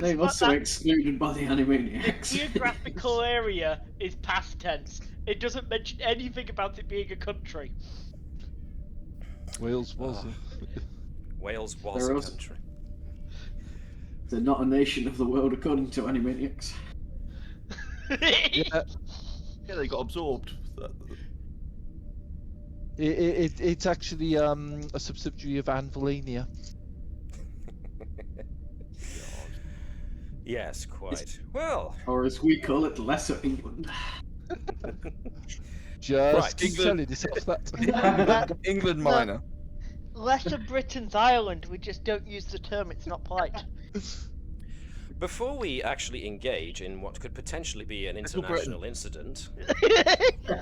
They've also excluded by the The Animaniacs. geographical area is past tense. It doesn't mention anything about it being a country. Wales was. Wales was They're a also- country. They're not a nation of the world according to Animaniacs. Yeah, Yeah, they got absorbed. it's actually a subsidiary of Anvilania. Yes, quite. Well, Or as we call it, Lesser England. Just Right. keep telling yourself that. England No. minor. Lesser Britain's Ireland. We just don't use the term. It's not polite. before we actually engage in what could potentially be an Little international incident,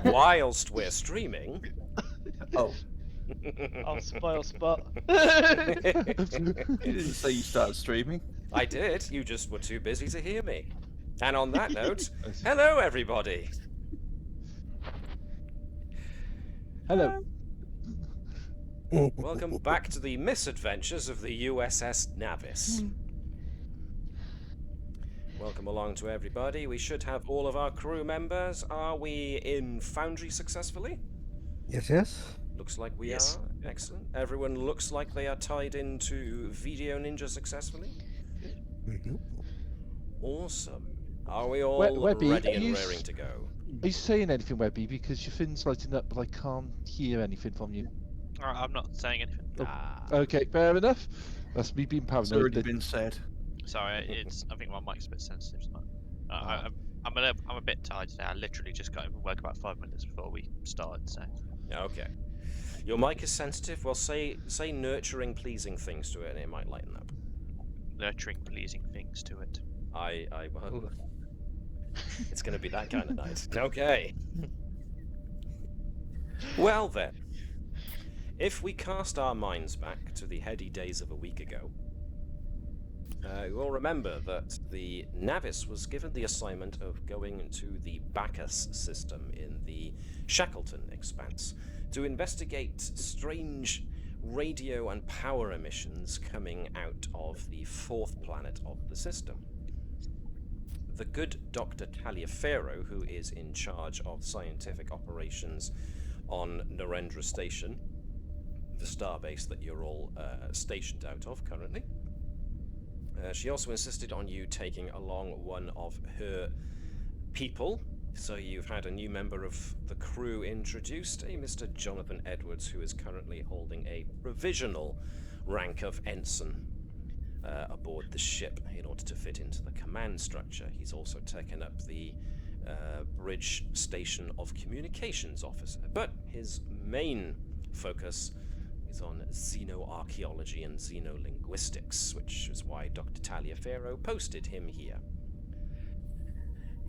whilst we're streaming... Oh, I'll spoil spot. you didn't say you started streaming. I did, you just were too busy to hear me. And on that note, hello everybody! Hello. Welcome back to the misadventures of the USS Navis. Welcome along to everybody. We should have all of our crew members. Are we in Foundry successfully? Yes. Looks like we Yes. are. Excellent. Everyone looks like they are tied into Video Ninja successfully. Awesome. Are we all Webby, ready are and you raring to go? Are you saying anything, Webby? Because your phone's lighting up, but I can't hear anything from you. I'm not saying anything. Ah, Okay, fair enough. That's me being It's paranoid. already then. been said. Sorry, I think my mic's a bit sensitive. So I'm a bit tired today. I literally just got into work about 5 minutes before we started. So okay. Your mic is sensitive. Well, say nurturing, pleasing things to it, and it might lighten up. nurturing, pleasing things to it. Well, it's going to be that kind of night. Okay. Well then, if we cast our minds back to the heady days of a week ago, you'll remember that the Navis was given the assignment of going to the Bacchus system in the Shackleton Expanse to investigate strange radio and power emissions coming out of the fourth planet of the system. The good Dr. Taliaferro, who is in charge of scientific operations on Narendra Station, the starbase that you're all stationed out of currently, she also insisted on you taking along one of her people. So you've had a new member of the crew introduced, a Mr. Jonathan Edwards, who is currently holding a provisional rank of ensign aboard the ship in order to fit into the command structure. He's also taken up the bridge station of communications officer, but his main focus is on xenoarchaeology and xenolinguistics, which is why Dr. Taliaferro posted him here.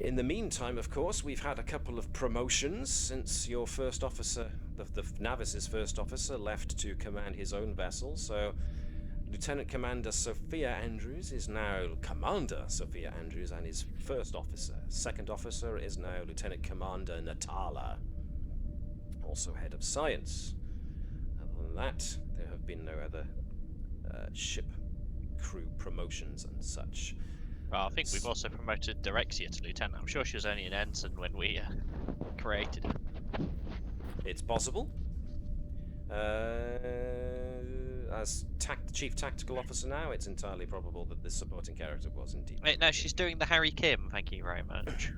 In the meantime, of course, we've had a couple of promotions since your first officer, the Navis's first officer, left to command his own vessel. So Lieutenant Commander Sophia Andrews is now Commander Sophia Andrews and his first officer. Second officer is now Lieutenant Commander Natala, also head of science. Other than that, there have been no other ship crew promotions and such. Well, I think we've also promoted Direxia to lieutenant. I'm sure she was only an ensign when we created her. It's possible. As chief tactical officer now, it's entirely probable that this supporting character was indeed. Wait, no, she's doing the Harry Kim. Thank you very much.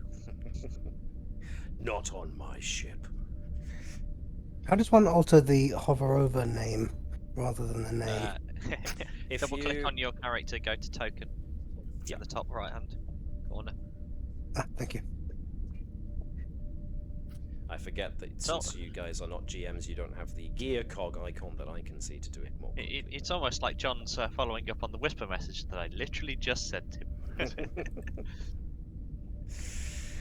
Not on my ship. How does one alter the hover over name rather than the name? If Double click you- on your character, go to token. It's in the top right hand corner. Thank you. I forget that since you guys are not GMs, you don't have the gear cog icon that I can see to do it more quickly. It's almost like John's following up on the whisper message that I literally just sent him.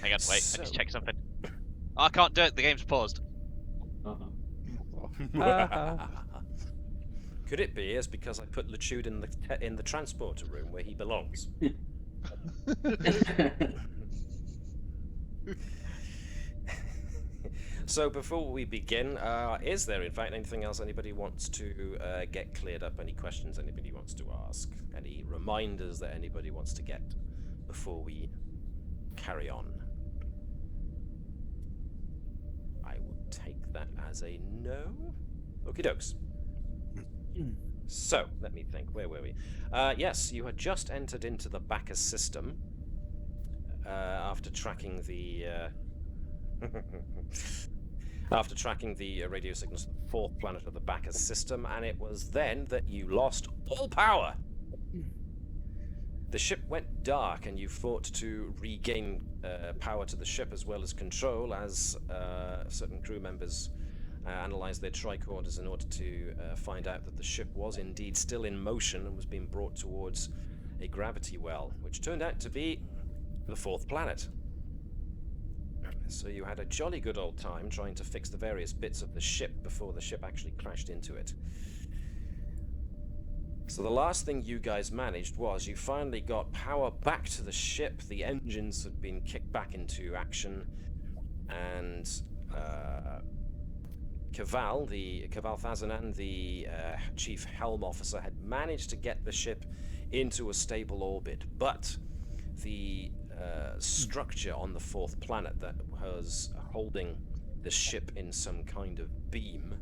Hang on, wait, I need to check something. Oh, I can't do it, the game's paused. Could it be as because I put Luchude in the transporter room where he belongs? So before we begin, is there in fact anything else anybody wants to get cleared up? Any questions anybody wants to ask? Any reminders that anybody wants to get before we carry on? I will take that as a no. Okie dokes. So, let me think. Where were we? Yes, you had just entered into the Bacchus system after tracking the radio signals to the fourth planet of the Bacchus system, and it was then that you lost all power. The ship went dark, and you fought to regain power to the ship as well as control, as certain crew members analysed their tricorders in order to find out that the ship was indeed still in motion and was being brought towards a gravity well, which turned out to be the fourth planet. So you had a jolly good old time trying to fix the various bits of the ship before the ship actually crashed into it. So the last thing you guys managed was you finally got power back to the ship, the engines had been kicked back into action, and Keval Thazanan, the chief Helm officer, had managed to get the ship into a stable orbit, but the structure on the fourth planet that was holding the ship in some kind of beam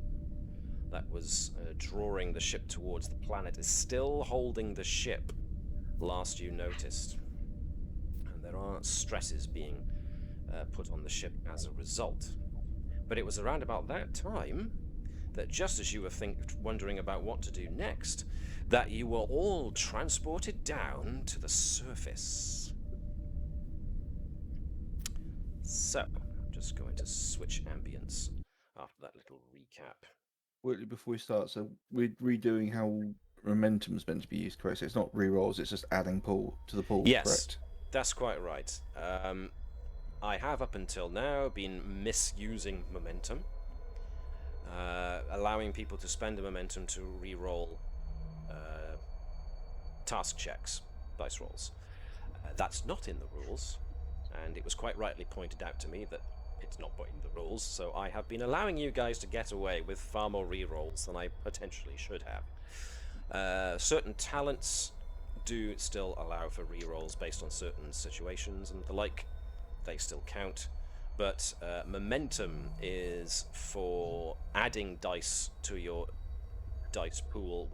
that was drawing the ship towards the planet is still holding the ship, last you noticed. And there are stresses being put on the ship as a result. But it was around about that time that, just as you were wondering about what to do next, that you were all transported down to the surface. So, I'm just going to switch ambience after that little recap. Quickly before we start, so we're redoing how momentum's meant to be used, correct? So it's not re-rolls, it's just adding pool to the pool, Yes, correct? that's quite right. I have up until now been misusing momentum, allowing people to spend the momentum to re-roll task checks, dice rolls. That's not in the rules, and it was quite rightly pointed out to me that it's not put in the rules, so I have been allowing you guys to get away with far more re-rolls than I potentially should have. Certain talents do still allow for re-rolls based on certain situations and the like. They still count, but momentum is for adding dice to your dice pool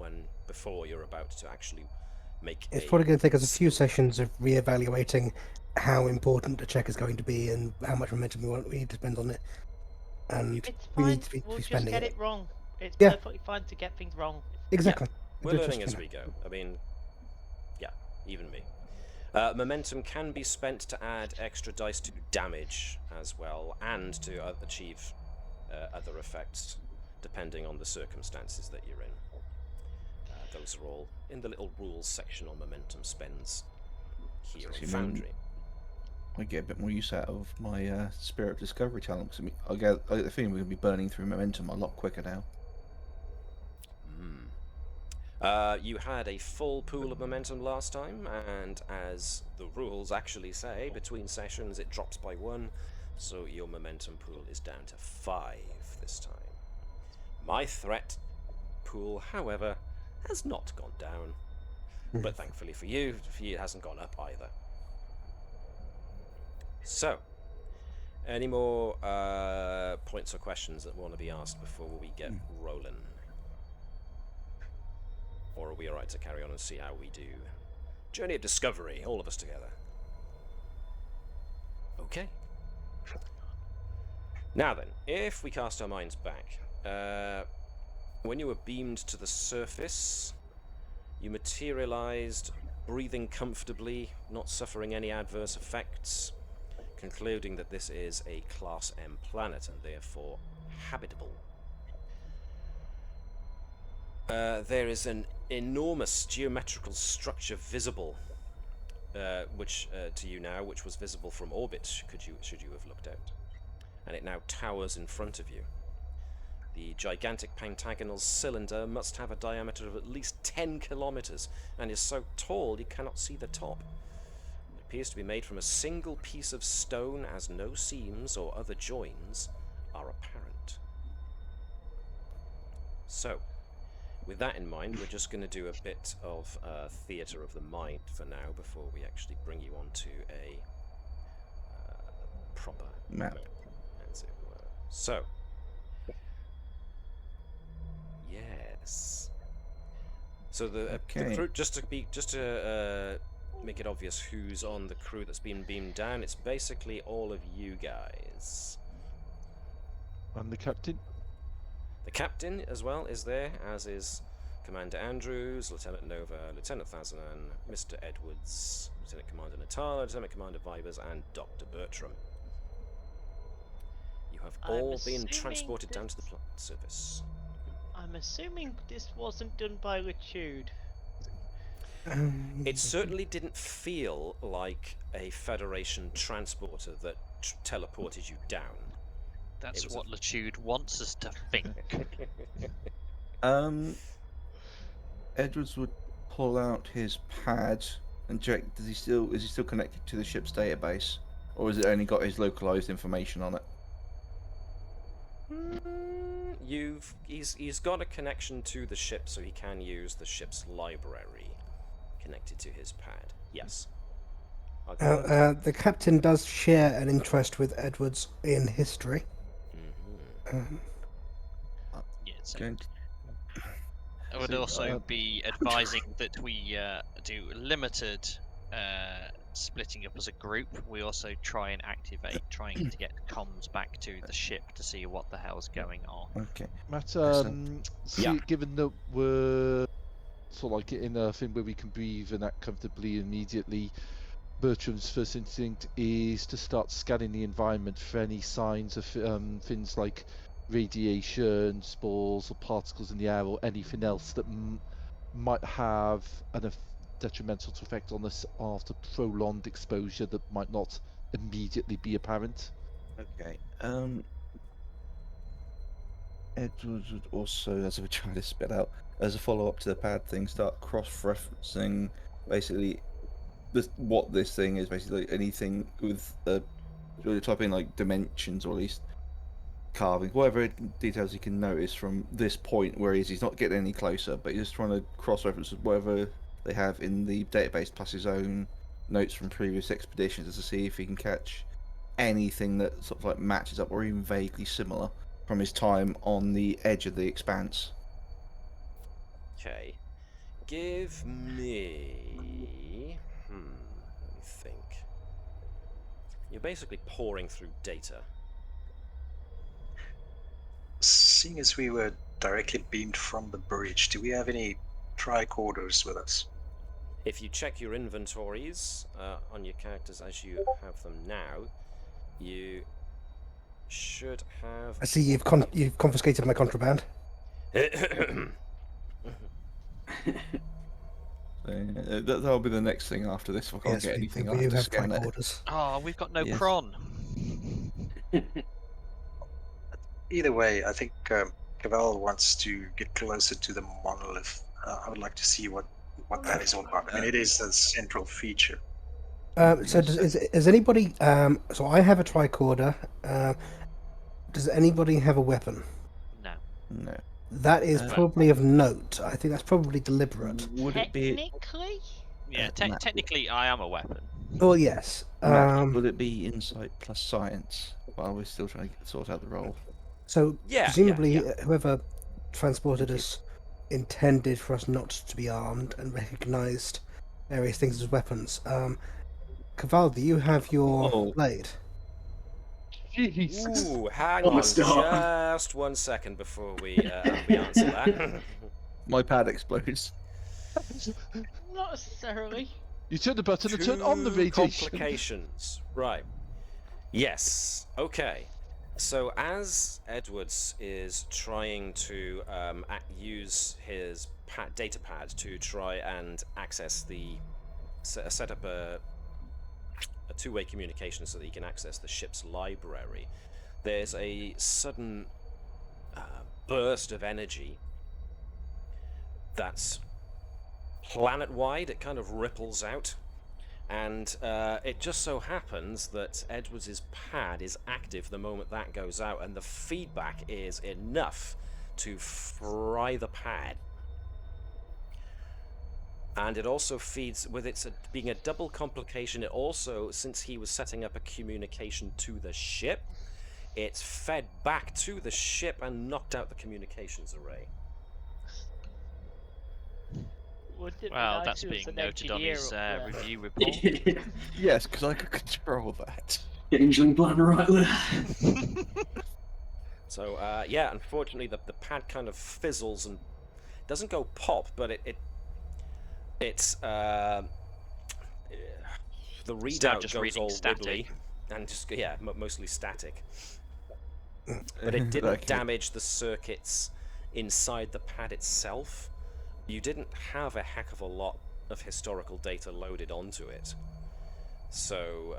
before you're about to actually make It's probably going to take us a few sessions of re-evaluating how important a check is going to be and how much momentum we need to spend on it. And It's we fine. need to be We'll just spending get it. it wrong. It's Yeah. perfectly fine to get things wrong. Exactly. We're Just, learning you as know. we go. I mean, yeah, even me. Momentum can be spent to add extra dice to damage as well, and to achieve other effects, depending on the circumstances that you're in. Those are all in the little rules section on momentum spends here on Foundry. I get a bit more use out of my Spirit of Discovery talent, because I get the feeling we're going to be burning through momentum a lot quicker now. You had a full pool of momentum last time, and as the rules actually say, between sessions it drops by 1, so your momentum pool is down to 5 this time. My threat pool, however, has not gone down, but thankfully for you, it hasn't gone up either. So, any more points or questions that want to be asked before we get rolling? Or are we alright to carry on and see how we do? Journey of Discovery, all of us together. Okay. Now then, if we cast our minds back, when you were beamed to the surface, you materialized, breathing comfortably, not suffering any adverse effects, concluding that this is a Class M planet and therefore habitable. There is an enormous geometrical structure visible, which to you now, which was visible from orbit, should you have looked out, and it now towers in front of you. The gigantic pentagonal cylinder must have a diameter of at least 10 kilometers and is so tall you cannot see the top. It appears to be made from a single piece of stone, has no seams or other joins, are apparent. So, with that in mind, we're just going to do a bit of theatre of the mind for now before we actually bring you onto a proper Map. as it were. So, yes. So the crew, just to make it obvious who's on the crew that's been beamed down, it's basically all of you guys. And the captain? The captain as well is there, as is Commander Andrews, Lieutenant Nova, Lieutenant Thazanan, Mr. Edwards, Lieutenant Commander Natala, Lieutenant Commander Vibers, and Dr. Bertram. You have all been transported down to the surface. I'm assuming this wasn't done by Litude. It certainly didn't feel like a Federation transporter that teleported you down. That's what Litude wants us to think. Edwards would pull out his pad and check. Is he still connected to the ship's database, or has it only got his localized information on it? He's got a connection to the ship, so he can use the ship's library connected to his pad. Yes. The captain does share an interest with Edwards in history. I would also be advising that we do limited splitting up as a group. We also try and activate trying to get comms back to the ship to see what the hell's going on. Okay. Matt, yeah. Given that we're sort of like in a thing where we can breathe and act comfortably immediately, Bertram's first instinct is to start scanning the environment for any signs of things like radiation, spores or particles in the air, or anything else that might have a detrimental effect on us after prolonged exposure that might not immediately be apparent. Okay. Edwards would also, as we try to spit out, as a follow-up to the pad thing, start cross-referencing basically what this thing is, basically anything with really type in like dimensions, or at least carving, whatever details you can notice from this point where he's not getting any closer, but he's just trying to cross-reference whatever they have in the database plus his own notes from previous expeditions to see if he can catch anything that sort of like matches up or even vaguely similar from his time on the edge of the Expanse. Okay. Give me... let me think. You're basically pouring through data. Seeing as we were directly beamed from the bridge, do we have any tricorders with us? If you check your inventories on your characters as you have them now, you should have... I see you've confiscated my contraband. That'll be the next thing after this. If I can't get anything, I'll have to scan it. Oh, we've got no prawn. Either way, I think Keval wants to get closer to the monolith. I would like to see what that is all about. I mean, it is a central feature. So does anybody? So I have a tricorder. Does anybody have a weapon? No. No. That is probably of note. I think that's probably deliberate. Would it be? Technically? Yeah, technically I am a weapon. Oh yes. Would it be insight plus science while we're still trying to sort out the role? So Yeah, presumably whoever transported us intended for us not to be armed and recognised various things as weapons. Keval, do you have your blade? Jesus. Ooh, hang on just 1 second before we answer that. My pad explodes. Not necessarily. You turn the button and turn on the radiation. Complications. Right. Yes. Okay. So as Edwards is trying to use his data pad to try and access set up a two-way communication so that he can access the ship's library, there's a sudden burst of energy that's planet-wide. It kind of ripples out And it just so happens that Edwards' pad is active the moment that goes out, and the feedback is enough to fry the pad. And it also feeds, with its being a double complication, it also, since he was setting up a communication to the ship, it's fed back to the ship and knocked out the communications array. Wouldn't it be Well, nice that's if it was being an noted on engineer his up there? review report. Yes, because I could control that. Changeling plan right there. So, yeah, unfortunately, the pad kind of fizzles and doesn't go pop, but it's the readout just goes reading all static. wibbly and just mostly static. But it didn't Okay. damage the circuits inside the pad itself. You didn't have a heck of a lot of historical data loaded onto it, so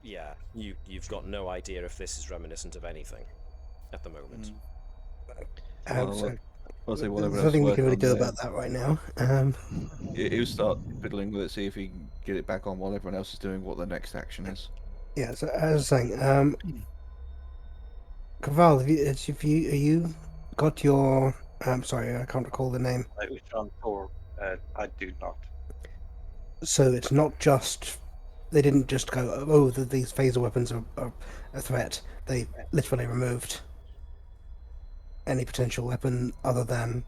yeah, you've got no idea if this is reminiscent of anything at the moment. So I'll say there's whatever else nothing we work can really on do there. about that right now. He'll start fiddling with it, see if he can get it back on while everyone else is doing what the next action is. Yeah, so as I was saying, Keval, have you got your? Sorry, I can't recall the name. Which one for? I do not. So it's not just they didn't just go, oh, these phaser weapons are a threat. They literally removed any potential weapon other than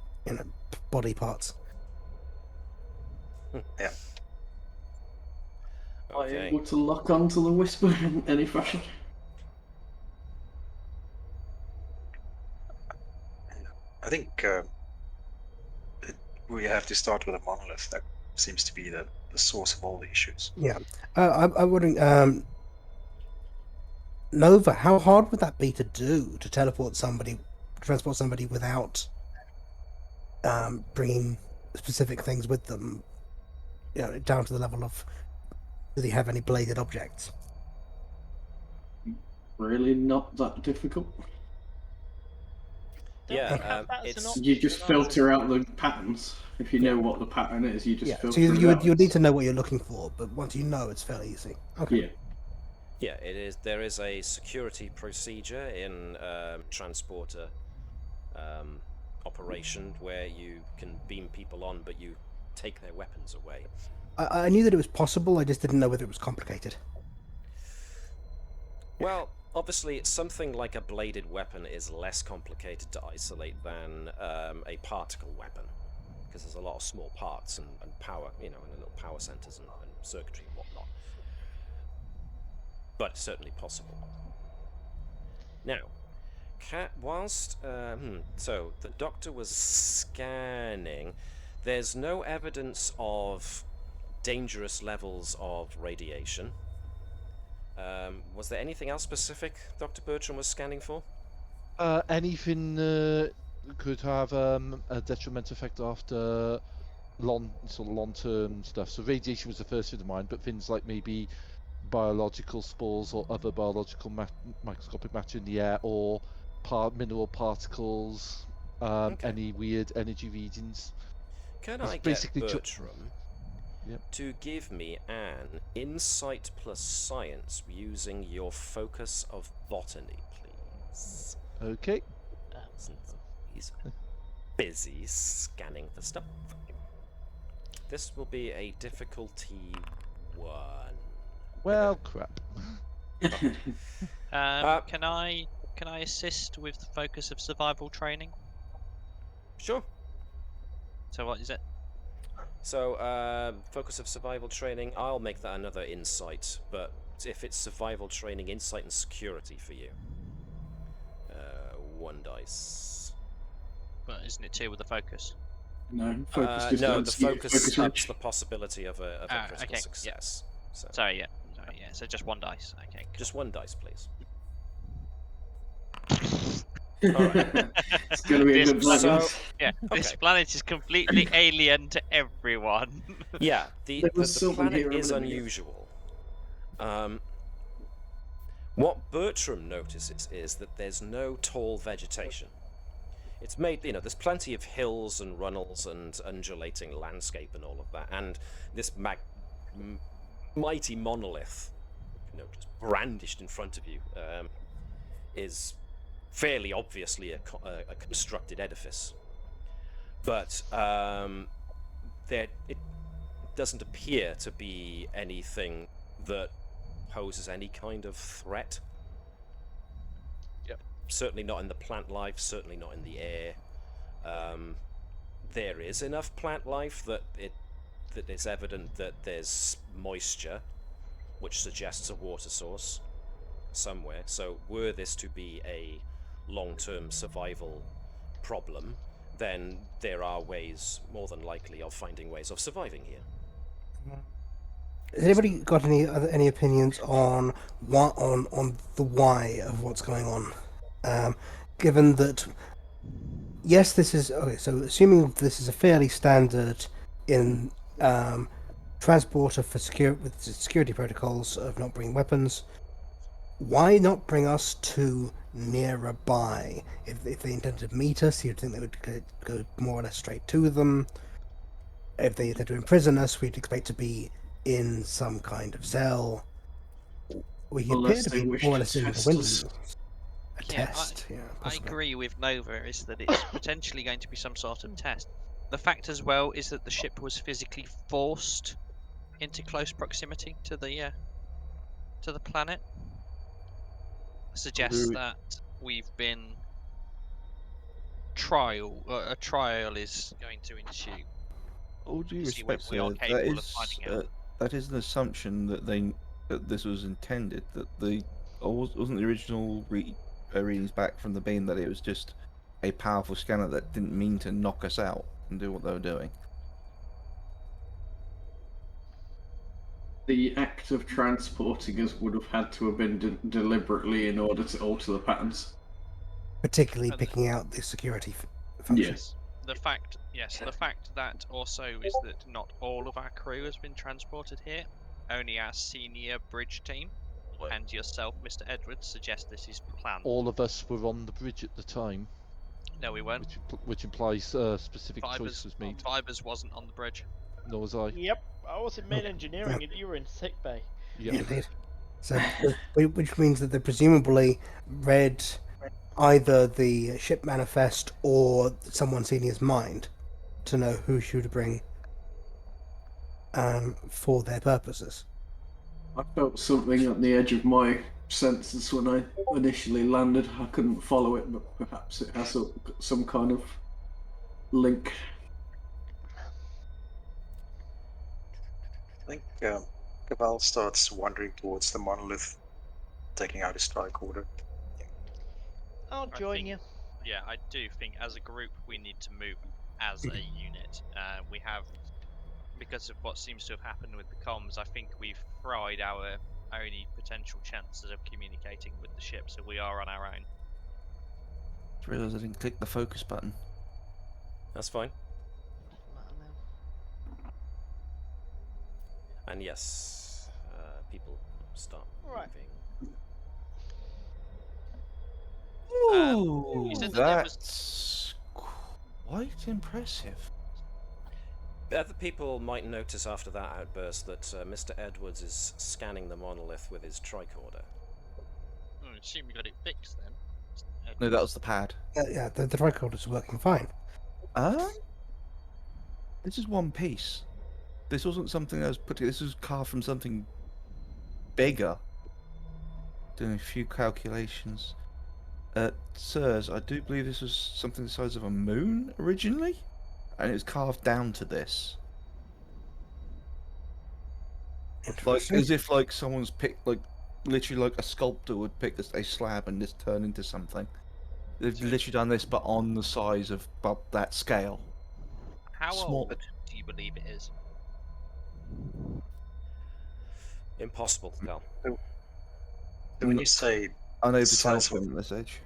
body parts. Yeah. Are you Okay. able to lock onto the whisper in any fashion? I think we have to start with a monolith. That seems to be the source of all the issues. Yeah, I'm wondering, Nova, how hard would that be to do to transport somebody without bringing specific things with them? Down to the level of, do they have any bladed objects? Really not that difficult. Yeah, That's an it's option, You just either. filter out the patterns. If you know what the pattern is, you just Yeah, filter so you it would out. need to know what you're looking for, but once you know, it's fairly easy. Okay. Yeah. Yeah, it is. There is a security procedure in transporter operation where you can beam people on, but you take their weapons away. I knew that it was possible, I just didn't know whether it was complicated. Well, obviously, something like a bladed weapon is less complicated to isolate than a particle weapon, because there's a lot of small parts and power, and little power centers and circuitry and whatnot. But it's certainly possible. Now, whilst so the doctor was scanning, there's no evidence of dangerous levels of radiation. Was there anything else specific Dr. Bertram was scanning for? Anything could have a detrimental effect after long-term stuff. So radiation was the first thing to mind, but things like maybe biological spores or other biological microscopic matter in the air, or mineral particles, Okay. any weird energy readings. Can That's I get basically Bertram Yep. to give me an insight plus science using your focus of botany, please? Okay. Since he's busy scanning the stuff. This will be a difficulty 1. Well, crap. Can I assist with the focus of survival training? Sure. So what is it? So, focus of survival training, I'll make that another insight, but if it's survival training, insight and security for you. 1 dice. But isn't it 2 with the focus? No, focus just no, adds the you focus focus ups range. the possibility of a critical okay, yeah. success. So, Sorry, yeah. So just 1 dice. Okay. Cool. just 1 dice, please. It's going to be a good plan. So- guys. Yeah, this Okay. planet is completely alien to everyone. Yeah, the There was someone planet here a is minute ago. unusual. What Bertram notices is that there's no tall vegetation. It's made, there's plenty of hills and runnels and undulating landscape and all of that, and this mighty monolith, just brandished in front of you, is fairly obviously a constructed edifice. But it doesn't appear to be anything that poses any kind of threat. Yep. Certainly not in the plant life, certainly not in the air. There is enough plant life that it's evident that there's moisture, which suggests a water source somewhere. So were this to be a long-term survival problem, then there are ways, more than likely, of finding ways of surviving here. Has anybody got any opinions on the why of what's going on? Given that, yes, this is okay. So assuming this is a fairly standard in transporter for with security protocols of not bringing weapons, why not bring us to nearby? If they intended to meet us, you'd think they would go more or less straight to them. If they intend to imprison us, we'd expect to be in some kind of cell. We appear to be more or less in the windows. A test, yeah. I agree with Nova, is that it's potentially going to be some sort of test. The fact as well is that the ship was physically forced into close proximity to the planet. Suggests that we've been a trial is going to ensue. All due See respect, whether we are sir, capable of finding out. that is an assumption that this was intended. Wasn't the original readings back from the beam that it was just a powerful scanner that didn't mean to knock us out and do what they were doing. The act of transporting us would have had to have been deliberately in order to alter the patterns. Particularly picking out the security functions. Yes. The fact that also is that not all of our crew has been transported here. Only our senior bridge team and yourself, Mr. Edwards, suggest this is planned. All of us were on the bridge at the time. No, we weren't. Which implies specific choice was made. Fibers wasn't on the bridge. Nor was I. Yep, I was in main engineering and you were in sick bay. Yep. Yeah, indeed. So, which means that they presumably read either the ship manifest or someone senior's mind to know who should bring for their purposes. I felt something at the edge of my senses when I initially landed. I couldn't follow it, but perhaps it has some kind of link. I think Keval starts wandering towards the monolith, taking out his tricorder. I'll join you. Yeah, I do think as a group we need to move as a unit. We have, because of what seems to have happened with the comms, I think we've fried our only potential chances of communicating with the ship, so we are on our own. I realised I didn't click the focus button. That's fine. And yes, people start moving. Ooh, you said that that's quite impressive. Other people might notice after that outburst that Mr. Edwards is scanning the monolith with his tricorder. I assume we got it fixed then. No, that was the pad. Yeah, the tricorder's working fine. This is one piece. This wasn't something that was put together. This was carved from something bigger. Doing a few calculations. Sirs, I do believe this was something the size of a moon originally, and it was carved down to this. Like as if like someone's picked, like literally like a sculptor would pick a slab and just turn into something. They've literally done this, but on the size of that scale. How Small. old do you believe it is? Impossible, Cal. So when you say Unable to tell size of- from this edge.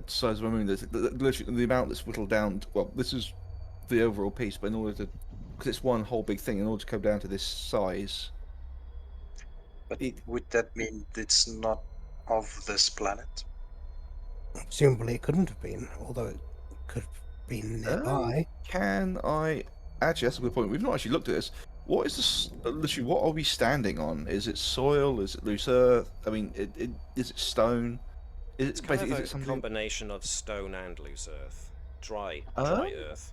Size of a moon. Literally the amount that's whittled down. Well, this is the overall piece, but in order to, because it's one whole big thing, in order to come down to this size. But would that mean it's not of this planet? Presumably it couldn't have been, although it could have been nearby. Can I? Actually, that's a good point. We've not actually looked at this. What is this? Literally, what are we standing on? Is it soil? Is it loose earth? I mean, is it stone? It's kind of Is a it something? combination of stone and loose earth. Dry Um, earth.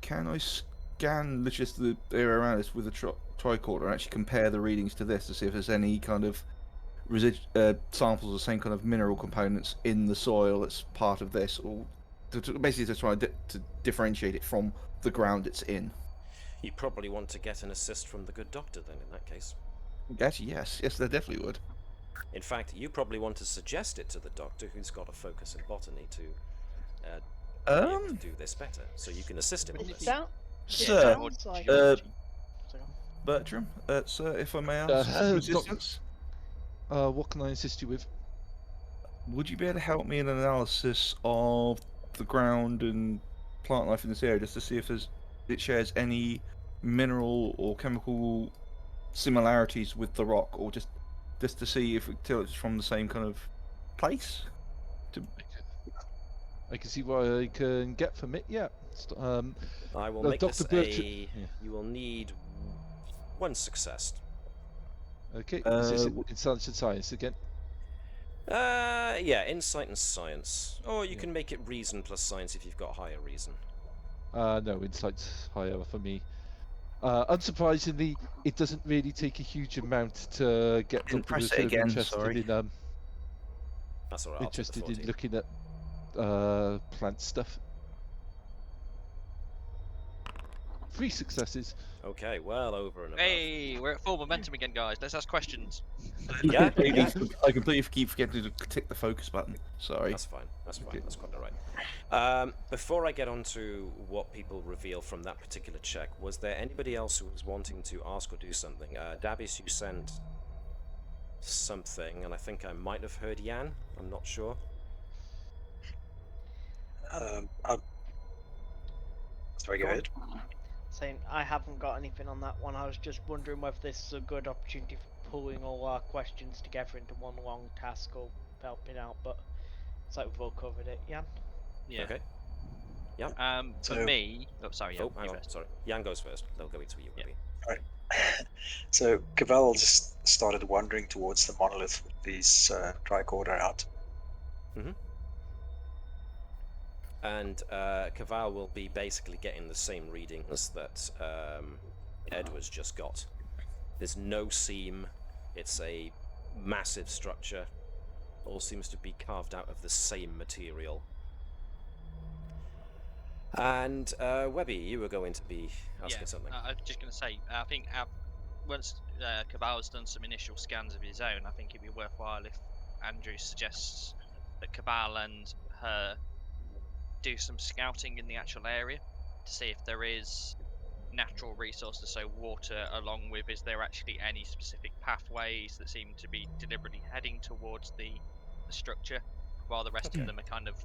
Can I scan just the area around us with a tricorder and actually compare the readings to this to see if there's any kind of samples of the same kind of mineral components in the soil that's part of this, or basically to try to differentiate it from the ground it's in? You probably want to get an assist from the good doctor then, in that case. Actually, yes, they definitely would. In fact, you probably want to suggest it to the doctor, who's got a focus in botany, to be able to do this better, so you can assist him with this. Sir, Sounds like Bertram, sir, if I may ask some assistance, What can I assist you with? would you be able to help me in an analysis of the ground and plant life in this area, just to see if it shares any mineral or chemical similarities with the rock, or just to see if it's from the same kind of place? I can see what I can get from it. Yeah. I will make Dr. this Bertram. a... You will need 1 success. Okay. Is this intelligence and science again? Yeah, insight and science. Or you can make it reason plus science if you've got higher reason. No, insight's higher for me. Unsurprisingly, it doesn't really take a huge amount to get Didn't Dr. press it Bertram again, interested sorry. in That's alright, I'll take the interested 14. in looking at plant stuff. 3 successes. Okay, well over and above. Hey, we're at full momentum again, guys. Let's ask questions. Yeah, I completely keep forgetting to tick the focus button. Sorry. That's fine. That's fine. That's quite alright. Before I get on to what people reveal from that particular check, was there anybody else who was wanting to ask or do something? Navis, you sent something, and I think I might have heard Jan. I'm not sure. Sorry, go ahead. saying I haven't got anything on that one. I was just wondering whether this is a good opportunity for pulling all our questions together into one long task or helping out, but it's like we've all covered it. Yeah. Yeah. Okay. Yeah. For So- me, sorry. Oh, Yeah, hang you on. first. Sorry. Jan goes first. They'll go into you, Webby. Right. So Keval just started wandering towards the monolith with these tricorder out. And Keval will be basically getting the same readings that Edward's just got. There's no seam. It's a massive structure. All seems to be carved out of the same material. And Webby, you were going to be asking something. I was just going to say, I think once Keval's done some initial scans of his own, I think it'd be worthwhile if Andrew suggests that Keval and her do some scouting in the actual area to see if there is natural resources, so water, along with is there actually any specific pathways that seem to be deliberately heading towards the structure, while the rest of them are kind of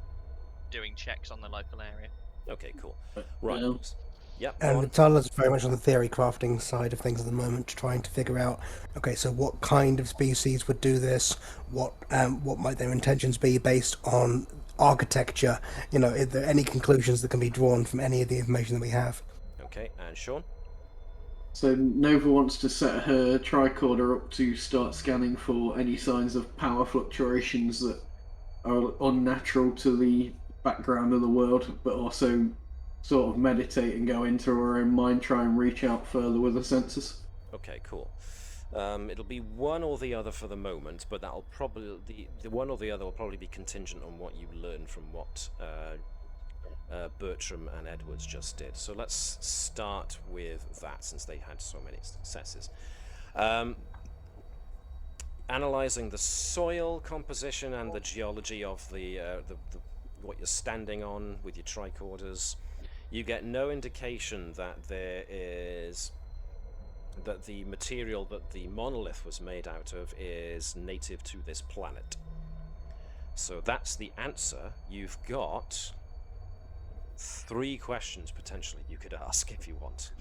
doing checks on the local area. Okay, cool. Right. Yeah. Yep. And Natala's very much on the theory crafting side of things at the moment, trying to figure out, okay, so what kind of species would do this? What might their intentions be based on architecture? You know, are there any conclusions that can be drawn from any of the information that we have? Okay, and Shaun? So Nova wants to set her tricorder up to start scanning for any signs of power fluctuations that are unnatural to the background of the world, but also sort of meditate and go into her own mind, try and reach out further with her senses. Okay, cool. It'll be one or the other for the moment, but that'll probably the one or the other will probably be contingent on what you learn from what Bertram and Edwards just did. So let's start with that, since they had so many successes. Analyzing the soil composition and the geology of the what you're standing on with your tricorders, you get no indication that there is that the material that the monolith was made out of is native to this planet. So that's the answer. You've got 3 questions potentially you could ask if you want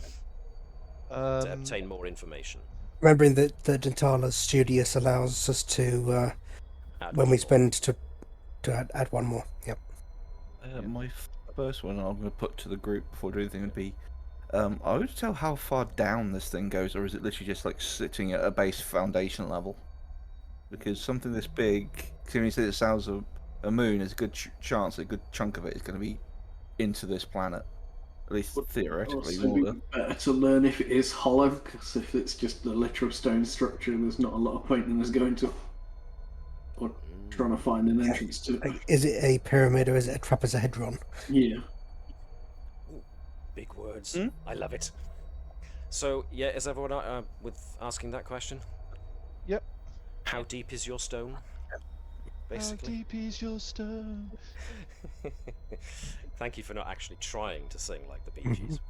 to obtain more information. Remembering that the Natala's Studious allows us to, when we spend, to add one more. Yep. My first one I'm going to put to the group before doing anything would be, I would tell how far down this thing goes, or is it literally just like sitting at a base foundation level? Because something this big, when you say it sounds a moon, there's a good chance, a good chunk of it is going to be into this planet. At least theoretically. Also, be better to learn if it is hollow, because if it's just a literal stone structure, there's not a lot of point in us going to or trying to find an entrance to it. Like, is it a pyramid or is it a trapezohedron? Yeah. Big words. I love it. So, yeah, is everyone with asking that question? Yep. How deep is your stone? Basically. How deep is your stone? Thank you for not actually trying to sing like the Bee Gees.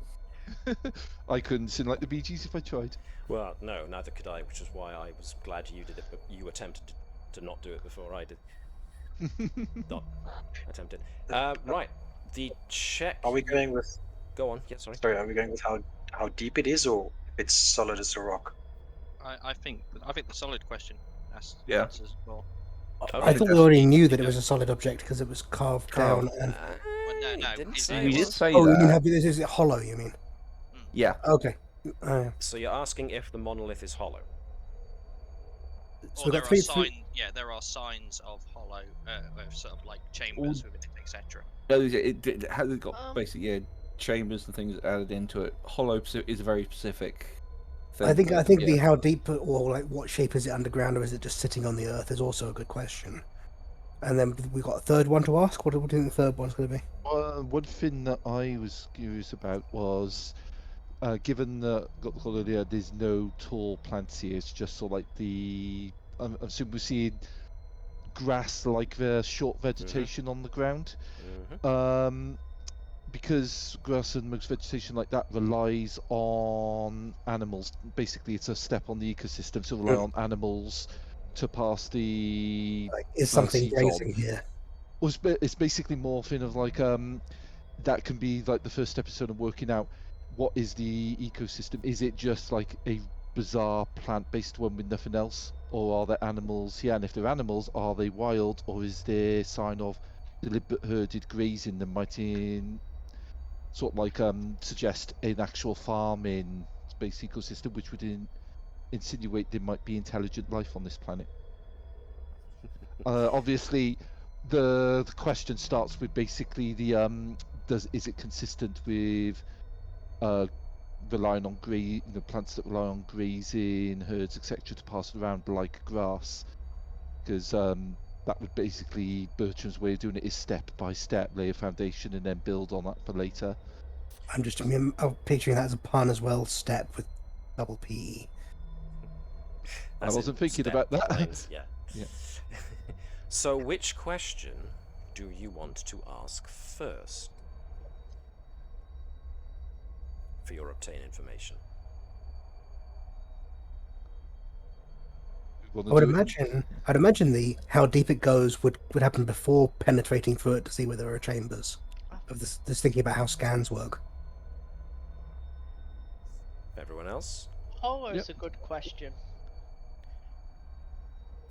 I couldn't sing like the Bee Gees if I tried. Well, no, neither could I, which is why I was glad you did it, but you attempted to not do it before I did. Not attempted. Right, the check... Are we going with... Go on, yeah, sorry. Sorry, are we going with how deep it is, or if it's solid as a rock? I think the solid question answers more. I thought we already knew that it was a solid object because it was carved down. And... Well, no, didn't it- say We it did was. say Oh, you mean that. is it hollow? You mean? Yeah. Okay. So you're asking if the monolith is hollow? So Or we've there got are three. there are signs of hollow, of sort of like chambers with it, etc. No, it has got basically chambers and things added into it. Hollow is a very specific thing. I think yeah. the how deep or like what shape is it underground or is it just sitting on the earth is also a good question. And then we got a third one to ask. What do you think the third one's going to be? One thing that I was curious about was, given that there's no tall plants here, it's just sort of like I'm assuming we're seeing grass like the short vegetation on the ground. Because grass and most vegetation like that relies on animals. Basically, it's a step on the ecosystem to rely on animals to pass the Like, is something seeds grazing on. here? Well, it's basically more thing of like that can be like the first episode of working out what is the ecosystem. Is it just like a bizarre plant-based one with nothing else, or are there animals here? And if they're animals, are they wild, or is there sign of deliberate herded grazing that might sort of like suggest an actual farming space ecosystem, which would insinuate there might be intelligent life on this planet. Obviously, the question starts with basically the is it consistent with relying on plants that rely on grazing, herds, etc., to pass it around like grass, because that would basically Bertram's way of doing it is step by step, lay a foundation and then build on that for later. I'm picturing that as a pun as well. Step with double PE. That's I wasn't it, thinking step about that. lines, yeah. Yeah. So which question do you want to ask first for your obtain information? I'd imagine the how deep it goes would happen before penetrating through it to see where there are chambers. Of this thinking about how scans work. Everyone else? Hollow is a good question.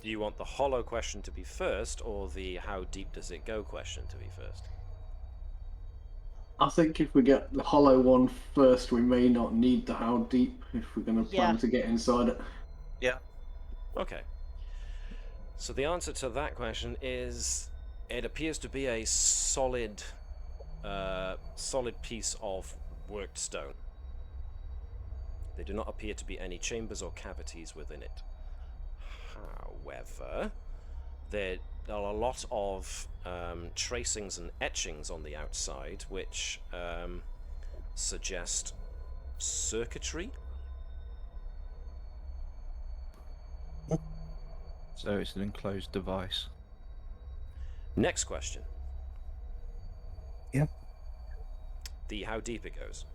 Do you want the hollow question to be first, or the how deep does it go question to be first? I think if we get the hollow one first, we may not need the how deep if we're going to plan to get inside it. Yeah. Okay. So the answer to that question is it appears to be a solid piece of worked stone. There do not appear to be any chambers or cavities within it. However, there are a lot of tracings and etchings on the outside which suggest circuitry. So it's an enclosed device. Next question. Yeah. The how deep it goes.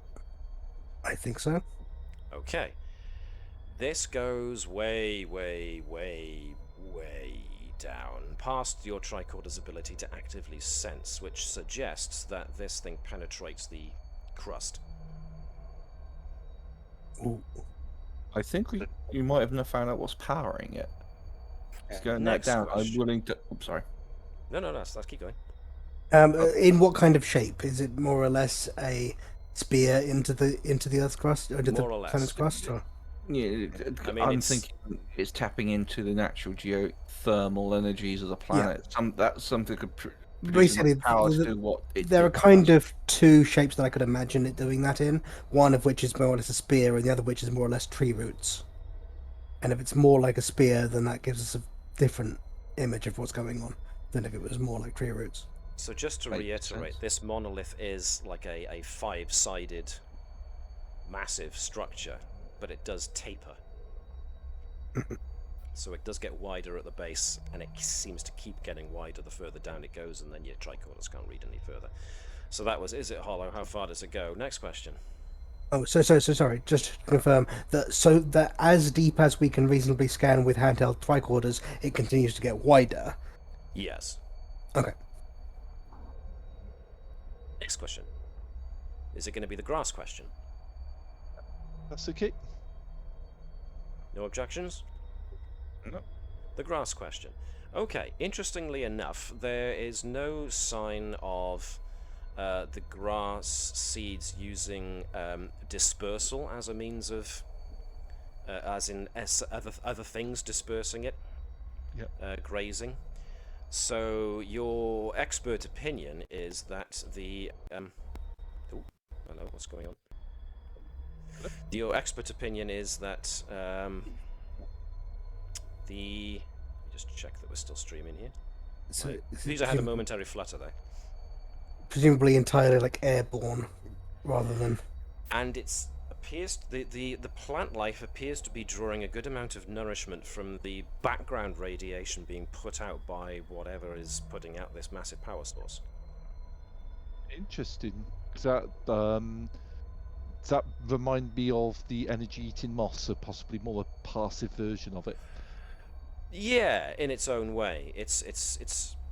I think so. Okay. This goes way, way, way, way down, past your tricorder's ability to actively sense, which suggests that this thing penetrates the crust. Ooh. I think you might have found out what's powering it. It's going Next that down. question. I'm willing to. I'm sorry. No, let's keep going. In what kind of shape? Is it more or less a spear into the Earth's crust, or into More the or less. planet's crust? Or? Yeah, I mean, I'm it's- thinking it's tapping into the natural geothermal energies of the planet. That's something that could produce Basically, enough power to do what it there are does. kind of two shapes that I could imagine it doing that in. One of which is more or less a spear, and the other which is more or less tree roots. And if it's more like a spear, then that gives us a different image of what's going on than if it was more like tree roots. So just to Makes reiterate, sense. this monolith is like a five-sided massive structure, but it does taper. So it does get wider at the base, and it seems to keep getting wider the further down it goes, and then your tricorders can't read any further. So that was, is it hollow? How far does it go? Next question. Oh, so sorry. Just to confirm that as deep as we can reasonably scan with handheld tricorders, it continues to get wider. Yes. Okay. Next question. Is it going to be the grass question? That's okay. No objections? No. The grass question. Okay, interestingly enough, there is no sign of the grass seeds using dispersal as a means of, as in other things dispersing it, grazing. So your expert opinion is that the oh, hello, what's going on? Your expert opinion is that the, just check that we're still streaming here. So These had a momentary flutter there. presumably entirely like airborne, rather than. And it's appears the plant life appears to be drawing a good amount of nourishment from the background radiation being put out by whatever is putting out this massive power source. Interesting. Does that remind me of the energy-eating moss, so possibly more a passive version of it? Yeah, in its own way. It's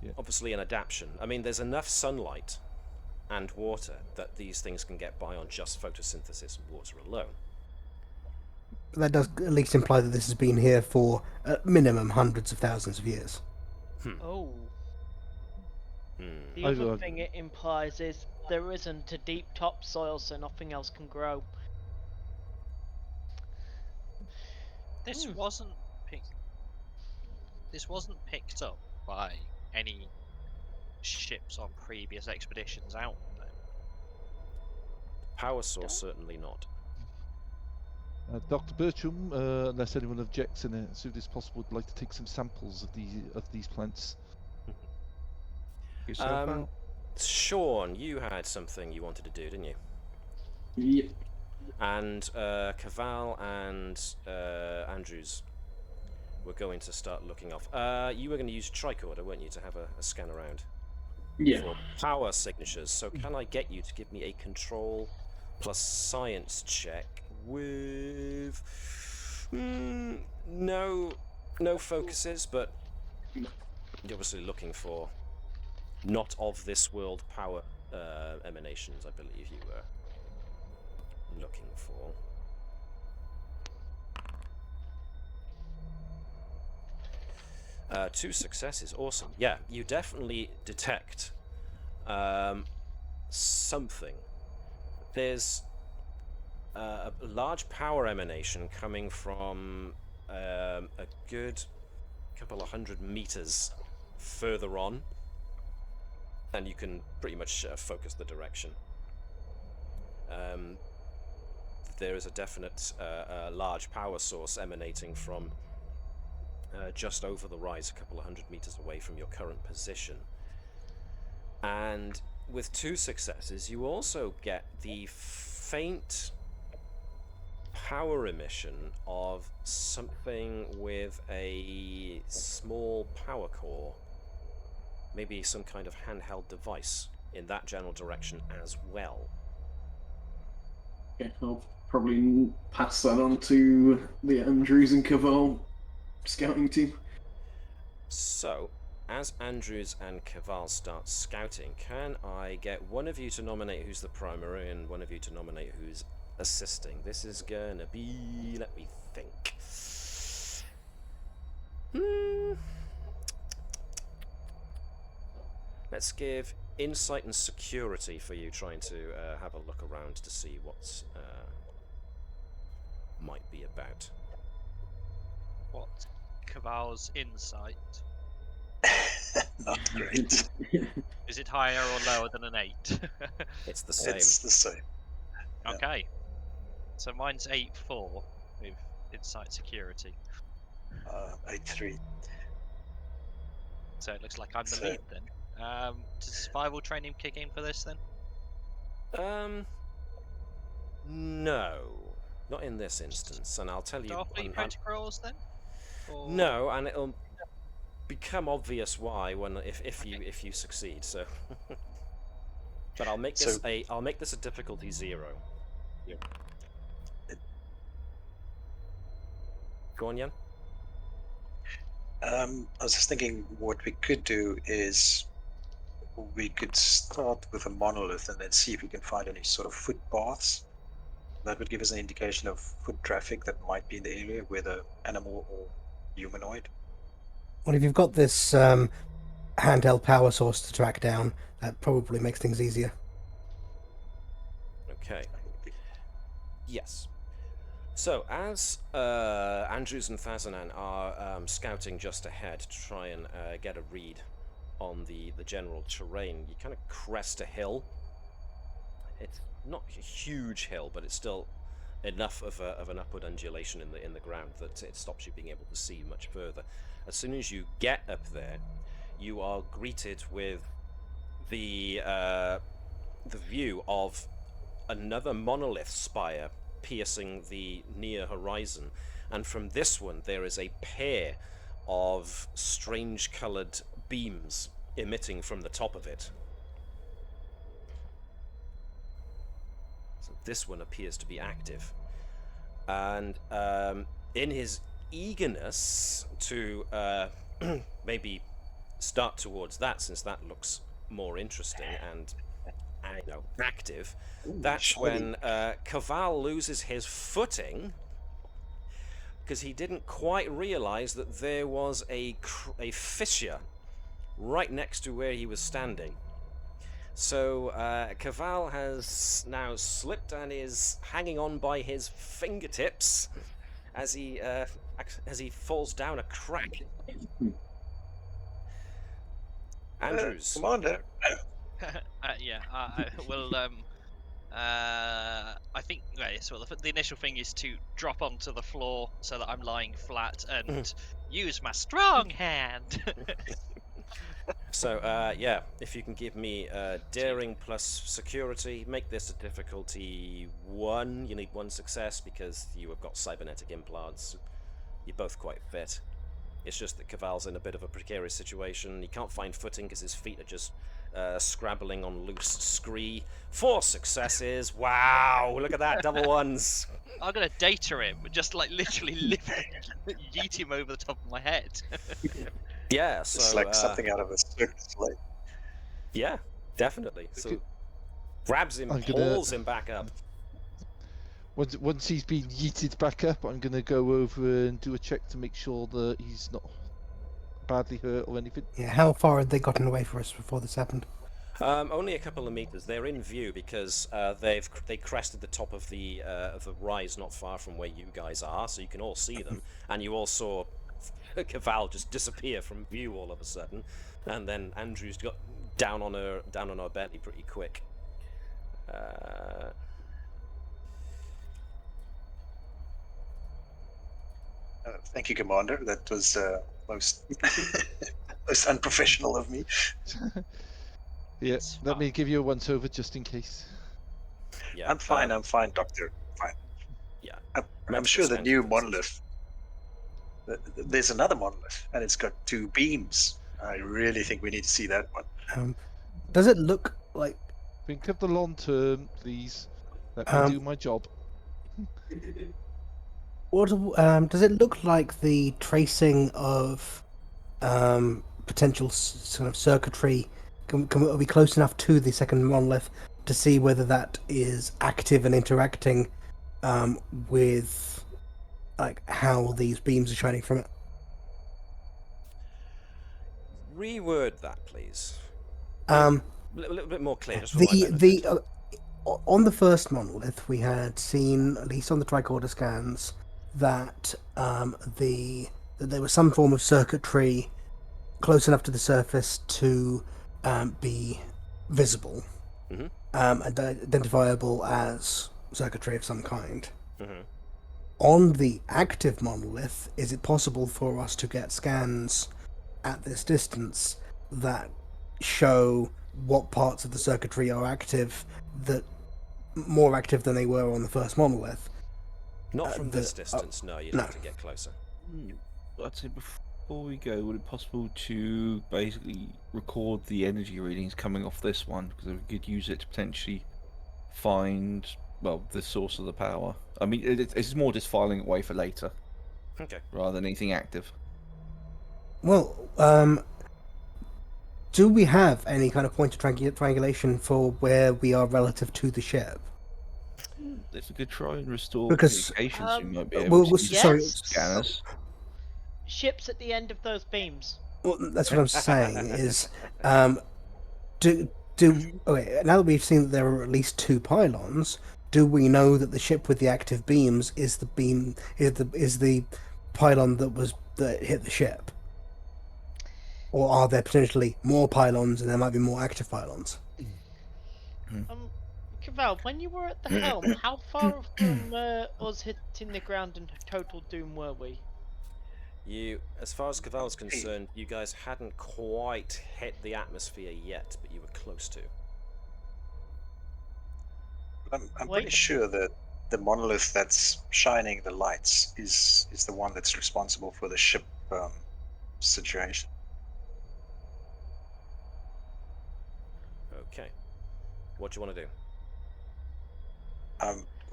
Yeah. obviously an adaptation. I mean, there's enough sunlight and water that these things can get by on just photosynthesis and water alone. That does at least imply that this has been here for at minimum hundreds of thousands of years. Oh. Hmm. The I other don't- thing it implies is there isn't a deep topsoil, so nothing else can grow. This wasn't picked. This wasn't picked up by any ships on previous expeditions out there. Power source, certainly not. Dr. Bertram, unless anyone objects, and as soon as possible, would like to take some samples of these plants. Yourself out? Shaun, you had something you wanted to do, didn't you? Yep. And Keval and Andrews were going to start looking off. You were going to use tricorder, weren't you, to have a scan around Yeah. for power signatures. So can I get you to give me a control plus science check with no focuses, but you're obviously looking for not of this world power emanations, I believe you were looking for. Two successes, awesome. Yeah, you definitely detect something. There's a large power emanation coming from a good couple of 100 meters further on, and you can pretty much focus the direction. There is a definite large power source emanating from just over the rise, a couple of 100 meters away from your current position. And with two successes, you also get the faint power emission of something with a small power core, maybe some kind of handheld device in that general direction as well. Okay, I'll probably pass that on to the Andrews and Keval scouting team. So, as Andrews and Keval start scouting, can I get one of you to nominate who's the primary and one of you to nominate who's assisting? This is gonna be, let me think. Let's give insight and security for you, trying to have a look around to see what's might be about. What? Keval's insight? Not great. Is it higher or lower than an 8? It's the same. It's the same. Yeah. Okay. So mine's 8-4 with insight security. 8-3. So it looks like I'm the So- lead then. Does survival training kick in for this then? No, not in this instance, and I'll tell you. Starfleet protocols then? Or... No, and it'll become obvious why when if you succeed. So, but I'll make this a difficulty 0. Go on, Jan. I was just thinking what we could do is we could start with a monolith and then see if we can find any sort of footpaths. That would give us an indication of foot traffic that might be in the area, whether animal or humanoid. Well, if you've got this handheld power source to track down, that probably makes things easier. Okay. Yes. So, as Andrews and Fazanan are scouting just ahead to try and get a read on the general terrain, you kind of crest a hill. It's not a huge hill, but it's still enough of an upward undulation in the ground that it stops you being able to see much further. As soon as you get up there, you are greeted with the view of another monolith spire piercing the near horizon, and from this one there is a pair of strange coloured beams emitting from the top of it. So this one appears to be active, and in his eagerness to maybe start towards that, since that looks more interesting and active, that's when Keval loses his footing, because he didn't quite realize that there was a fissure right next to where he was standing. So Keval has now slipped and is hanging on by his fingertips as he falls down a crack. Andrews. Commander. I think the initial thing is to drop onto the floor so that I'm lying flat and use my strong hand. So yeah, if you can give me daring plus security, make this a difficulty 1. You need 1 success because you have got cybernetic implants. You're both quite fit. It's just that Keval's in a bit of a precarious situation. He can't find footing because his feet are just scrabbling on loose scree. 4 successes. Wow, look at that, double 1s. I'm gonna data him, just like literally yeet him over the top of my head. Yeah, so It's like something out of a circus. Like, yeah, definitely. So grabs him, pulls him back up. Once he's been yeeted back up, I'm going to go over and do a check to make sure that he's not badly hurt or anything. Yeah, how far had they gotten away from us before this happened? Only a couple of meters. They're in view because they crested the top of the rise not far from where you guys are, so you can all see them. And you all saw Keval just disappear from view all of a sudden, and then Andrews got down on her belly pretty quick. thank you, Commander. That was most most unprofessional of me. Yes, let me give you a once-over just in case. Yeah, I'm fine, Doctor. Fine. Yeah. I'm sure the new monolith. There's another monolith, and it's got 2 beams. I really think we need to see that one. Does it look like... Think of the long term, please. Let me do my job. What does it look like the tracing of potential sort of circuitry? Are we close enough to the second monolith to see whether that is active and interacting with like how these beams are shining from it? Reword that, please. little bit more clear, just for my benefit. On the first monolith, we had seen, at least on the tricorder scans, that that there was some form of circuitry close enough to the surface to be visible, Mm-hmm. and identifiable as circuitry of some kind. Mm-hmm. On the active monolith, is it possible for us to get scans at this distance that show what parts of the circuitry are active, that more active than they were on the first monolith? Not from this distance, no, you'd have to get closer. I'd say before we go, would it be possible to basically record the energy readings coming off this one? Because we could use it to potentially find, well, the source of the power. I mean, it's more just filing it away for later. Okay. Rather than anything active. Well, do we have any kind of point of triangulation for where we are relative to the ship? If we could try and restore Because, communications, we might be able to use sorry, scanners. Ships at the end of those beams. Well, that's what I'm saying is, okay, now that we've seen that there are at least 2 pylons, do we know that the ship with the active beams is the pylon that hit the ship? Or are there potentially more pylons and there might be more active pylons? Keval, when you were at the helm, how far from us hitting the ground and total doom were we? You, as far as Keval's concerned, you guys hadn't quite hit the atmosphere yet, but you were close to. I'm pretty sure that the monolith that's shining the lights is the one that's responsible for the ship situation. Okay. What do you want to do?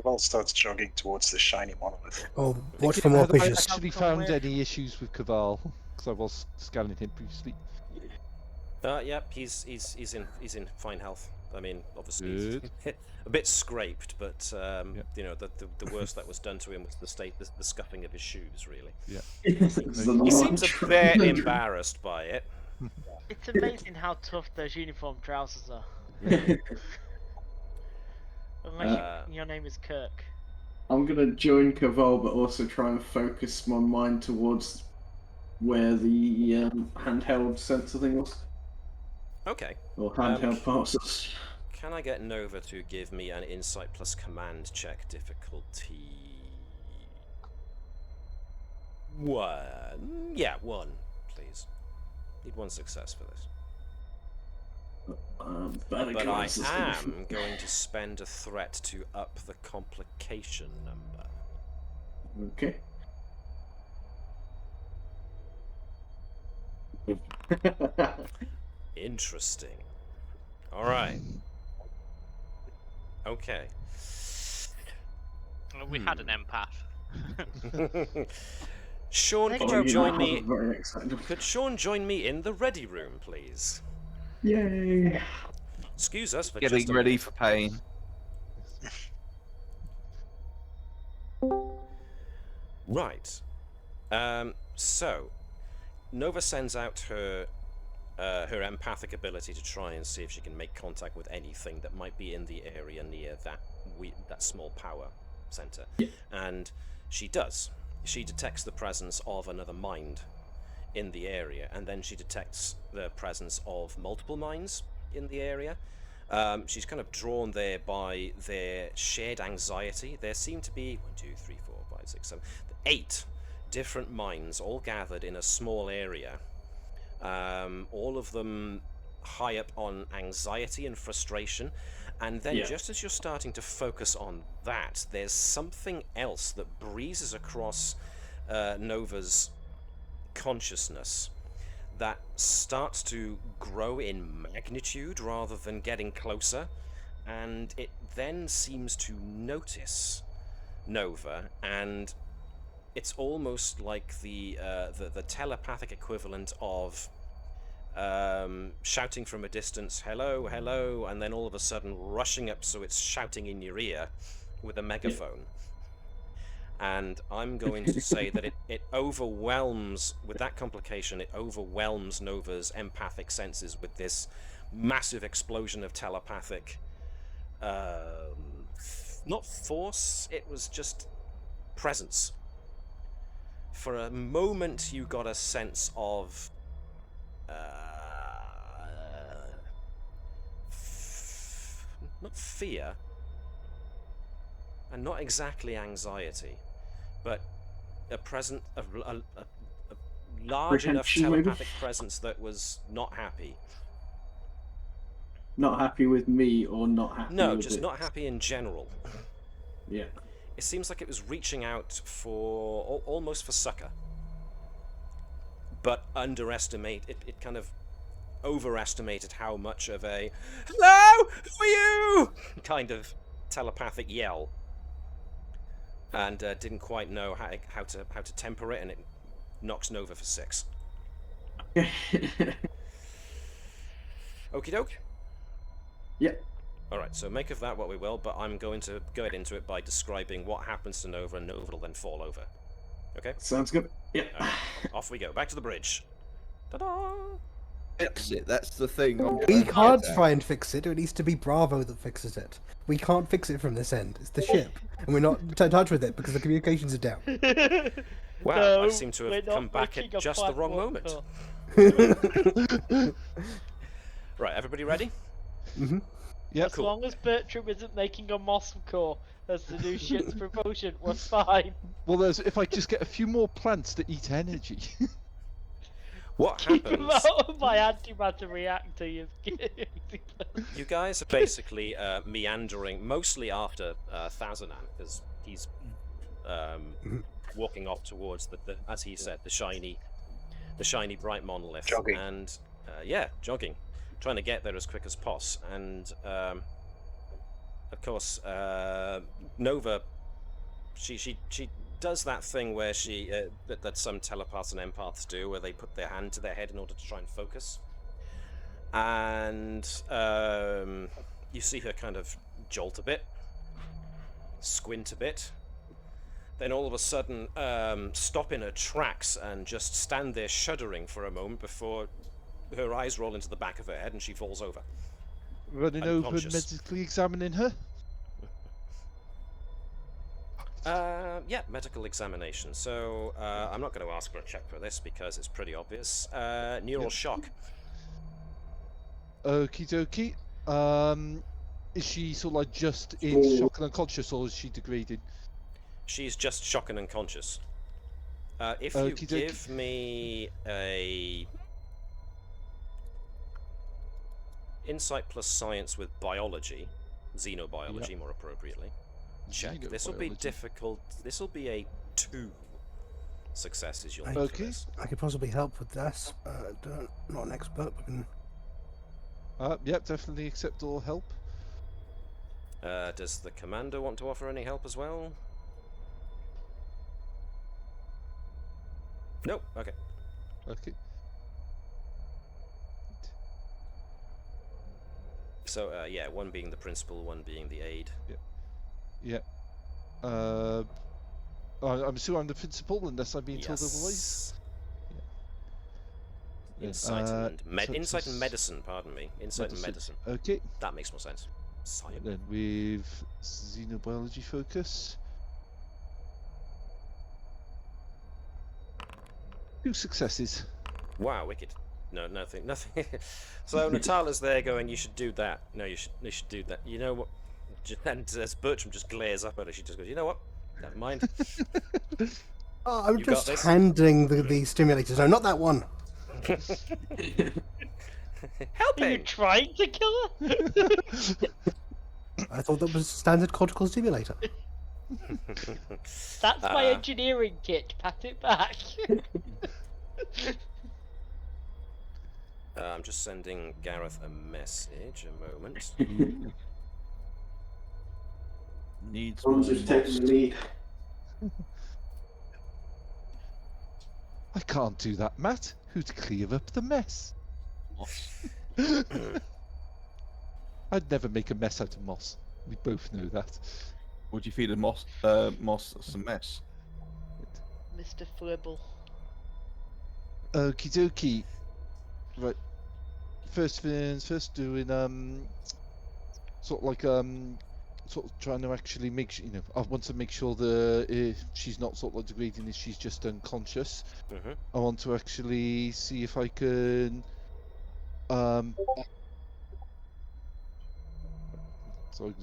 Keval starts jogging towards the shiny monolith. Oh, watch for more Have I fishes. actually found any issues with Keval? Because I was scanning him previously. Yep, he's in fine health. I mean, obviously he's a bit scraped, but you know, the worst that was done to him was the scuffing of his shoes, really. Yeah. He seems a bit embarrassed by it. It's amazing how tough those uniform trousers are. Unless your name is Kirk. I'm gonna join Keval, but also try and focus my mind towards where the handheld sensor thing was. Okay. Or handheld parcels. Can I get Nova to give me an insight plus command check difficulty? 1. Yeah, 1, please. Need 1 success for this. But I am going to spend a threat to up the complication number. Okay. Interesting. Alright. Okay. Well, we had an empath. Shaun, could you join me? Could Shaun join me in the ready room, please? Yay! Excuse us for Getting just a ready minute. for pain. Right. So, Nova sends out her her empathic ability to try and see if she can make contact with anything that might be in the area near that small power center. Yeah. And she does. She detects the presence of another mind in the area, and then she detects the presence of multiple minds in the area. She's kind of drawn there by their shared anxiety. There seem to be 1, 2, 3, 4, 5, 6, 7, 8 different minds all gathered in a small area. All of them high up on anxiety and frustration. And then just as you're starting to focus on that, there's something else that breezes across Nova's consciousness that starts to grow in magnitude rather than getting closer, and it then seems to notice Nova, and it's almost like the telepathic equivalent of shouting from a distance, hello, hello, and then all of a sudden rushing up so it's shouting in your ear with a megaphone. And I'm going to say that it overwhelms, with that complication, it overwhelms Nova's empathic senses with this massive explosion of telepathic, not force, it was just presence. For a moment, you got a sense of not fear, and not exactly anxiety, but a large enough Apprehension, maybe? telepathic presence that was not happy. Not happy with me, or not happy No, with just it? not happy in general. Yeah. It seems like it was reaching out for almost for succor, but it kind of overestimated how much of a "Hello, who are you?" kind of telepathic yell, and didn't quite know how to temper it, and it knocks Nova for 6. Okie doke. Yep. Alright, so make of that what we will, but I'm going to go into it by describing what happens to Nova, and Nova will then fall over. Okay? Sounds good. Yeah. Alright, off we go. Back to the bridge. Ta-da! Fix it. That's the thing. We can't try and fix it. It needs to be Bravo that fixes it. We can't fix it from this end. It's the ship, and we're not in touch with it because the communications are down. Wow, No, I seem to we're have not come back making at a just the wrong platform moment. call. Right, everybody ready? Yep. As long as Bertram isn't making a Moss core as the new ship's propulsion, we're fine. Well, if I just get a few more plants to eat energy. What Keep him happens? out of my antimatter reactor, you You guys are basically meandering, mostly after Thazanan, because he's walking off towards the, as he said, the shiny bright monolith. Jogging. And yeah, jogging, trying to get there as quick as poss. And of course, Nova, she does that thing where she that some telepaths and empaths do, where they put their hand to their head in order to try and focus. And you see her kind of jolt a bit, squint a bit, then all of a sudden stop in her tracks and just stand there shuddering for a moment before her eyes roll into the back of her head and she falls over. Running over and Unconscious. medically examining her. Yeah, medical examination. So I'm not going to ask for a check for this because it's pretty obvious. Neural shock. Okie dokie. Is she sort of like just in shock and unconscious, or is she degraded? She's just shock and unconscious. If you Okie dokie. give me a insight plus science with biology, xenobiology more appropriately, check. This will be Xenobiology. difficult. This will be a 2 successes. You'll need for Okay. this. I could possibly help with this. Not an expert, but can... Yep, definitely accept all help. Does the commander want to offer any help as well? Nope. Okay. Okay. So yeah, one being the principal, one being the aide. Yeah. I'm assuming I'm the principal, unless I'm being told otherwise. Yes. Insight and insight and so- medicine. Pardon me. Insight and medicine. Okay. That makes more sense. Science. And then with xenobiology focus. 2 successes. Wow, wicked. No, nothing. So Natala's there going, you should do that. No, you should do that. You know what? And as Bertram just glares up at her, she just goes, you know what? Never mind. I'm You got just this? handing the stimulators. No, not that one. Are you Helping! trying to kill her? I thought that was a standard cortical stimulator. That's my engineering kit. Pat it back. I'm just sending Gareth a message. A moment. Needs Someone's more just taking the moss. lead. I can't do that, Matt. Who'd clear up the mess? I'd never make a mess out of moss. We both know that. Would you feed a moss some mess? Mr. Flibble. Okie dokie. Right. first things first, doing sort of trying to actually make sure, I want to make sure that she's not sort of like degrading if she's just unconscious. Mm-hmm. I want to actually see if I can sorry.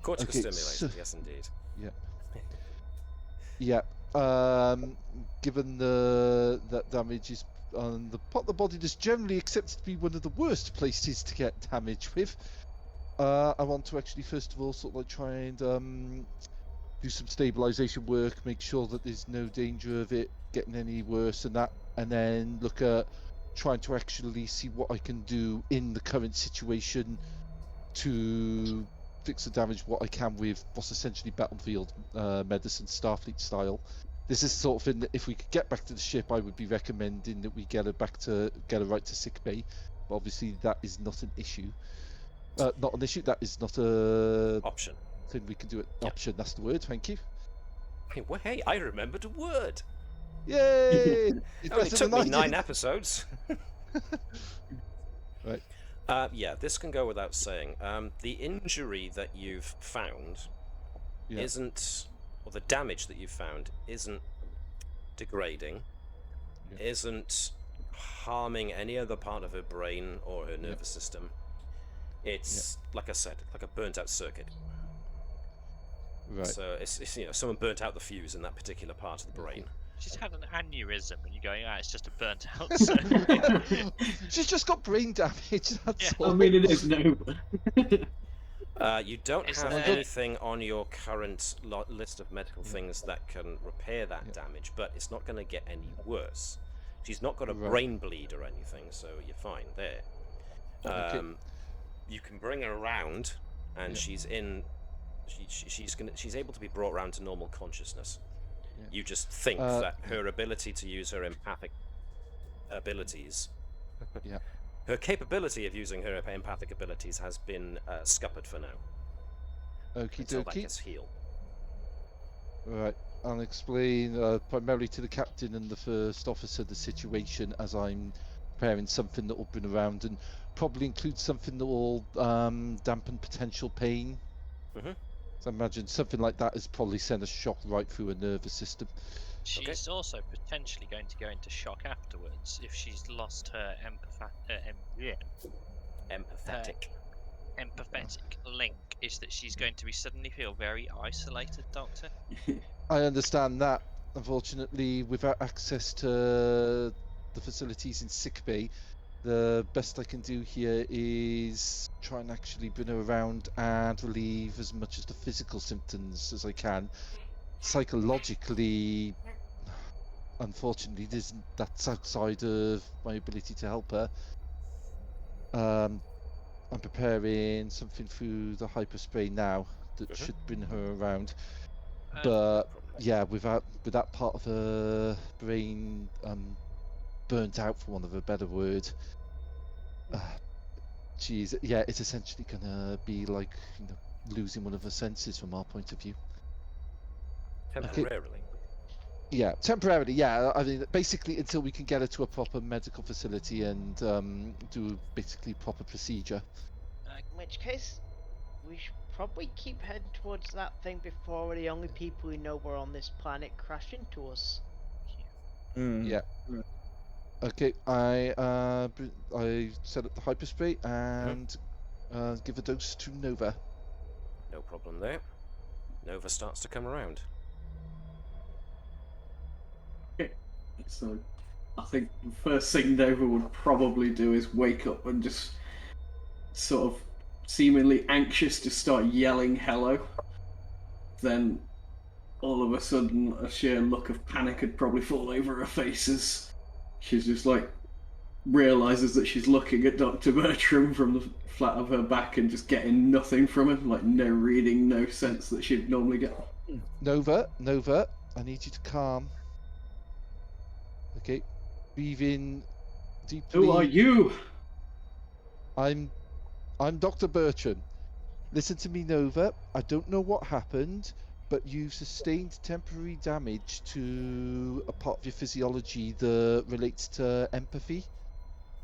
Cortical Okay, stimulated, yes indeed. Yeah. Given that damage is on the part of the body that's generally accepted to be one of the worst places to get damage with, I want to actually first of all sort of like try and do some stabilization work, make sure that there's no danger of it getting any worse than that, and then look at trying to actually see what I can do in the current situation to fix the damage what I can with what's essentially battlefield medicine, Starfleet style. This is the sort of thing that if we could get back to the ship, I would be recommending that we get her right to sickbay. But obviously that is not an issue. Not an issue. That is not a Option. thing we can do. Yeah. Option. That's the word. Thank you. Hey, I remembered a word. Yay! It took me 9 episodes. Right. Yeah, this can go without saying. The injury that you've found isn't, or the damage that you've found isn't degrading, isn't harming any other part of her brain or her nervous system. It's, like I said, like a burnt-out circuit. Right. So it's someone burnt out the fuse in that particular part of the brain. She's had an aneurysm, and you're going, it's just a burnt out circuit. She's just got brain damage. That's all. I mean, it is no. You don't Is have there- anything on your current list of medical things that can repair that damage, but it's not going to get any worse. She's not got a brain bleed or anything, so you're fine there. You can bring her around, and she's in. She's able to be brought around to normal consciousness. You just think that her ability to use her empathic abilities, her capability of using her empathic abilities has been scuppered for now. Okie Until that dokie. gets healed. Right, I'll explain primarily to the captain and the first officer the situation as I'm preparing something that will bring around, and probably include something that will dampen potential pain. So I imagine something like that has probably sent a shock right through her nervous system. She's also potentially going to go into shock afterwards if she's lost her empathetic link. Is that she's going to be suddenly feel very isolated, Doctor? I understand that. Unfortunately, without access to the facilities in sickbay, the best I can do here is try and actually bring her around and relieve as much of the physical symptoms as I can. Psychologically, unfortunately, that's outside of my ability to help her. I'm preparing something through the hyperspray now that should bring her around. But yeah, with that part of her brain burnt out, for want of a better word, it's essentially gonna be like losing one of her senses from our point of view. Temporarily. Yeah, temporarily. Yeah, I mean, basically until we can get her to a proper medical facility and do basically proper procedure. In which case, we should probably keep heading towards that thing before the only people who know we're on this planet crash into us. Yeah. Okay, I set up the hyperspray and give a dose to Nova. No problem there. Nova starts to come around. Okay, so I think the first thing Nova would probably do is wake up and just sort of seemingly anxious to start yelling hello. Then all of a sudden a sheer look of panic would probably fall over her face as she's just like realizes that she's looking at Dr. Bertram from the flat of her back and just getting nothing from him, like no reading, no sense that she'd normally get. Nova, I need you to calm. Okay, breathe in deeply. Who are you? I'm Dr. Bertram. Listen to me, Nova. I don't know what happened, but you've sustained temporary damage to a part of your physiology that relates to empathy.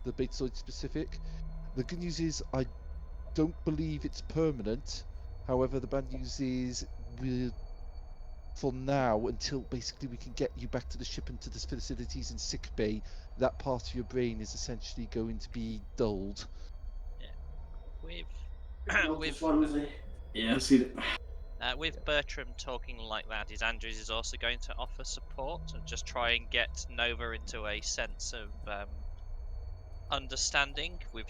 the Betazoid specific. The good news is I don't believe it's permanent. However, the bad news is we're, for now, until basically we can get you back to the ship and to the facilities in sickbay, that part of your brain is essentially going to be dulled. Yeah, I see that. With Bertram talking like that, is Andrews is also going to offer support and just try and get Nova into a sense of understanding with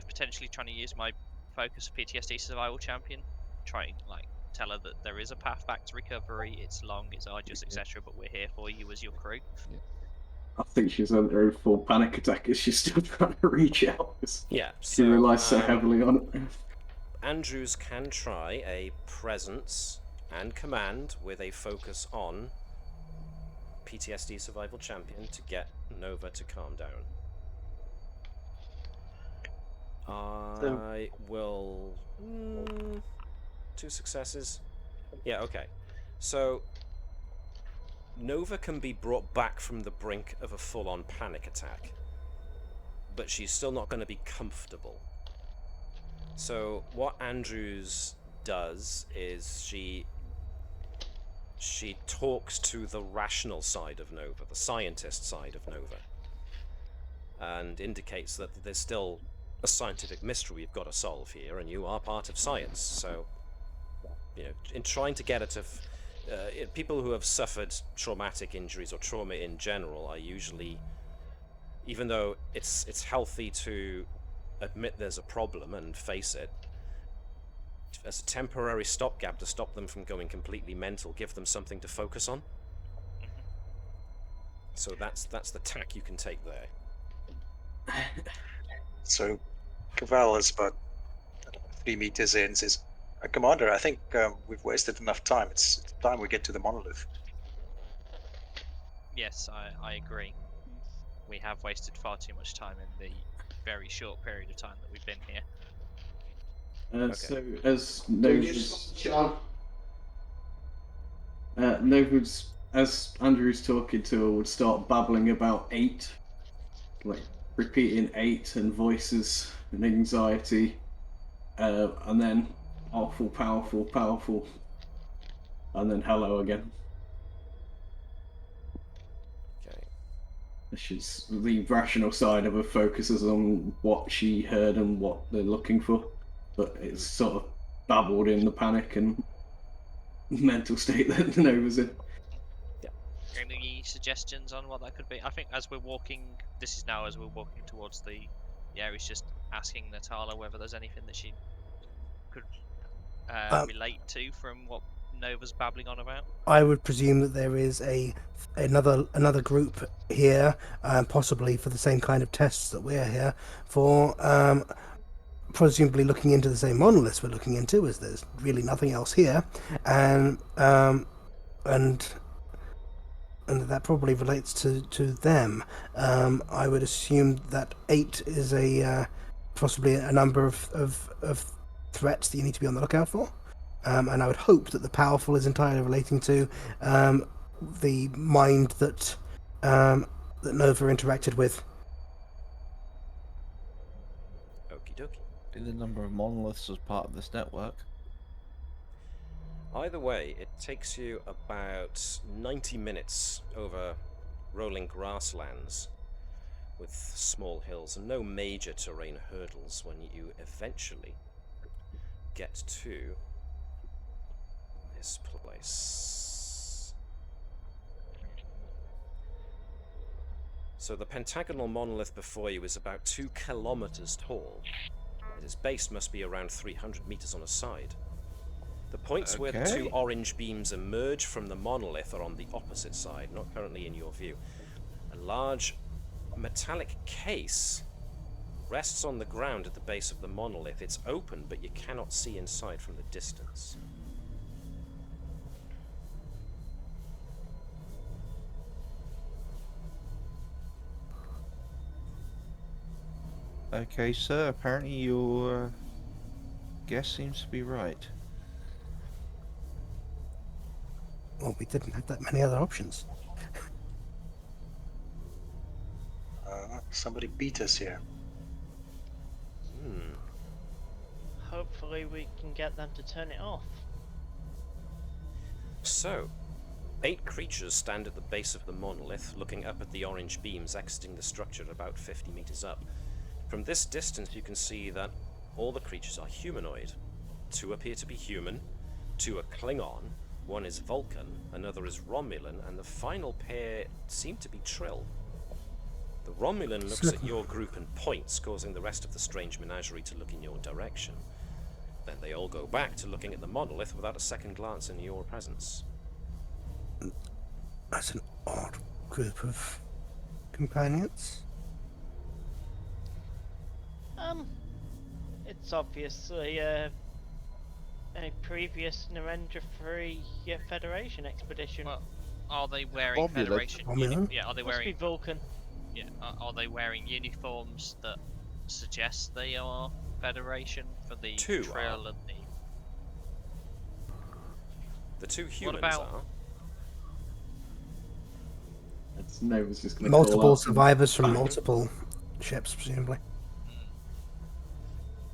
potentially trying to use my focus PTSD survival champion, trying like tell her that there is a path back to recovery. It's long, it's arduous, etc. But we're here for you as your crew. Yeah. I think she's under a full panic attack as she's still trying to reach out. Yeah, She so relies so heavily on it. Andrews can try a presence and command with a focus on PTSD survival champion to get Nova to calm down. I will... 2 successes. Yeah, okay. So, Nova can be brought back from the brink of a full-on panic attack, but she's still not going to be comfortable. So, what Andrews does is she talks to the rational side of Nova, the scientist side of Nova, and indicates that there's still a scientific mystery we've got to solve here, and you are part of science. So, you know, in trying to get her to people who have suffered traumatic injuries or trauma in general are usually, even though it's healthy to admit there's a problem and face it, as a temporary stopgap to stop them from going completely mental, give them something to focus on. So that's the tack you can take there. So Keval is about 3 meters in, says, Commander, I think we've wasted enough time. It's time we get to the monolith. Yes, I agree. We have wasted far too much time in the very short period of time that we've been here. So, as Nova's, as Andrew's talking to her, would start babbling about 8, like repeating 8 and voices and anxiety, and then powerful, powerful, powerful, and then hello again. Okay. She's the rational side of her focuses on what she heard and what they're looking for, but it's sort of babbled in the panic and mental state that Nova's in. Any suggestions on what that could be? I think as we're walking, this is now as we're walking towards the area, he's just asking Natala whether there's anything that she could relate to from what Nova's babbling on about. I would presume that there is another group here, possibly for the same kind of tests that we're here for, presumably looking into the same monoliths we're looking into, as there's really nothing else here, and that probably relates to them. I would assume that 8 is possibly a number of threats that you need to be on the lookout for. And I would hope that the powerful is entirely relating to the mind that Nova interacted with. Okie dokie. The number of monoliths as part of this network. Either way, it takes you about 90 minutes over rolling grasslands with small hills and no major terrain hurdles when you eventually get to this place. So the pentagonal monolith before you is about 2 kilometers tall. Its base must be around 300 meters on a side. The points where the 2 orange beams emerge from the monolith are on the opposite side, not currently in your view. A large metallic case rests on the ground at the base of the monolith. It's open, but you cannot see inside from the distance. Okay, sir, apparently your guess seems to be right. Well, we didn't have that many other options. Somebody beat us here. hopefully we can get them to turn it off. So, 8 creatures stand at the base of the monolith, looking up at the orange beams exiting the structure about 50 meters up. From this distance, you can see that all the creatures are humanoid. 2 appear to be human, 2 are Klingon, 1 is Vulcan, another is Romulan, and the final pair seem to be Trill. The Romulan looks at your group and points, causing the rest of the strange menagerie to look in your direction. Then they all go back to looking at the monolith without a second glance in your presence. That's an odd group of companions. It's obviously a previous Narendra-free Federation expedition. Well, are they wearing Romulan. Federation? Romulan? Yeah, are they Must be wearing? Vulcan. Yeah, are they wearing uniforms that suggest they are Federation for the 2 Trill are. and the? The 2 humans about- are. It's Nova's just going to Multiple survivors from multiple ships, presumably.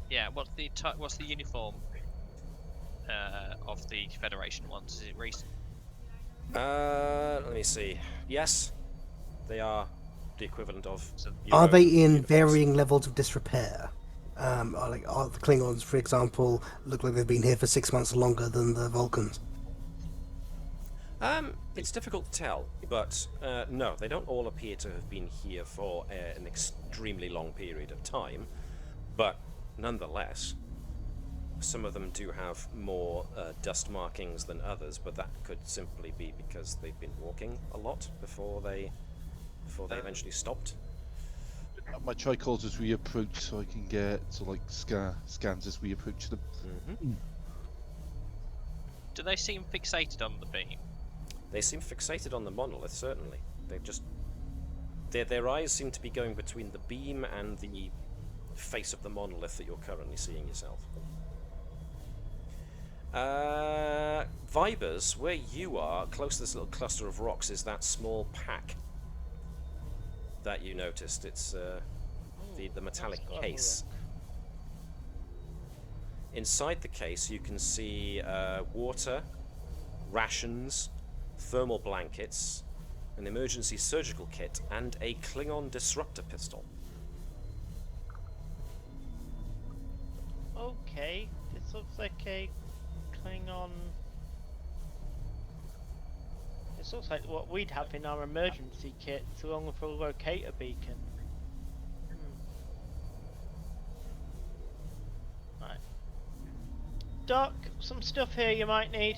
Yeah, what's the uniform of the Federation ones? Is it recent? Let me see. Yes, they are the equivalent of. Are they in uniforms. varying levels of disrepair? Are the Klingons, for example, look like they've been here for 6 months longer than the Vulcans? It's difficult to tell, but no, they don't all appear to have been here for an extremely long period of time. But nonetheless, some of them do have more dust markings than others, but that could simply be because they've been walking a lot before they eventually stopped. My tricals as we approach, so I can get scans as we approach them. Mm-hmm. Do they seem fixated on the beam? They seem fixated on the monolith, certainly. They just their eyes seem to be going between the beam and the face of the monolith that you're currently seeing yourself. Vibers, where you are, close to this little cluster of rocks, is that small pack that you noticed. It's the metallic let's have a case. Inside the case, you can see water, rations, thermal blankets, an emergency surgical kit, and a Klingon disruptor pistol. Okay, this looks like a Klingon. This looks like what we'd have in our emergency kit, along with a locator beacon. Right. Doc, some stuff here you might need.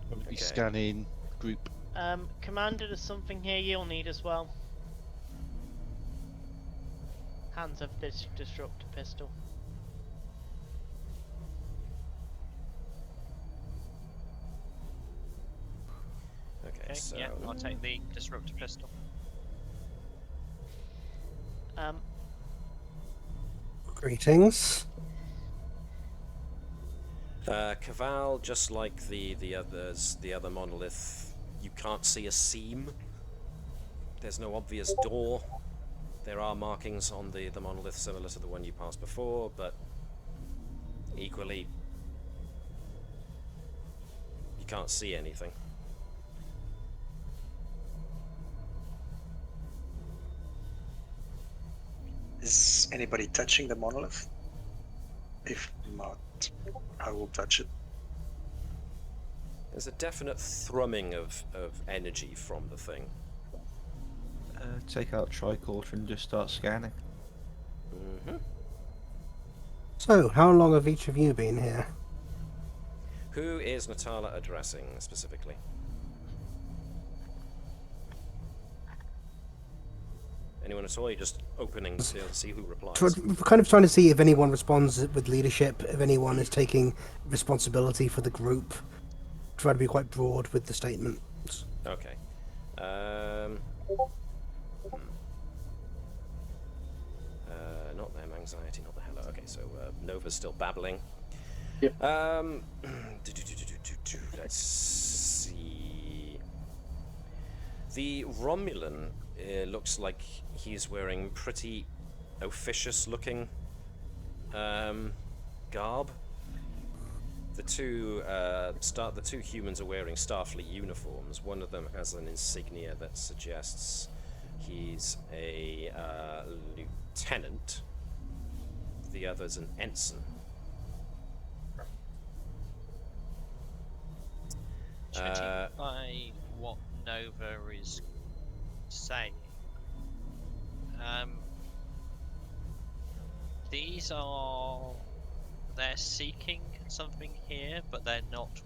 Be Okay. scanning group. Commander, there's something here you'll need as well. Hands of this disruptor pistol. Okay, so Yeah, I'll take the disruptor pistol. Greetings. Keval, just like the other monolith, you can't see a seam. There's no obvious door. There are markings on the monolith similar to the one you passed before, but equally, you can't see anything. Is anybody touching the monolith? If not, I will touch it. There's a definite thrumming of energy from the thing. Take out tricorder and just start scanning. Mm-hmm. So, how long have each of you been here? Who is Natala addressing specifically? Anyone at all? You're just opening to see who replies. We're kind of trying to see if anyone responds with leadership, if anyone is taking responsibility for the group. Try to be quite broad with the statements. Okay. Not them, anxiety, not the hello. Okay, so Nova's still babbling. Yep. Let's see. The Romulan looks like he's wearing pretty officious-looking garb. The two humans are wearing Starfleet uniforms. One of them has an insignia that suggests he's a lieutenant. The other's an ensign. Judging by what Nova is saying, they're seeking something here, but they're not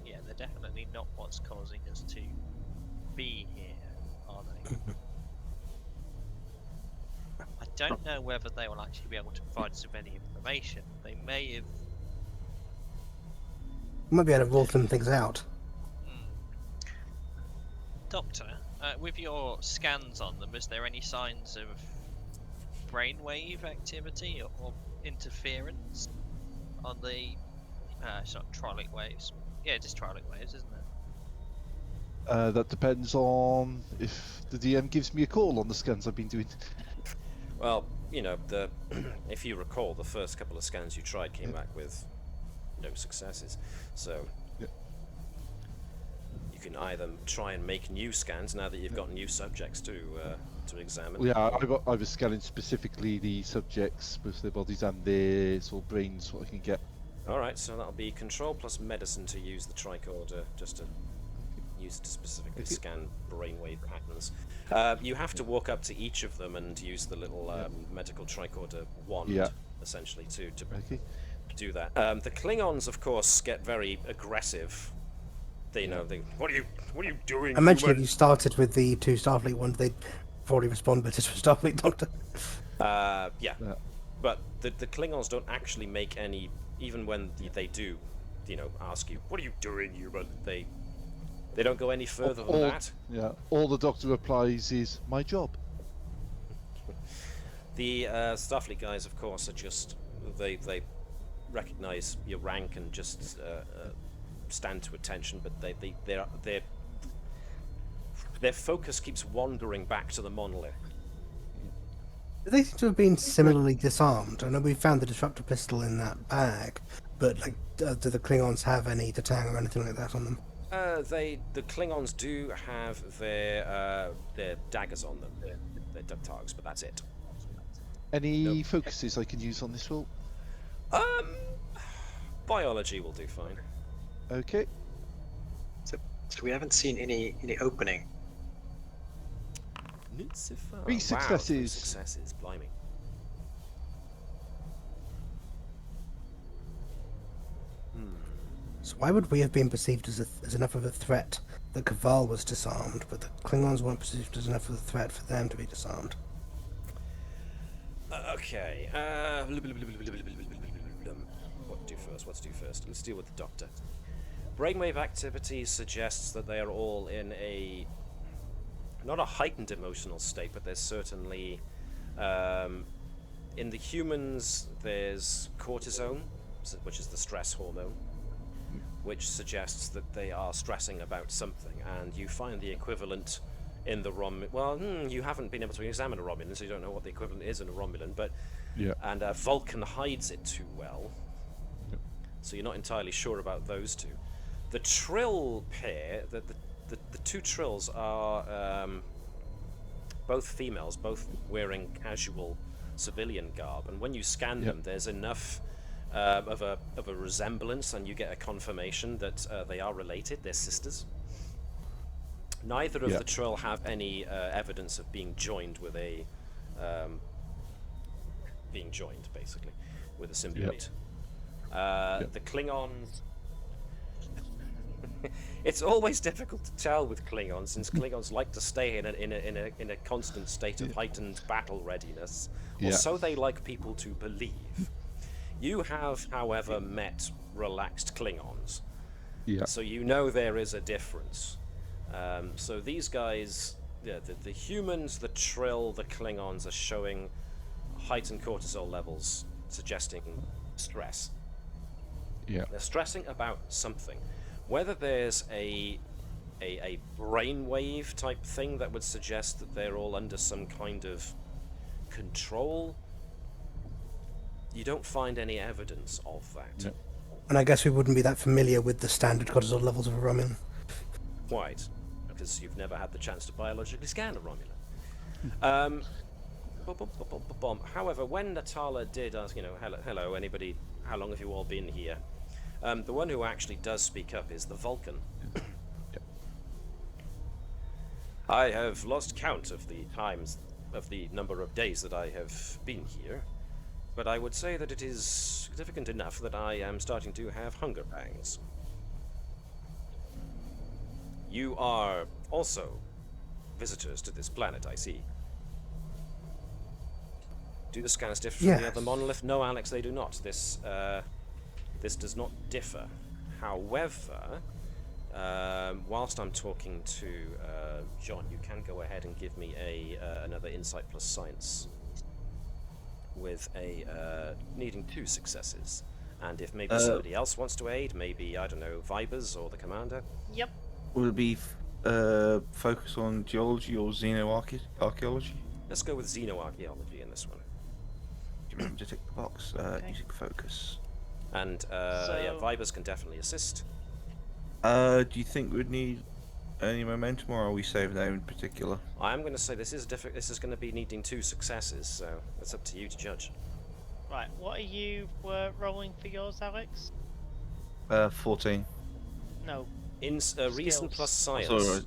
they're definitely not what's causing us to be here, are they? I don't know whether they will actually be able to provide us with any information. They may have... Might be able to rule some things out. Doctor, with your scans on them, is there any signs of brainwave activity or interference on the... it's not trollic waves. Yeah, just trollic waves, isn't it? That depends on if the DM gives me a call on the scans I've been doing. Well, if you recall, the first couple of scans you tried came back with no successes. So you can either try and make new scans now that you've got new subjects to examine. Yeah, I was scanning specifically the subjects with their bodies and their sort of brains, what I can get. Alright, so that'll be control plus medicine to use the tricorder, just to use it to specifically scan brainwave patterns. You have to walk up to each of them and use the little medical tricorder wand, essentially, to do that. The Klingons, of course, get very aggressive. They what are you doing? I mentioned if you started with the two Starfleet ones, they'd probably respond better to a Starfleet Doctor. But the Klingons don't actually make any, even when they do, ask you, what are you doing, human? They don't go any further than that. Yeah, all the Doctor replies is, my job. The Starfleet guys, of course, are just, they recognize your rank and just stand to attention, but their focus keeps wandering back to the monolith. They seem to have been similarly disarmed. I know we found the disruptor pistol in that bag, but do the Klingons have any Tatang or anything like that on them? The Klingons do have their daggers on them, their Tatars, but that's it. Any focuses I can use on this roll? Biology will do fine. Okay. So we haven't seen any opening. Not so far. 3 successes. Wow, 3 successes, blimey. So why would we have been perceived as enough of a threat that Keval was disarmed, but the Klingons weren't perceived as enough of a threat for them to be disarmed? Okay. What to do first? What to do first? Let's deal with the Doctor. Brainwave activity suggests that they are all in a not a heightened emotional state, but there's certainly in the humans there's cortisone, which is the stress hormone, which suggests that they are stressing about something, and you find the equivalent in the Romulan. Well, you haven't been able to examine a Romulan, so you don't know what the equivalent is in a Romulan, but and Vulcan hides it too well, so you're not entirely sure about those two. The Trill pair, the two Trills are both females, both wearing casual civilian garb, and when you scan them, there's enough of a resemblance, and you get a confirmation that they are related. They're sisters. Neither of the Trill have any evidence of being joined with a basically with a symbiote. The Klingons. It's always difficult to tell with Klingons, since Klingons like to stay in a constant state of heightened battle readiness, or so they like people to believe. You have, however, met relaxed Klingons, so you know there is a difference. So these guys, the humans, the Trill, the Klingons are showing heightened cortisol levels, suggesting stress. They're stressing about something. Whether there's a brainwave type thing that would suggest that they're all under some kind of control, you don't find any evidence of that. No. And I guess we wouldn't be that familiar with the standard cortisol levels of a Romulan. Quite, because you've never had the chance to biologically scan a Romulan. However, when Natala did ask, hello, anybody, how long have you all been here? The one who actually does speak up is the Vulcan. I have lost count of the number of days that I have been here, but I would say that it is significant enough that I am starting to have hunger pangs. You are also visitors to this planet, I see. Do the scans differ from the other monolith? No, Alex, they do not. This does not differ. However, whilst I'm talking to John, you can go ahead and give me another Insight plus Science with a needing 2 successes. And if maybe somebody else wants to aid, maybe, I don't know, Vibers or the Commander? Yep. Will it be focus on geology or xenoarchaeology? Let's go with xenoarchaeology in this one. Do you remember to tick the box? Using focus. And yeah, Vibers can definitely assist. Do you think we'd need any momentum, or are we saving that in particular? I'm going to say this is going to be needing 2 successes, so it's up to you to judge. Right, what are you rolling for yours, Alex? 14. No. In reason plus science. Sorry.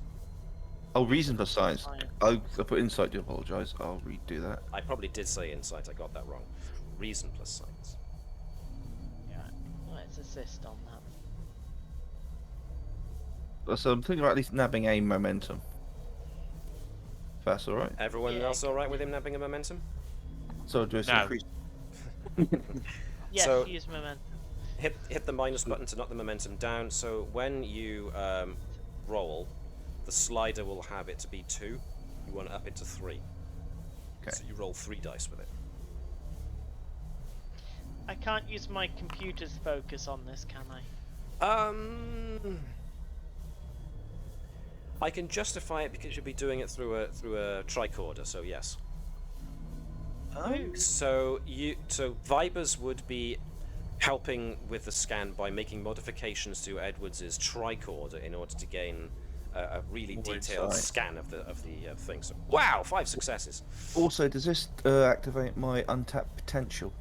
Oh, reason plus science. I put insight. Do apologise. I'll redo that. I probably did say insight. I got that wrong. Reason plus science. Yeah. Let's assist on that. So I'm thinking about at least nabbing a momentum. If that's all right. Everyone else all right with him nabbing a momentum? So do I increase? Yes, So- use momentum. Hit the minus button to knock the momentum down. So when you roll, the slider will have it to be 2. You want to up it to 3. Okay. So you roll 3 dice with it. I can't use my computer's focus on this, can I? I can justify it because you'll be doing it through a tricorder. So yes. So Vibers would be helping with the scan by making modifications to Edwards's tricorder in order to gain a really detailed scan of the thing. So wow, 5 successes. Also, does this activate my untapped potential?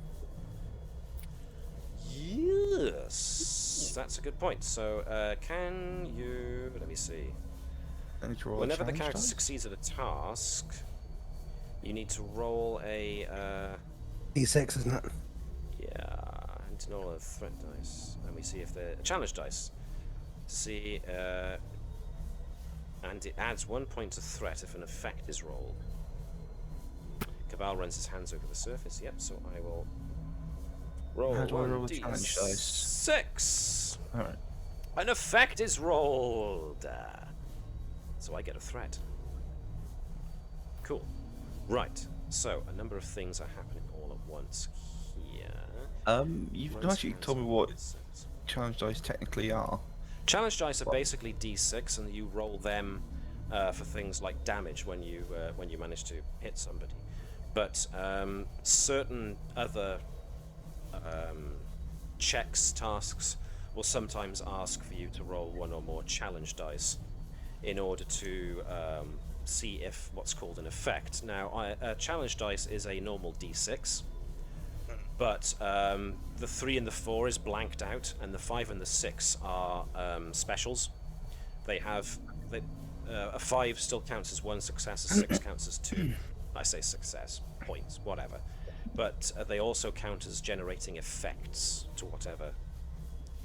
Yes, that's a good point. So can you? Let me see. I need to roll Whenever a the challenge character dice? succeeds at a task, you need to roll a D6, isn't it? and roll a threat dice, and we see if they're challenge dice. To see, and it adds 1 point to threat if an effect is rolled. Keval runs his hands over the surface. Yep. So I will roll How do I roll a 1d6. challenge dice? 6. All right. An effect is rolled. So I get a threat. Cool. Right. So a number of things are happening all at once here. You've Runs not actually hands told me over what the surface. challenge dice technically are. Challenge dice are basically d6, and you roll them for things like damage when you manage to hit somebody. But certain other checks, tasks, will sometimes ask for you to roll 1 or more challenge dice in order to see if what's called an effect. Now, challenge dice is a normal d6. But the 3 and the 4 is blanked out, and the 5 and the 6 are specials. They have a 5 still counts as 1 success, a 6 counts as 2. I say success points, whatever. But they also count as generating effects to whatever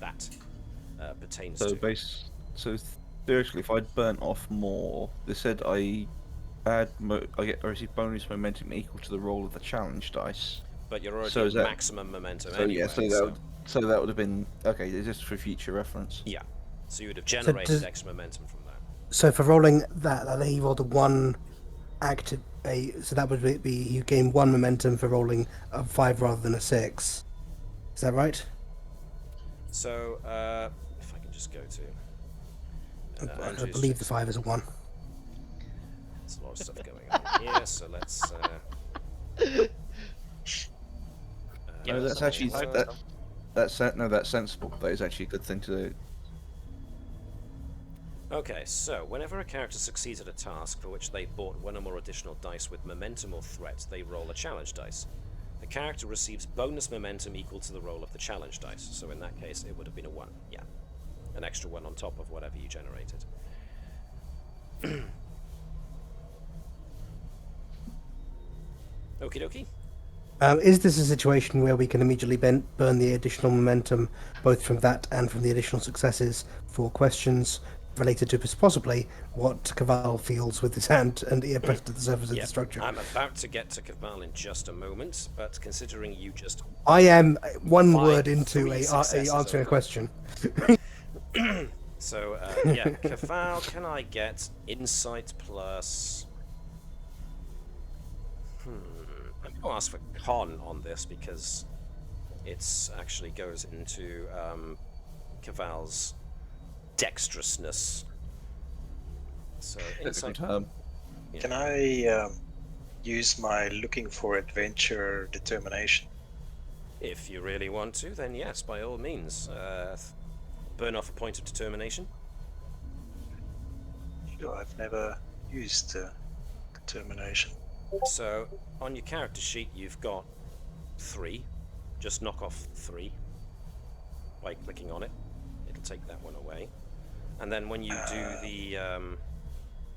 that pertains to. So theoretically, if I'd burnt off more, they said I receive bonus momentum equal to the roll of the challenge dice. But you're already So at is that- maximum momentum So anyway. yeah, so that would have been okay. It's just for future reference. Yeah. So you would have generated does- extra momentum from that. So for rolling that, he rolled a 1 so that would be you gain 1 momentum for rolling a 5 rather than a 6. Is that right? So if I can just go to. I Andrew's believe the just- 5 is a 1. There's a lot of stuff going on here, so let's Yeah, No, that's so- actually that's sensible. That is actually a good thing to do. Okay, so whenever a character succeeds at a task for which they bought one or more additional dice with momentum or threat, they roll a challenge dice. The character receives bonus momentum equal to the roll of the challenge dice. So in that case, it would have been a 1. Yeah. An extra 1 on top of whatever you generated. Okie dokie. Is this a situation where we can immediately burn the additional momentum, both from that and from the additional successes, for questions related to possibly what Keval feels with his hand and ear pressed to the surface of Yeah, the structure? I'm about to get to Keval in just a moment, but considering you just... I am one Five, word into three successes answering a over. question. So, yeah, Keval, can I get insight plus... I'm going to ask for con on this because it's actually goes into Keval's dexterousness. So, That's a insight... good term. Yeah. Can I use my looking for adventure determination? If you really want to, then yes, by all means. Burn off a point of determination. Sure, I've never used determination. So, on your character sheet, you've got 3. Just knock off 3 by clicking on it. It'll take that one away. And then when you do the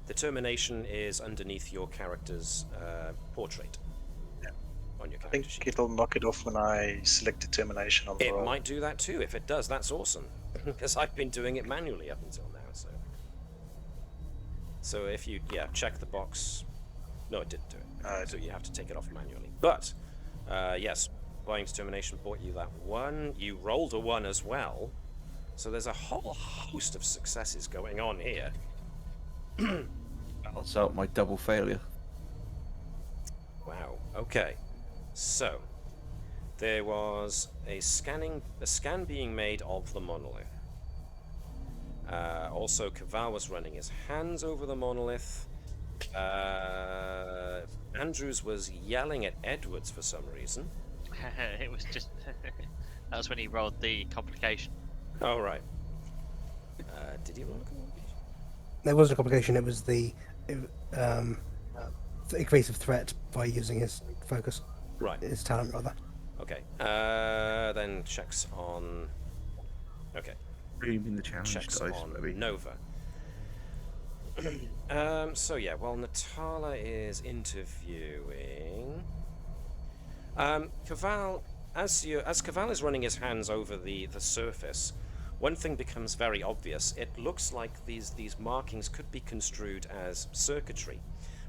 determination is underneath your character's portrait. Yeah. On your I character think sheet. it'll knock it off when I select determination on the It roll. might do that too. If it does, that's awesome. Because I've been doing it manually up until now. So if you check the box. No, it didn't do it. So you have to take it off manually. But yes, buying determination bought you that 1. You rolled a 1 as well. So there's a whole host of successes going on here. Balance out my double failure. Wow. Okay. So there was a scan being made of the monolith. Also, Keval was running his hands over the monolith. Andrews was yelling at Edwards for some reason. It was just that was when he rolled the complication. Oh, right. Did he roll a complication? There wasn't a complication, it was the evasive threat by using his focus. Right. His talent, rather. Okay. Then checks on... Okay. Reading the challenge Checks dice, on maybe. Nova. So yeah, while Natala is interviewing... Keval, as Keval is running his hands over the surface, one thing becomes very obvious. It looks like these markings could be construed as circuitry.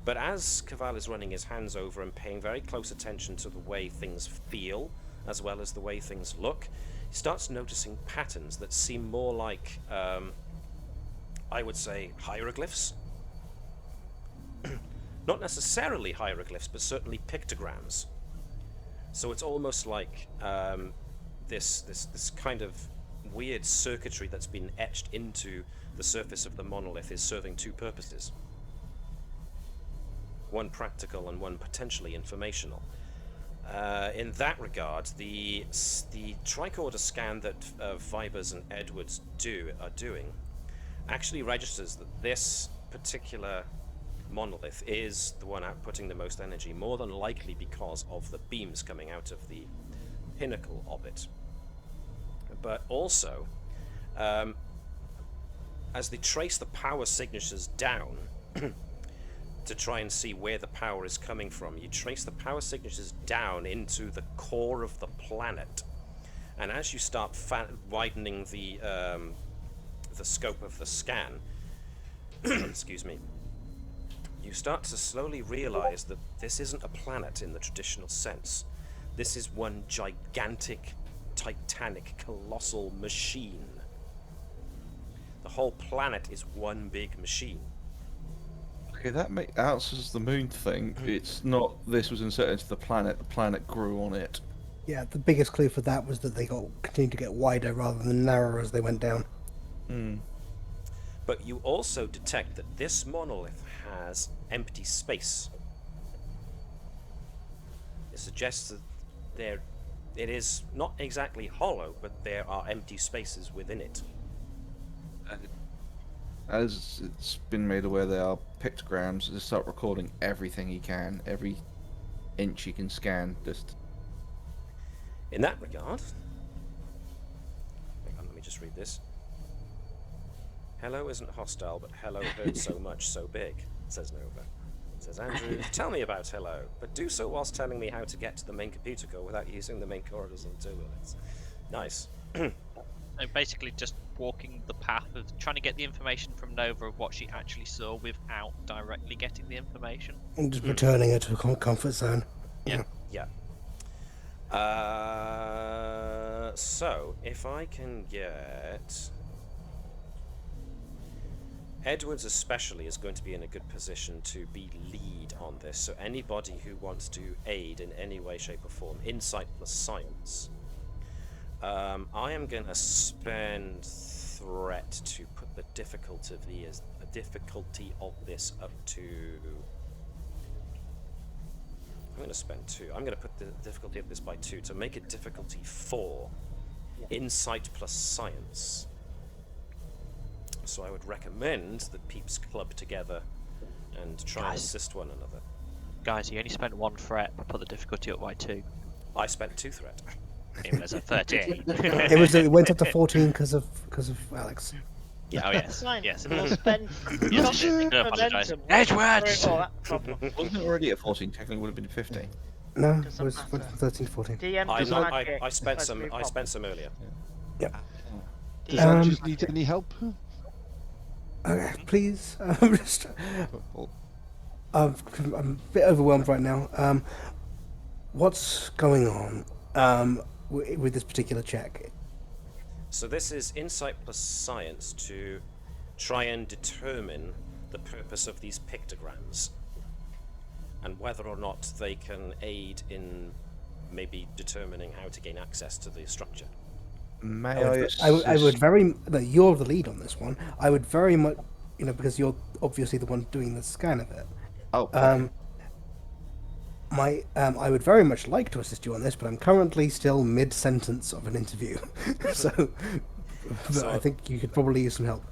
But as Keval is running his hands over and paying very close attention to the way things feel, as well as the way things look, he starts noticing patterns that seem more like, I would say, hieroglyphs. Not necessarily hieroglyphs, but certainly pictograms. So it's almost like this kind of weird circuitry that's been etched into the surface of the monolith is serving 2 purposes. One practical and one potentially informational. In that regard, the tricorder scan that Vibers and Edwards are doing actually registers that this particular monolith is the one outputting the most energy, more than likely because of the beams coming out of the pinnacle of it. But also, as they trace the power signatures down to try and see where the power is coming from, you trace the power signatures down into the core of the planet. And as you start widening the scope of the scan, excuse me, you start to slowly realize that this isn't a planet in the traditional sense. This is one gigantic, titanic, colossal machine. The whole planet is one big machine. Okay, that answers the moon thing. It's not this was inserted into the planet grew on it. Yeah, the biggest clue for that was that they continued to get wider rather than narrower as they went down. But you also detect that this monolith has empty space. It suggests that it is not exactly hollow, but there are empty spaces within it. As it's been made aware there are pictograms, just start recording everything he can, every inch he can scan. Just In that regard, hang on, let me just read this. Hello isn't hostile, but hello hurts so much, so big, says Nova. Says Andrew, tell me about hello, but do so whilst telling me how to get to the main computer core without using the main corridors and turbulence. Nice. So basically just walking the path of trying to get the information from Nova of what she actually saw without directly getting the information. And just returning her to a comfort zone. Yeah. Yeah. So, if I can get... Edwards especially is going to be in a good position to be lead on this, so anybody who wants to aid in any way, shape or form, insight plus science, I am going to spend threat to put the difficulty of this up to... I'm going to spend 2. I'm going to put the difficulty of this by 2 to make it difficulty 4. Insight plus science. So I would recommend that peeps club together and try and assist one another. Guys, you only spent 1 threat, but put the difficulty up by 2. I spent 2 threat. It was a 13. It went up to 14 because of Alex. Yeah, oh yes. Fine. Yes. We'll spend Yes, some do apologise. momentum. Edwards! Oh, that problem. wasn't it already at 14? Technically, would have been 15. No, it Doesn't was matter. went from 13 to 14. DM I, does know, magic. I spent That's some. no I problem. spent some earlier. Does DM Andrew does need magic. any help? Okay, please. I'm a bit overwhelmed right now. What's going on with this particular check? So this is insight plus science to try and determine the purpose of these pictograms and whether or not they can aid in maybe determining how to gain access to the structure. May I would very. No, you're the lead on this one. I would very much, because you're obviously the one doing the scan of it. Oh, okay. I would very much like to assist you on this, but I'm currently still mid-sentence of an interview, so I think you could probably use some help.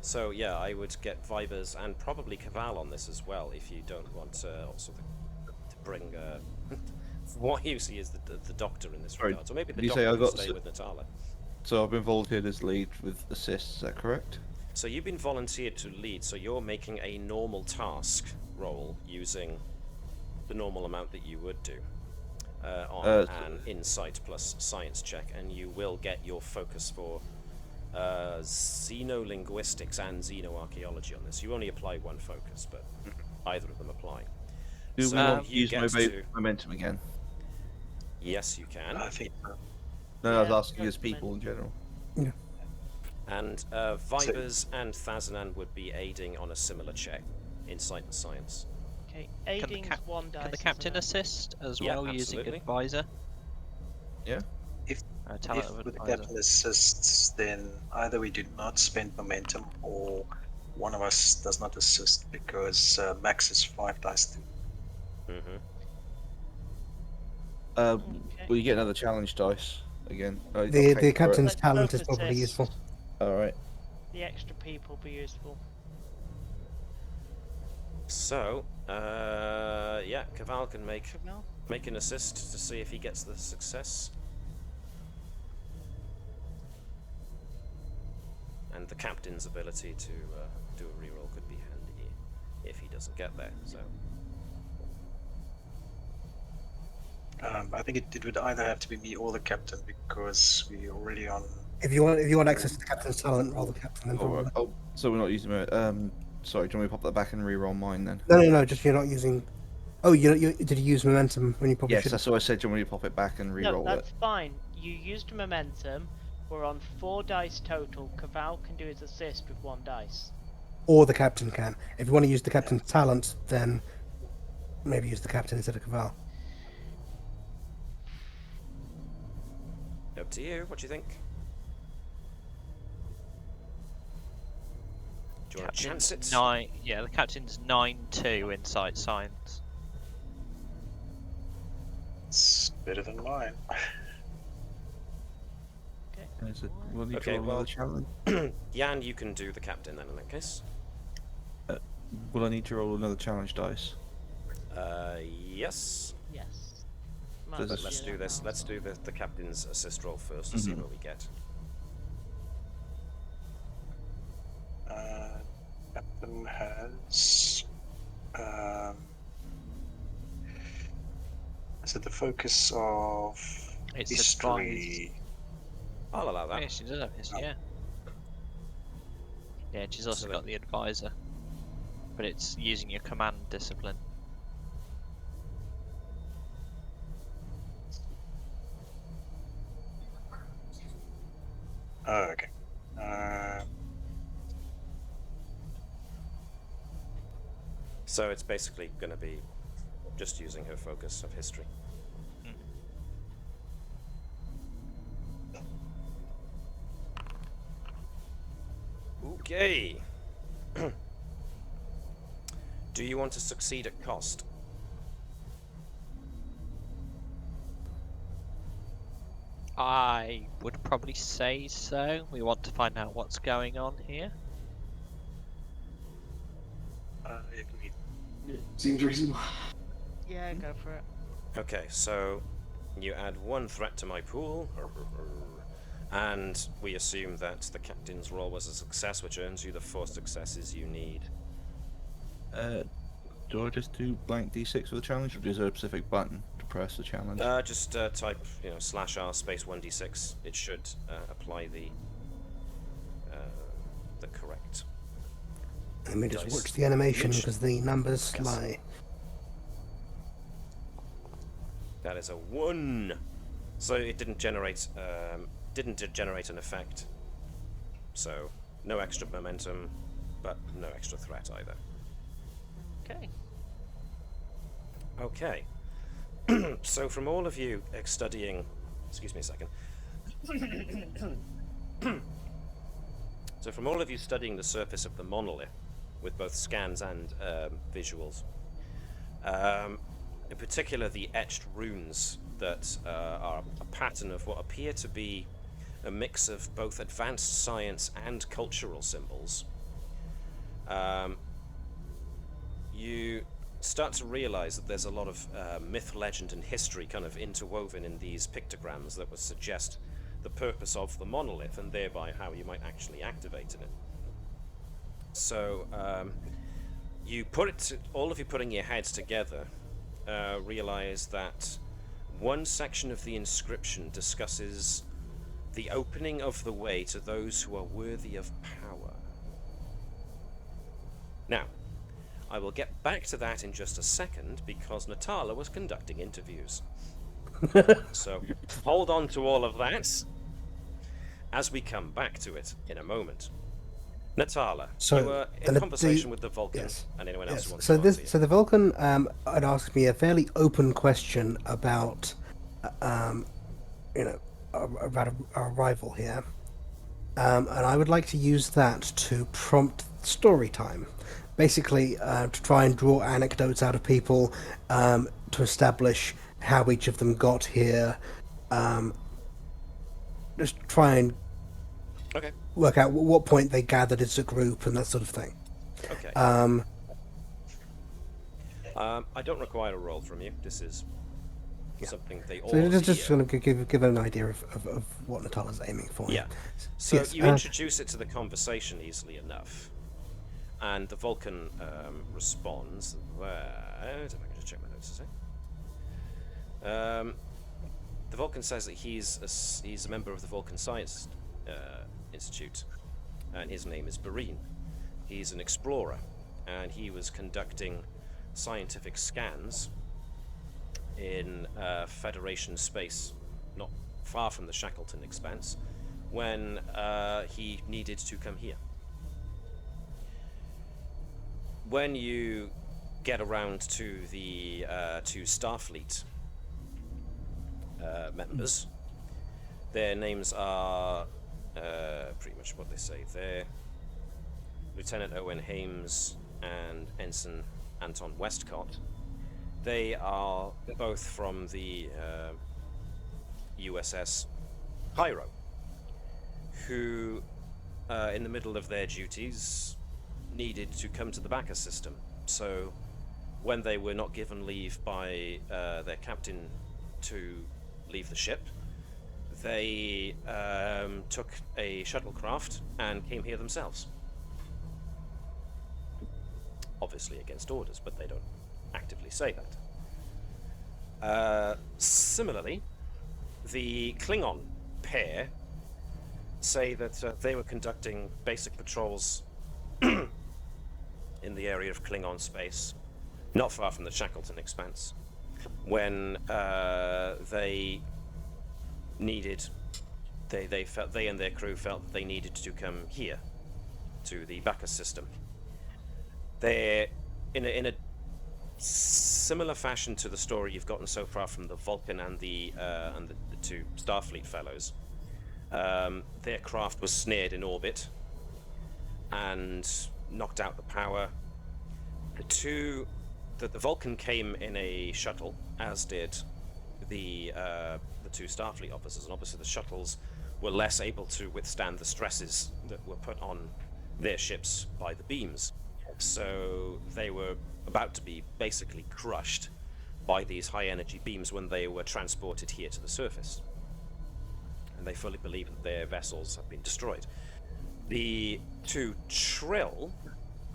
So yeah, I would get Vibers and probably Keval on this as well if you don't want also to bring what you see is the doctor in this Sorry, regard. So maybe the did you say doctor I will got stay with Natala. So I've been volunteered as lead with assists, is that correct? So you've been volunteered to lead, so you're making a normal task roll using the normal amount that you would do on an insight plus science check, and you will get your focus for xenolinguistics and xenoarchaeology on this. You only apply 1 focus, but either of them apply. Do So we want to you use get to... momentum again? Yes, you can. I think No, I was Yeah, asking as that's people in general. And Vibers and Thazanan would be aiding on a similar check, insight and science. Okay, Can the, aiding's 1 dice. can the isn't captain it? assist as Yeah, well using absolutely. advisor? Yeah. Talent if of with the advisor. captain assists, then either we do not spend momentum or one of us does not assist because max is 5 dice. Mm-hmm. Um, Mm. Well, you get another challenge dice again. Oh, you've got The paper for it. captain's But talent both is probably assist. useful. All right. The extra people will be useful. So, yeah, Keval can make Keval? an assist to see if he gets the success. And the captain's ability to do a reroll could be handy if he doesn't get there. So, I think it would either have to be me or the captain because we're already on. If you want access to the captain's talent, roll the captain. Then Oh, probably. right. Oh, so we're not using it. Sorry, do you want me to pop that back and re-roll mine then? No. Just you're not using. Oh, did you use momentum when you probably Yes, should? that's what I said. Do you want me to pop it back and No, re-roll that's it? fine. You used momentum. We're on 4 dice total. Keval can do his assist with 1 dice. Or the captain can. If you want to use the captain's talent, then maybe use the captain instead of Keval. up to you. What do you think? Do you want to chance it? The captain's 9-2 insight science. It's better than mine. Okay. Is it, will you Okay, draw well- another challenge? Jan, you can do the captain then in that case. Will I need to roll another challenge dice? Yes. Yes. But But Must let's be do that this. now, Let's so- do the captain's assist roll first to see Mhm. what we get. Captain has. Is it the focus of It's history? I'll allow that. Yeah, she does have his, yeah. Yeah, she's also So got the advisor. But it's using your command discipline. Oh, okay. So it's basically going to be just using her focus of history. Okay. Do you want to succeed at cost? I would probably say so. We want to find out what's going on here. You can read. Seems reasonable. Yeah, go for it. Okay, so you add 1 threat to my pool, and we assume that the captain's roll was a success, which earns you the 4 successes you need. Do I just do blank d6 for the challenge, or is there a specific button to press the challenge? Just type, /r space 1d6. It should apply the correct. Let me just Dice. watch the animation Which- because the numbers Yes. lie. That is a 1. So it didn't generate an effect. So no extra momentum, but no extra threat either. Okay. Okay. So from all of you studying, excuse me a second. So from all of you studying the surface of the monolith, with both scans and visuals, in particular the etched runes that are a pattern of what appear to be a mix of both advanced science and cultural symbols, you start to realize that there's a lot of myth, legend, and history kind of interwoven in these pictograms that would suggest the purpose of the monolith and thereby how you might actually activate in it. So you put it, all of you putting your heads together, realize that one section of the inscription discusses the opening of the way to those who are worthy of power. Now, I will get back to that in just a second because Natala was conducting interviews. So hold on to all of that as we come back to it in a moment. Natala, So you were in the- conversation with the Vulcan yes. and anyone else Yes. who wants So to this, answer so the Vulcan had asked me a fairly open question about, about our arrival here, and I would like to use that to prompt story time, basically to try and draw anecdotes out of people, to establish how each of them got here, just try and Okay, work out what point they gathered as a group and that sort of thing. okay. I don't require a roll from you. This is something they all So just hear. going to give an idea of what Natala's aiming for. Yeah. So Yes, you introduce it to the conversation easily enough, and the Vulcan responds. Let me just check my notes a sec. The Vulcan says that he's a member of the Vulcan Science Institute, and his name is Bertram. He's an explorer, and he was conducting scientific scans in Federation space, not far from the Shackleton Expanse, when he needed to come here. When you get around to the two Starfleet members, their names are pretty much what they say there. Lieutenant Owen Hames and Ensign Anton Westcott. They are both from the USS Cairo, who, in the middle of their duties, needed to come to the Bacchus system. So, when they were not given leave by their captain to leave the ship, they took a shuttlecraft and came here themselves. Obviously against orders, but they don't actively say that. Similarly, the Klingon pair say that they were conducting basic patrols in the area of Klingon space, not far from the Shackleton Expanse, when they and their crew felt that they needed to come here to the Bacchus system. They're in a similar fashion to the story you've gotten so far from the Vulcan and the two Starfleet fellows. Their craft was snared in orbit and knocked out the power. The Vulcan came in a shuttle, as did the two Starfleet officers, and obviously the shuttles were less able to withstand the stresses that were put on their ships by the beams. So they were about to be basically crushed by these high energy beams when they were transported here to the surface. And they fully believe that their vessels have been destroyed. The two Trill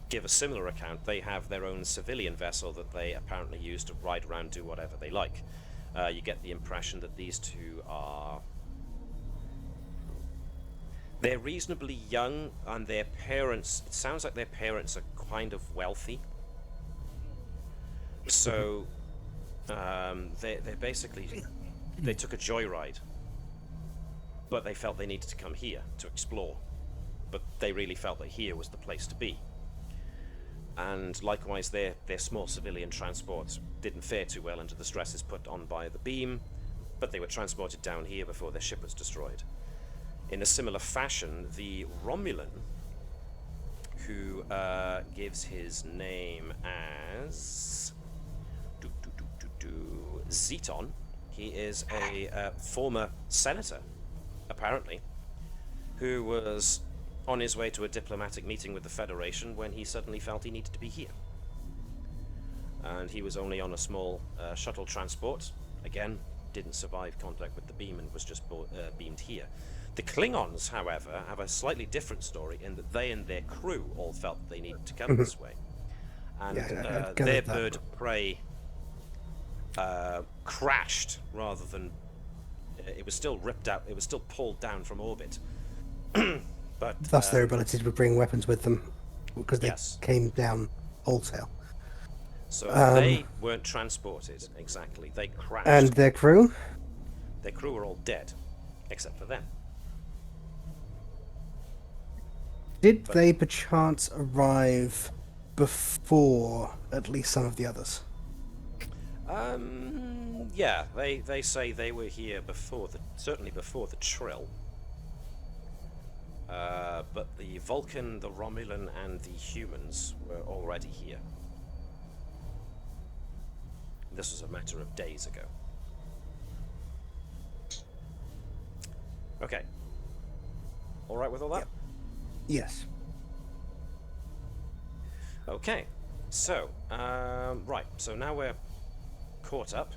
give a similar account. They have their own civilian vessel that they apparently use to ride around, do whatever they like. You get the impression that these two are... They're reasonably young, and their parents... It sounds like their parents are kind of wealthy. So, they're basically... They took a joyride. But they felt they needed to come here to explore. But they really felt that here was the place to be. And likewise, their small civilian transport didn't fare too well under the stresses put on by the beam, but they were transported down here before their ship was destroyed. In a similar fashion, the Romulan, who gives his name as Zeton, he is a former senator, apparently, who was on his way to a diplomatic meeting with the Federation when he suddenly felt he needed to be here. And he was only on a small shuttle transport. Again, didn't survive contact with the beam and was just beamed here. The Klingons, however, have a slightly different story in that they and their crew all felt they needed to come this way. And their bird of prey crashed rather than... it was still ripped out, it was still pulled down from orbit. But, thus their ability to bring weapons with them, because they came down wholesale. So they weren't transported, exactly. They crashed. And their crew? Their crew were all dead, except for them. Did they perchance arrive before at least some of the others? Yeah, they say they were here before certainly before the Trill. But the Vulcan, the Romulan, and the humans were already here. This was a matter of days ago. Okay. All right with all that? Yep. Yes. Okay. So, right. So now we're caught up.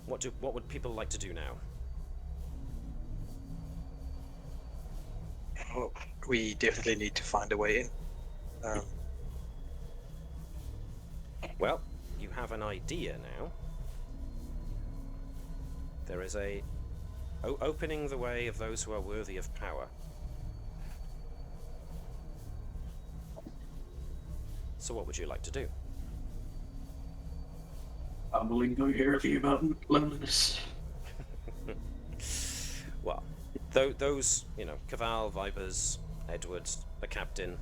What would people like to do now? Well, we definitely need to find a way in. Well, you have an idea now. There is a opening the way of those who are worthy of power. So what would you like to do? Bumbling coherently about loneliness. Well, those, Keval, Vipers, Edwards, the captain.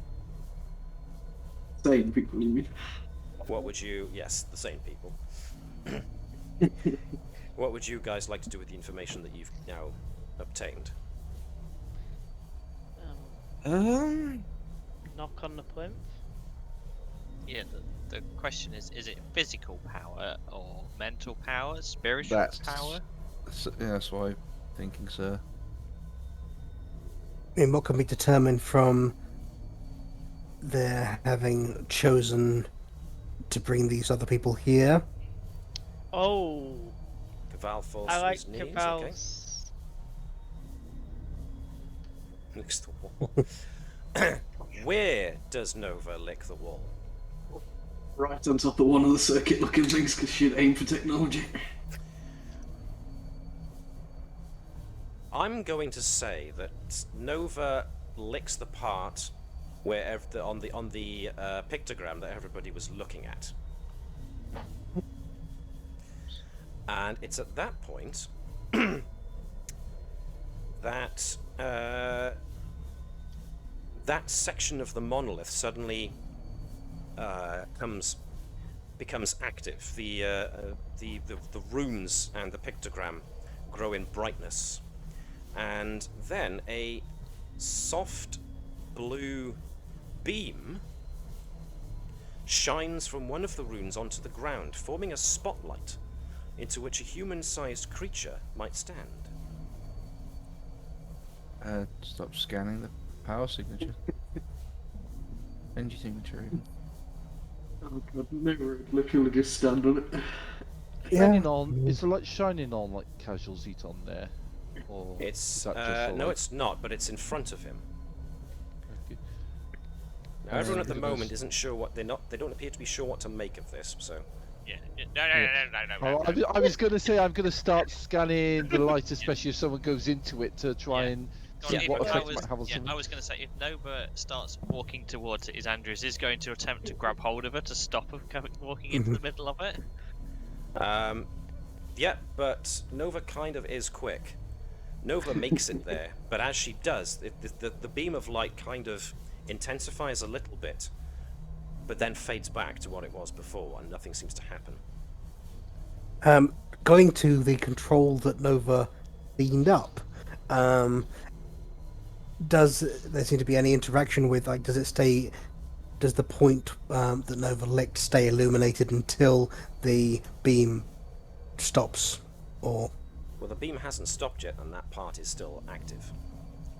Sane people, you mean? What would you... Yes, the sane people. What would you guys like to do with the information that you've now obtained? Knock on the plinth. Yeah, the question is it physical power or mental power, spiritual power? That's what I'm thinking, sir. I mean, what can be determined from their having chosen to bring these other people here? Oh, Keval falls I to like his knees. Okay. Keval's. Licks the wall. Where does Nova lick the wall? Right on top of one of the circuit-looking things, because she'd aim for technology. I'm going to say that Nova licks the part where on the pictogram that everybody was looking at, and it's at that point that that section of the monolith suddenly becomes active. The runes and the pictogram grow in brightness, and then a soft blue beam shines from one of the runes onto the ground, forming a spotlight into which a human-sized creature might stand. Stop scanning the power signature. Energy signature. Oh god, never literally just stand on it. Shining on, is there like shining on like casualties on there? Or It's is that just no, like- it's not, but it's in front of him. Okay. Now, everyone at the It moment was- isn't sure what they don't appear to be sure what to make of this. So Yeah. No. I was going to say I'm going to start scanning the light, especially if someone goes into it to try Yeah. and Well, see if what I effect it was, might have on yeah, someone. I was going to say, if Nova starts walking towards it, is Andrews is going to attempt to grab hold of her to stop her walking into the middle of it? yeah, but Nova kind of is quick. Nova makes it there, but as she does, the beam of light kind of intensifies a little bit, but then fades back to what it was before, and nothing seems to happen. Going to the control that Nova beamed up, does there seem to be any interaction with, like, does the point that Nova licked stay illuminated until the beam stops, or? Well, the beam hasn't stopped yet, and that part is still active.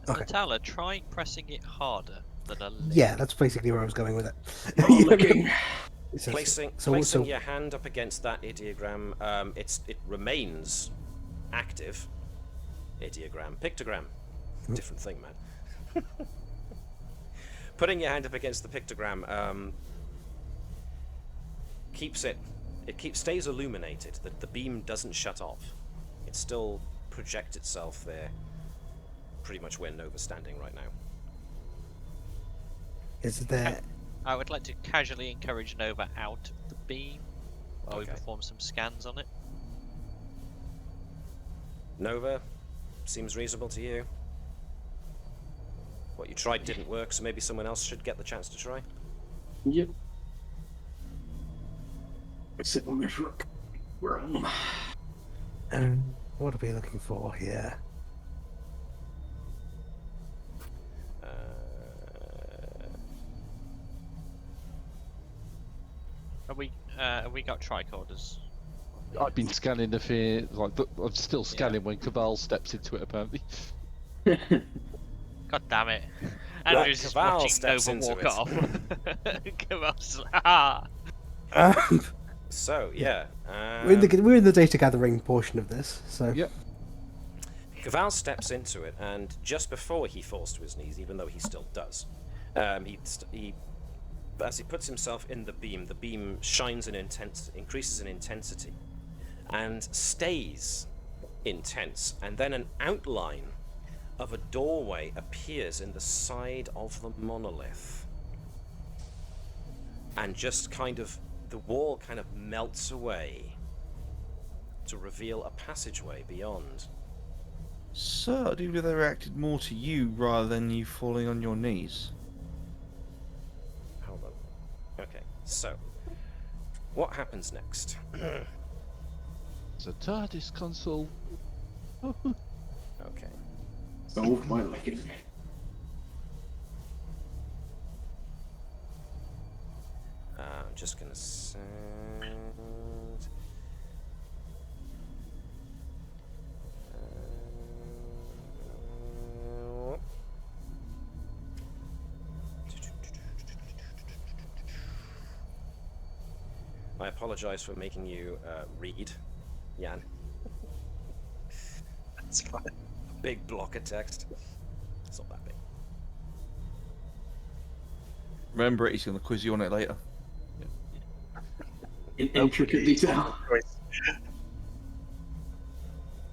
Okay. Natala, try pressing it harder than a lick. Yeah, that's basically where I was going with it. Not looking. Placing your hand up against that ideogram, it remains active. Ideogram, pictogram, different thing, man. Putting your hand up against the pictogram stays illuminated. The beam doesn't shut off. It still projects itself there, pretty much where Nova's standing right now. Is there? I would like to casually encourage Nova out of the beam while we Okay. perform some scans on it. Nova, seems reasonable to you? What you tried didn't work, so maybe someone else should get the chance to try? Yep. Sit on this rock. What are we looking for here? Have we got tricorders? I've been scanning the fear, I'm still scanning when Keval steps into it apparently. God damn it! Andrew's is Keval watching steps Nova into walk it. off. Keval's like, ah! So, yeah. We're in the data gathering portion of this, so. Yep. Keval steps into it, and just before he falls to his knees, even though he still does, as he puts himself in the beam shines increases in intensity, and stays intense, and then an outline of a doorway appears in the side of the monolith, and just kind of the wall kind of melts away to reveal a passageway beyond. Sir, I do believe they reacted more to you rather than you falling on your knees. Hold on. Okay, so what happens next? It's a TARDIS console. Okay. Solve my liking. I'm just gonna send. I apologize for making you read, Jan. That's fine. Big block of text. It's not that big. Remember it, he's going to quiz you on it later. In intricate detail.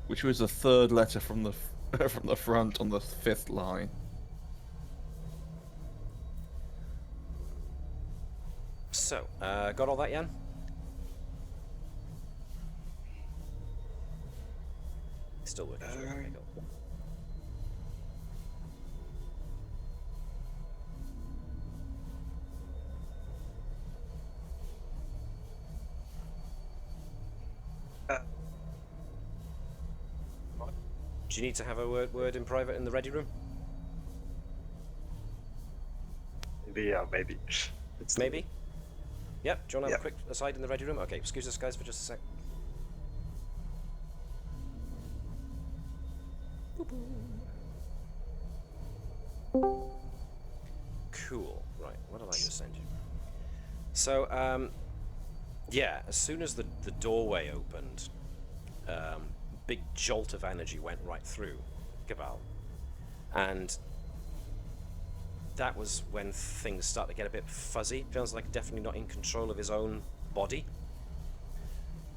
Which was the third letter from the from the front on the 5th line. So, got all that, Jan? Still working. Okay, cool. Do you need to have a word in private in the ready room? Yeah, maybe. Maybe? Yep, do you want to have Yeah. a quick aside in the ready room? Okay, excuse us guys for just a sec. Cool. Right, what did I just send you? So, yeah, as soon as the doorway opened, big jolt of energy went right through Keval. And that was when things started to get a bit fuzzy. Feels like definitely not in control of his own body.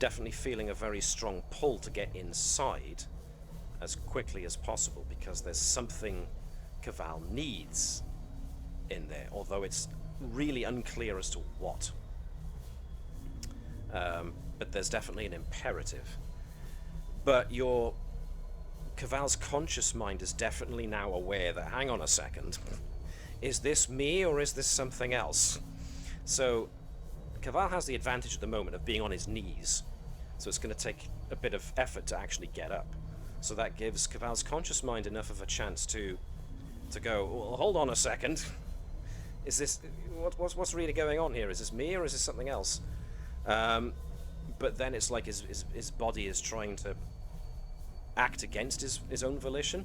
Definitely feeling a very strong pull to get inside as quickly as possible, because there's something Keval needs in there, although it's really unclear as to what. But there's definitely an imperative. But Keval's conscious mind is definitely now aware that, hang on a second, is this me or is this something else? So Keval has the advantage at the moment of being on his knees, so it's going to take a bit of effort to actually get up. So that gives Keval's conscious mind enough of a chance to go, well, hold on a second, is this, what's really going on here? Is this me or is this something else? But then it's like his body is trying to act against his own volition.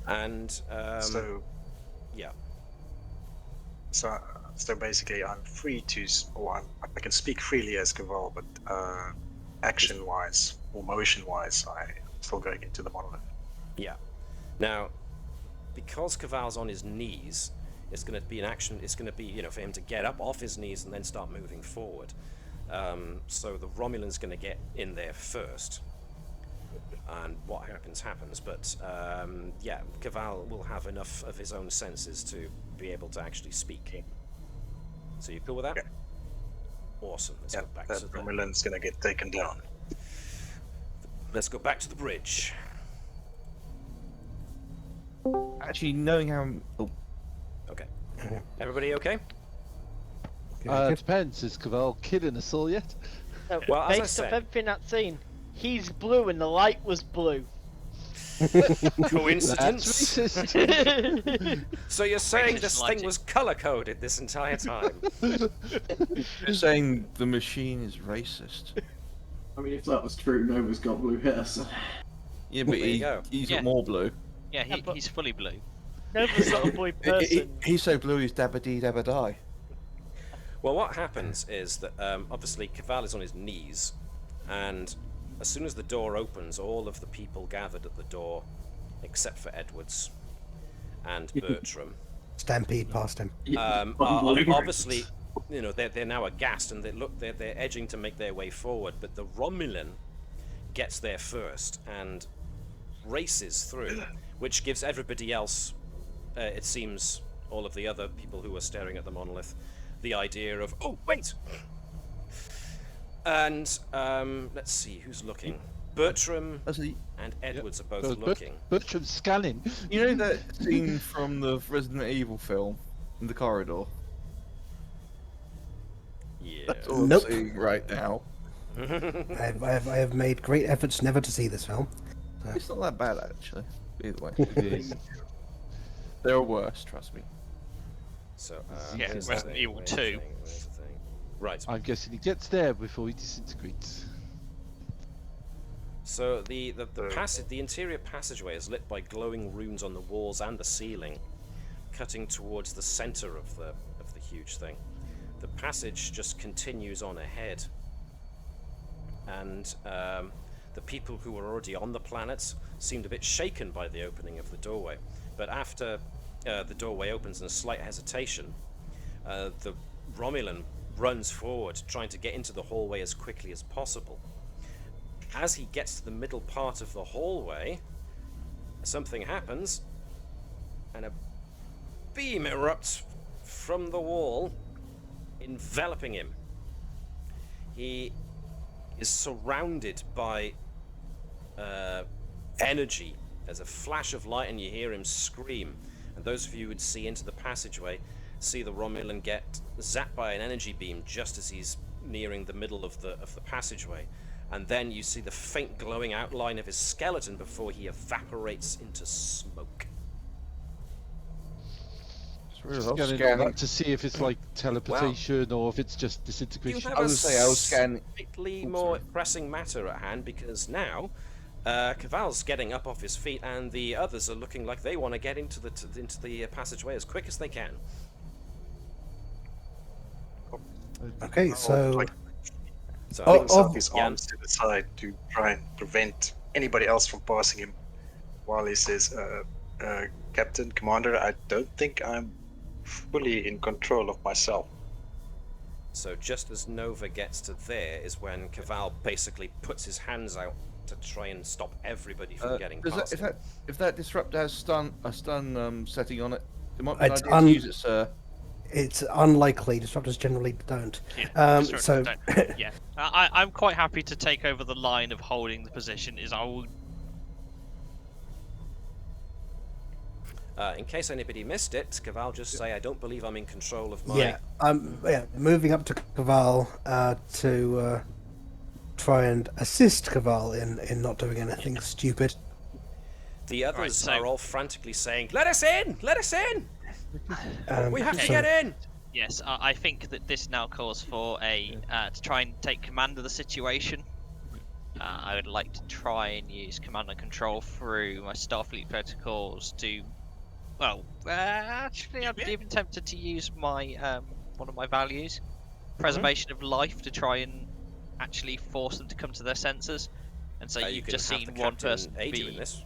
And So yeah. So basically, I'm free to, or I can speak freely as Keval, but action-wise or motion-wise, I'm still going into the monolith. Yeah. Now, because Keval's on his knees, it's going to be an action. It's going to be, you know, for him to get up off his knees and then start moving forward. So the Romulan's going to get in there first, and what happens. But yeah, Keval will have enough of his own senses to be able to actually speak. So you cool with that? Yeah. Awesome. Let's Yeah, go back that to the. Romulan's gonna get taken down. Let's go back to the bridge. Actually, knowing how... Oh, Okay. Everybody okay? Depends, is Keval killing us all yet? So, Well, as I based off said- everything I've seen, he's blue and the light was blue. Coincidence? That's racist. So you're saying Racist this thing logic. was color-coded this entire time? you're saying the machine is racist. I mean, if that was true, Nova's got blue hair, so... Yeah, but There you go. he's Yeah. got more blue. Yeah, Yeah, but- he's fully blue. Nova's not a blue person. He's so blue he's dabba-dee dabba-die. Well, what happens is that obviously Keval is on his knees, and as soon as the door opens, all of the people gathered at the door, except for Edwards and Bertram, Stampede past him. are obviously, you know, they're now aghast, and they're edging to make their way forward. But the Romulan gets there first and races through, which gives everybody else, it seems, all of the other people who are staring at the monolith, the idea of, oh wait. And let's see who's looking. Bertram Actually, and Edwards are both Well, looking. Bertram's scanning. you know that scene from the Resident Evil film in the corridor? Yeah. That's all Nope. I'm seeing right now. I have made great efforts never to see this film. It's not that bad, actually. Either way. It is. There are worse, trust me. So, Yeah, where's the Resident thing? Evil Where's the 2. thing? Where's the Right. I'm guessing he gets there before he disintegrates. So the interior passageway is lit by glowing runes on the walls and the ceiling, cutting towards the center of the huge thing. The passage just continues on ahead, and the people who were already on the planet seemed a bit shaken by the opening of the doorway. But after the doorway opens in a slight hesitation, the Romulan runs forward, trying to get into the hallway as quickly as possible. As he gets to the middle part of the hallway, something happens, and a beam erupts from the wall, enveloping him. He is surrounded by energy. There's a flash of light and you hear him scream. And those of you who would see into the passageway see the Romulan get zapped by an energy beam just as he's nearing the middle of the passageway. And then you see the faint glowing outline of his skeleton before he evaporates into smoke. Scanning all that to see if it's like teleportation or if it's just disintegration. I was scanning. Slightly more pressing matter at hand, because now Keval's getting up off his feet, and the others are looking like they want to get into the passageway as quick as they can. Okay, so Putting his arms to the side to try and prevent anybody else from passing him, while he says, "Captain, Commander, I don't think I'm fully in control of myself." So just as Nova gets to there is when Keval basically puts his hands out to try and stop everybody from getting past him. If that disruptor has a stun setting on it, it might be It's an idea to use it, sir. it's unlikely. Disruptors generally don't. Yeah, So yeah, I'm quite happy to take over the line of holding the position. I will. In case anybody missed it, Keval just say, "I don't believe I'm in control of my." Moving up to Keval to try and assist Keval in not doing anything stupid. The others are all frantically saying, "Let us in! Let us in! We have to get in!" Yes, I think that this now calls for to try and take command of the situation. I would like to try and use command and control through my Starfleet protocols to. Well, actually, I'm even tempted to use my one of my values, preservation of life, to try and actually force them to come to their senses. And so you've just seen one person aid be. you in this.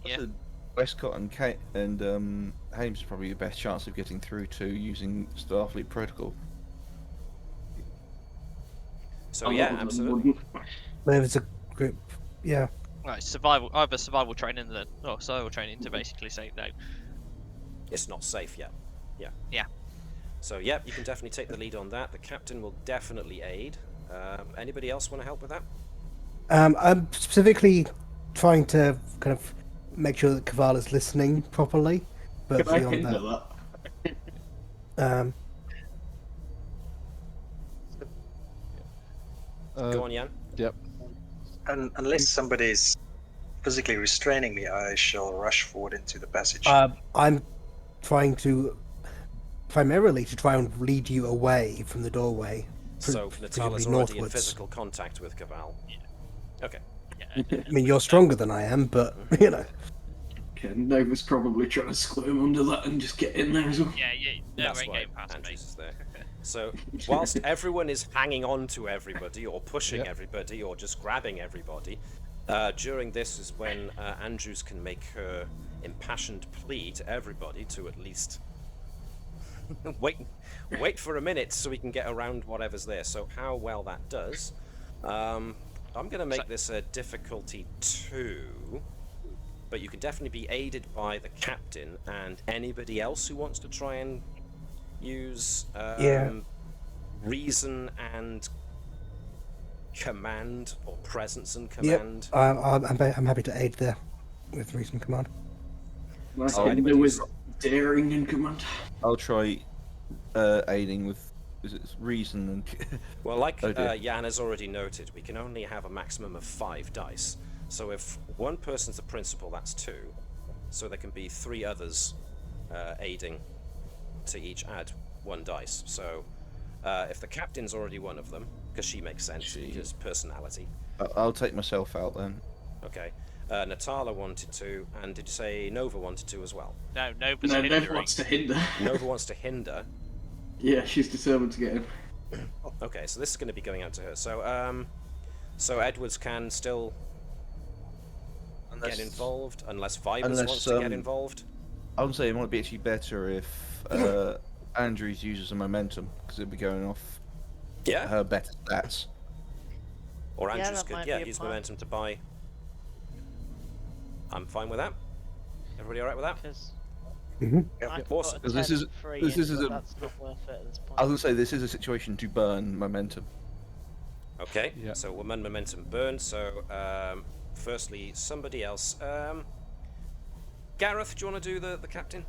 Yeah. Westcott and Kate and Hames probably the best chance of getting through to using Starfleet protocol. So yeah, absolutely. Maybe it's a group. Yeah. Right, either survival training to basically say no. It's not safe yet. Yeah. Yeah. So yeah, you can definitely take the lead on that. The captain will definitely aid. Anybody else want to help with that? I'm specifically trying to kind of make sure that Keval is listening properly, but Can I beyond hinder that, Go on, Jan. Yep. And unless somebody's physically restraining me, I shall rush forward into the passage. I'm trying to primarily try and lead you away from the doorway. So Natala's presumably already in northwards. physical contact with Keval. Yeah. Okay. I mean, you're stronger than I am, but you know. Okay, Nova's probably trying to squirm under that and just get in there as well. Yeah, no, That's ain't why getting past me. Andrews is there. So whilst everyone is hanging on to everybody or pushing Yep. everybody or just grabbing everybody, during this is when Andrews can make her impassioned plea to everybody to at least wait for a minute so we can get around whatever's there. So how well that does, I'm going to make this a difficulty 2, but you can definitely be aided by the captain and anybody else who wants to try and use reason and command, or presence and command. Yep, I'm happy to aid there with reason command. Nice Oh, there with daring and command. I'll try aiding with reason and. Well, like Oh dear. Jan has already noted, we can only have a maximum of 5 dice. So if one person's the principal, that's 2. So there can be 3 others aiding to each add 1 dice. So If the captain's already one of them, because she makes sense, just personality. I'll take myself out then. Okay. Natala wanted to, and did you say Nova wanted to as well? No, Nova's No, hindering. Nev wants to hinder. Nova wants to hinder. Yeah, she's determined to get him. Okay, so this is going to be going out to her. So Edwards can still get involved, unless Vibers wants to get involved. I would say it might be actually better if Andrews uses a momentum, because it'd be going off Yeah. her better stats. Or Yeah, Andrews that might could, be a use plan. momentum to buy. I'm fine with that. Everybody alright with that? Because Yeah. Awesome. Because this is a. that's not worth it at this point. I was gonna say this is a situation to burn momentum. Okay, Yeah. so woman momentum burn. So, firstly, somebody else. Gareth, do you want to do the captain?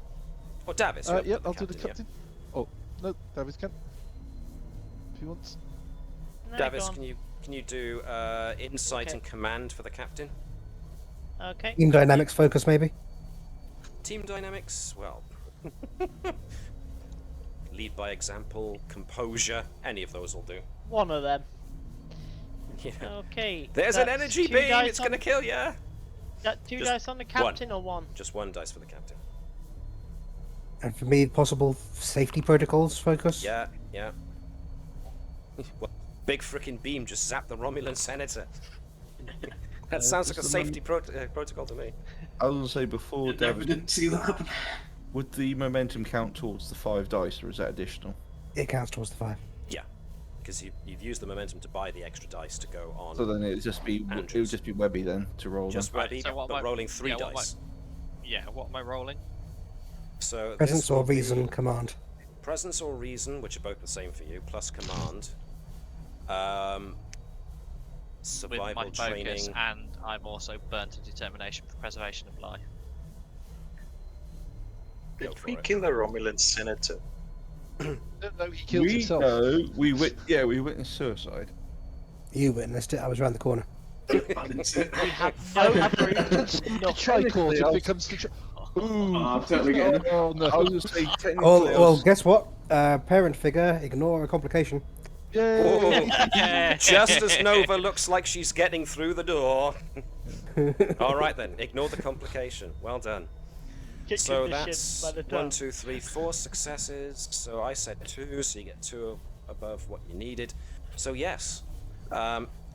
Or Davis? Yeah, I'll do the captain. Oh, no, Davis can. If he wants. No, Davis, go on. can you do insight Okay. and command for the captain? Okay. Team dynamics focus, maybe. Team dynamics, well, lead by example, composure, any of those will do. One of them. Yeah. Okay. There's an that's energy 2 beam. dice It's on- gonna kill ya. That 2 Just dice on the captain or 1? Just 1 dice for the captain. And for me, possible safety protocols focus. Yeah, yeah. Well, big frickin' beam just zapped the Romulan senator. That sounds like a just safety protocol to me. I was gonna say before, Never David, didn't see that happen. would the momentum count towards the 5 dice, or is that additional? It counts towards the 5. Yeah, because you've used the momentum to buy the extra dice to go on. So then it would just be Andrews. Webby then to roll. Just them. Webby, so what but am I- rolling 3 yeah, what am I- dice. Yeah, what am I rolling? So Presence this will or reason be command. presence or reason, which are both the same for you, plus command. With Survival my focus, training. and I'm also burnt to determination for preservation of life. Go Did for we it. kill a Romulan senator? No, he killed himself. We witnessed suicide. You witnessed it. I was around the corner. I didn't see it. We have no proof. The tricord, if it comes to. Ooh. Oh, I'm totally getting it. Oh no. I was gonna say technically. Oh, I well, was- guess what? Parent figure, ignore a complication. Yay! Just as Nova looks like she's getting through the door. All right then, ignore the complication. Well done. Kick So in the that's shins by the 1, time. 2, 3, 4 successes. So I said 2, so you get 2 above what you needed. So yes,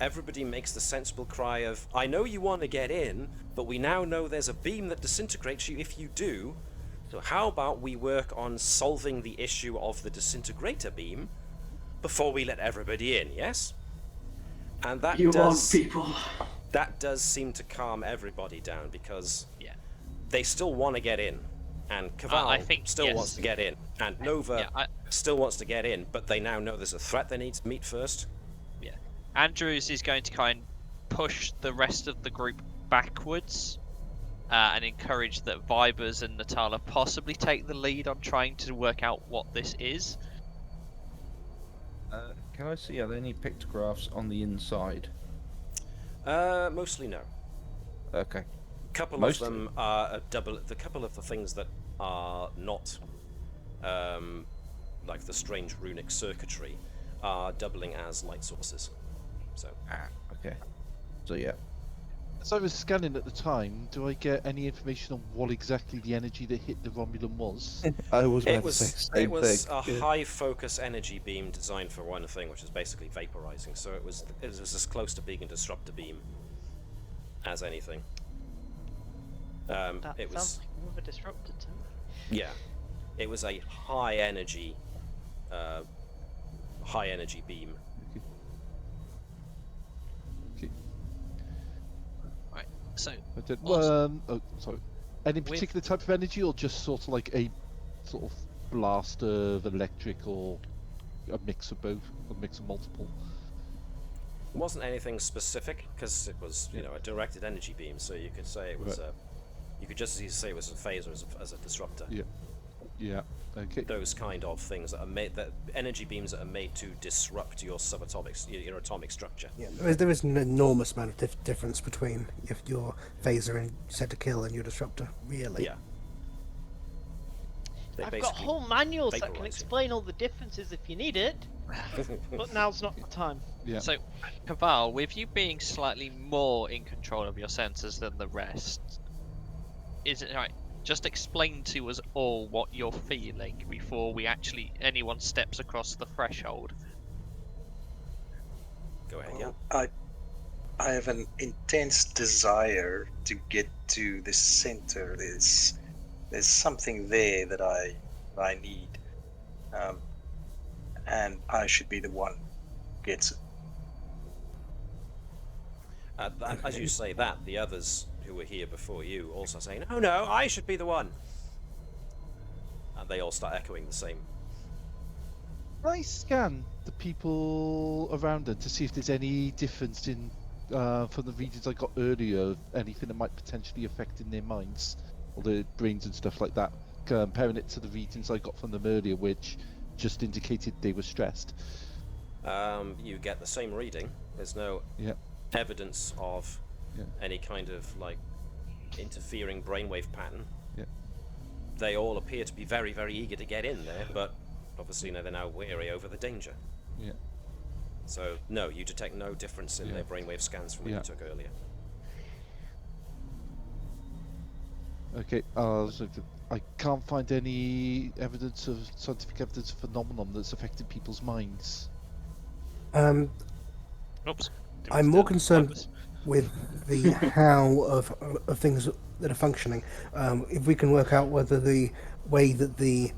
everybody makes the sensible cry of, I know you want to get in, but we now know there's a beam that disintegrates you if you do. So how about we work on solving the issue of the disintegrator beam before we let everybody in, yes? And that You want does people. that does seem to calm everybody down, because Yeah. they still want to get in, and Keval I think, still yes. wants to get in, and Nova Yeah, still wants to get in, but they now know there's a threat they need to meet first. Yeah. Andrews is going to kind of push the rest of the group backwards and encourage that Vibers and Natala possibly take the lead on trying to work out what this is. Can I see, are there any pictographs on the inside? Mostly no. Okay. Couple Mostly. of them are a double. The couple of the things that are not, like the strange runic circuitry, are doubling as light sources. So Okay. So yeah. As I was scanning at the time, do I get any information on what exactly the energy that hit the Romulan was? I was about it to was say the it same was thing. a high focus energy beam designed for one thing, which is basically vaporizing. So it was as close to being a disruptor beam as anything. That It sounds was like more of a disruptor to me. yeah, it was a high energy beam. Okay. Right. So I don't, Also- oh, sorry. Any particular type of energy, or just sort of like a sort of blast of electric, or a mix of both, a mix of multiple? It wasn't anything specific, because it was, you know, a directed energy beam, so you could say it was Right. you could just as easily say it was a phaser as a disruptor. Yeah. Yeah. Okay. Those kind of things that are made, that energy beams that are made to disrupt your subatomic, your atomic structure. Yeah, there is an enormous amount of difference between if your phaser and set to kill and your disruptor. Really. Yeah. They I've got basically whole manuals that can vaporise you. explain all the differences if you need it, but now's not the time. Yeah. So, Keval, with you being slightly more in control of your senses than the rest, is it right? Just explain to us all what you're feeling before anyone steps across the threshold. Go ahead, yeah. I have an intense desire to get to the center. There's something there that I need, and I should be the one who gets it. As you say that, the others who were here before you also say, no, I should be the one. And they all start echoing the same. Can I scan the people around it to see if there's any difference in from the regions I got earlier, anything that might potentially affect in their minds or their brains and stuff like that, comparing it to the regions I got from them earlier, which just indicated they were stressed? You get the same reading. There's no evidence of any kind of interfering brainwave pattern. Yeah. They all appear to be very, very eager to get in there, but obviously they're now wary over the danger. Yeah. So no, you detect no difference in their brainwave scans from what you took earlier. Okay. So I can't find any scientific evidence of phenomenon that's affecting people's minds. Oops. I'm more concerned with the how of things that are functioning. If we can work out whether the way that the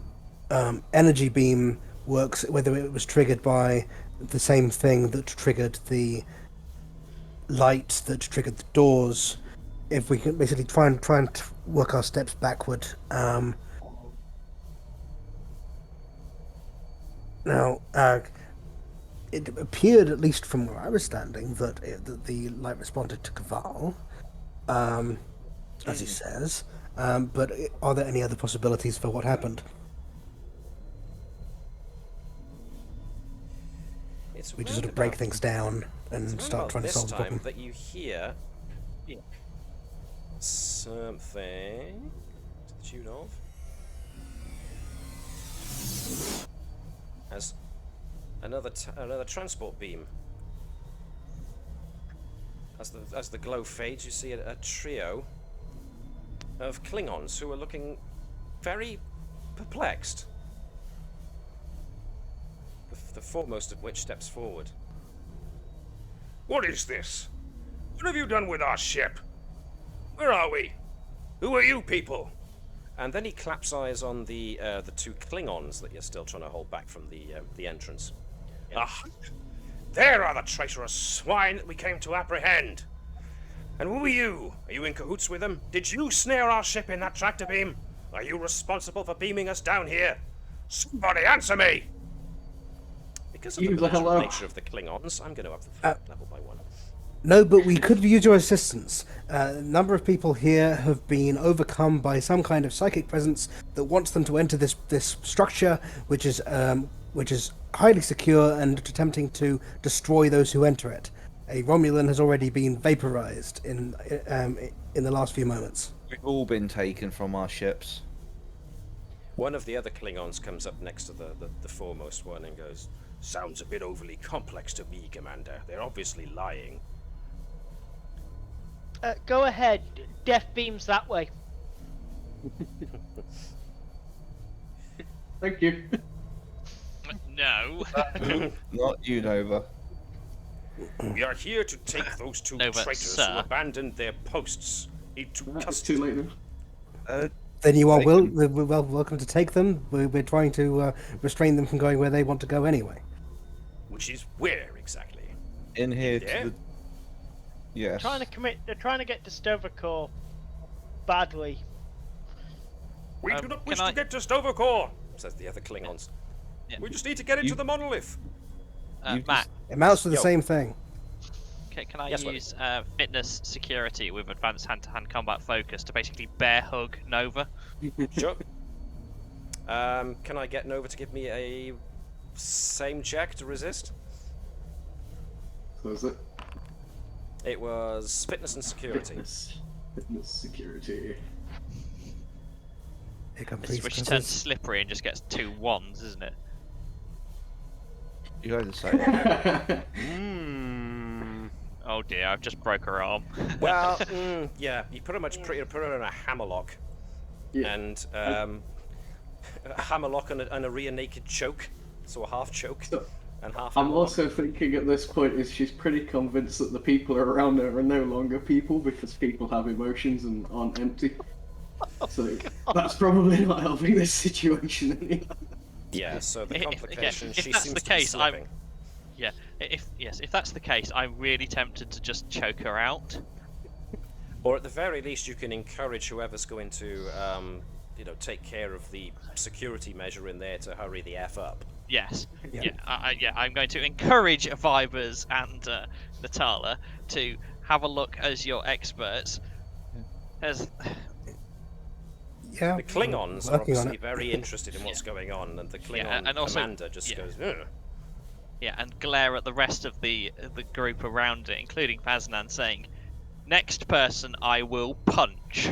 energy beam works, whether it was triggered by the same thing that triggered the light that triggered the doors, if we can basically try and work our steps backward. Now, it appeared, at least from where I was standing, that the light responded to Keval, as he says. But are there any other possibilities for what happened? We just sort of break things down and start trying to solve the problem. That you hear something to the tune of as another transport beam. As the glow fades, you see a trio of Klingons who are looking very perplexed. The foremost of which steps forward. What is this? What have you done with our ship? Where are we? Who are you people? And then he claps eyes on the two Klingons that you're still trying to hold back from the entrance. Ah, there are the traitorous swine that we came to apprehend. And who are you? Are you in cahoots with them? Did you snare our ship in that tractor beam? Are you responsible for beaming us down here? Somebody answer me! Because of the military nature of the Klingons, I'm going to up the threat level by 1. No, but we could use your assistance. A number of people here have been overcome by some kind of psychic presence that wants them to enter this structure, which is highly secure and attempting to destroy those who enter it. A Romulan has already been vaporized in the last few moments. We've all been taken from our ships. One of the other Klingons comes up next to the foremost one and goes, "Sounds a bit overly complex to me, Commander. They're obviously lying." Go ahead. Death beams that way. Thank you. No. Not you, Nova. We are here to take those two No, but traitors sir. who abandoned their posts into It's custody. too late now. Then you are They can- welcome to take them. We're trying to restrain them from going where they want to go anyway. Which is where exactly? In here Yeah. to the... Yes. They're trying to get to Stovacor badly. We do not wish can I- to get to Stovacor. says the other Klingons. Yeah. We just need to get into You- the monolith. You Matt, It amounts to the Yo. same thing. can I Yes, Webby. use fitness security with advanced hand-to-hand combat focus to basically bear hug Nova? Sure. Can I get Nova to give me a same check to resist? So is it? It was fitness and security. Fitness security. Which turns slippery and just gets 2 wands, isn't it? You guys are saying. Oh dear, I've just broke her arm. Well, yeah, you pretty much put her in a hammerlock. Yeah. And a hammerlock and a rear naked choke. So a half choke and half I'm hammerlock. also thinking at this point is she's pretty convinced that the people around her are no longer people because people have emotions and aren't empty. So that's probably not helping this situation any. Yeah, so the complication, if she that's seems the to be case, slipping. If that's the case, I'm really tempted to just choke her out. Or at the very least, you can encourage whoever's going to, take care of the security measure in there to hurry the F up. Yes. I'm going to encourage Vibers and Natala to have a look as your experts. As Yeah. The Klingons are working on obviously it. very interested in what's going on, and the Klingon and also- commander just goes, ugh. Yeah, and glare at the rest of the group around it, including Faznan, saying, "Next person I will punch."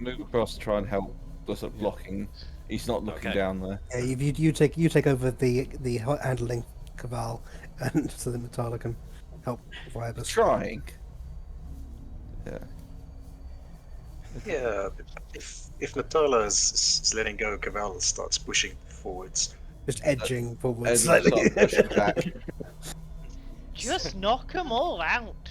Move across to try and help the sort of blocking. He's not looking Okay. down there. Yeah, you take over the handling Keval, and so that Natala can help Vibers. Trying. Yeah. Yeah, if Natala is letting go, Keval starts pushing forwards. Just edging forward And slightly. start pushing back. Just knock them all out.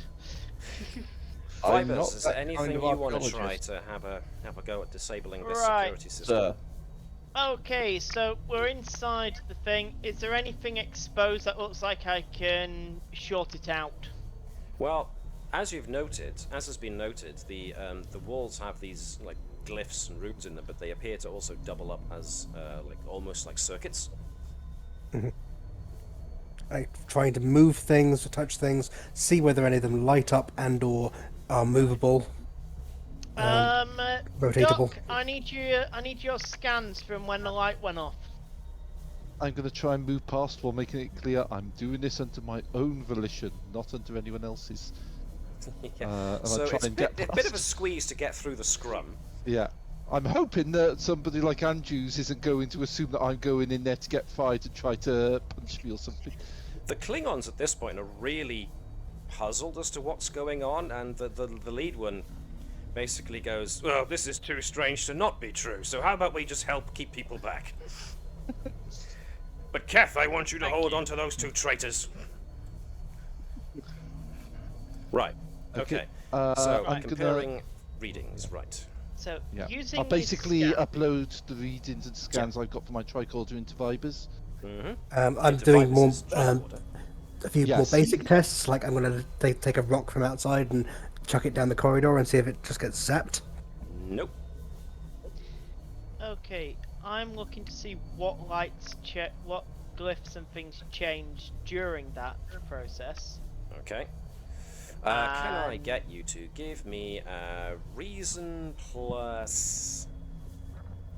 I'm not Vibers, is there that anything kind of you want to archaeologist. try to have a go at disabling this Right. security system? Sir. Okay, so we're inside the thing. Is there anything exposed that looks like I can short it out? Well, as has been noted, the walls have these like glyphs and runes in them, but they appear to also double up as almost like circuits. Like trying to move things, to touch things, see whether any of them light up and or are movable. Rotatable. Doc, I need your scans from when the light went off. I'm going to try and move past while making it clear I'm doing this under my own volition, not under anyone else's. Yeah. And So I try it's and a get bit past. of a squeeze to get through the scrum. Yeah. I'm hoping that somebody like Andrews isn't going to assume that I'm going in there to get fired and try to punch me or something. The Klingons at this point are really puzzled as to what's going on, and the lead one basically goes, "Well, this is too strange to not be true, so how about we just help keep people back?" But Keth, I want you to hold on to those 2 traitors. Right. Okay. So I'm comparing readings, right? So Yeah. using I'll basically this scan, upload the readings and scans I've got for my tricorder into Vibers. Mm-hmm. I'm doing more, a a few more Yes. basic tests. Like I'm gonna take a rock from outside and chuck it down the corridor and see if it just gets zapped. Nope. okay, I'm looking to see what what glyphs and things changed during that process. Okay. Can I get you to give me a reason plus...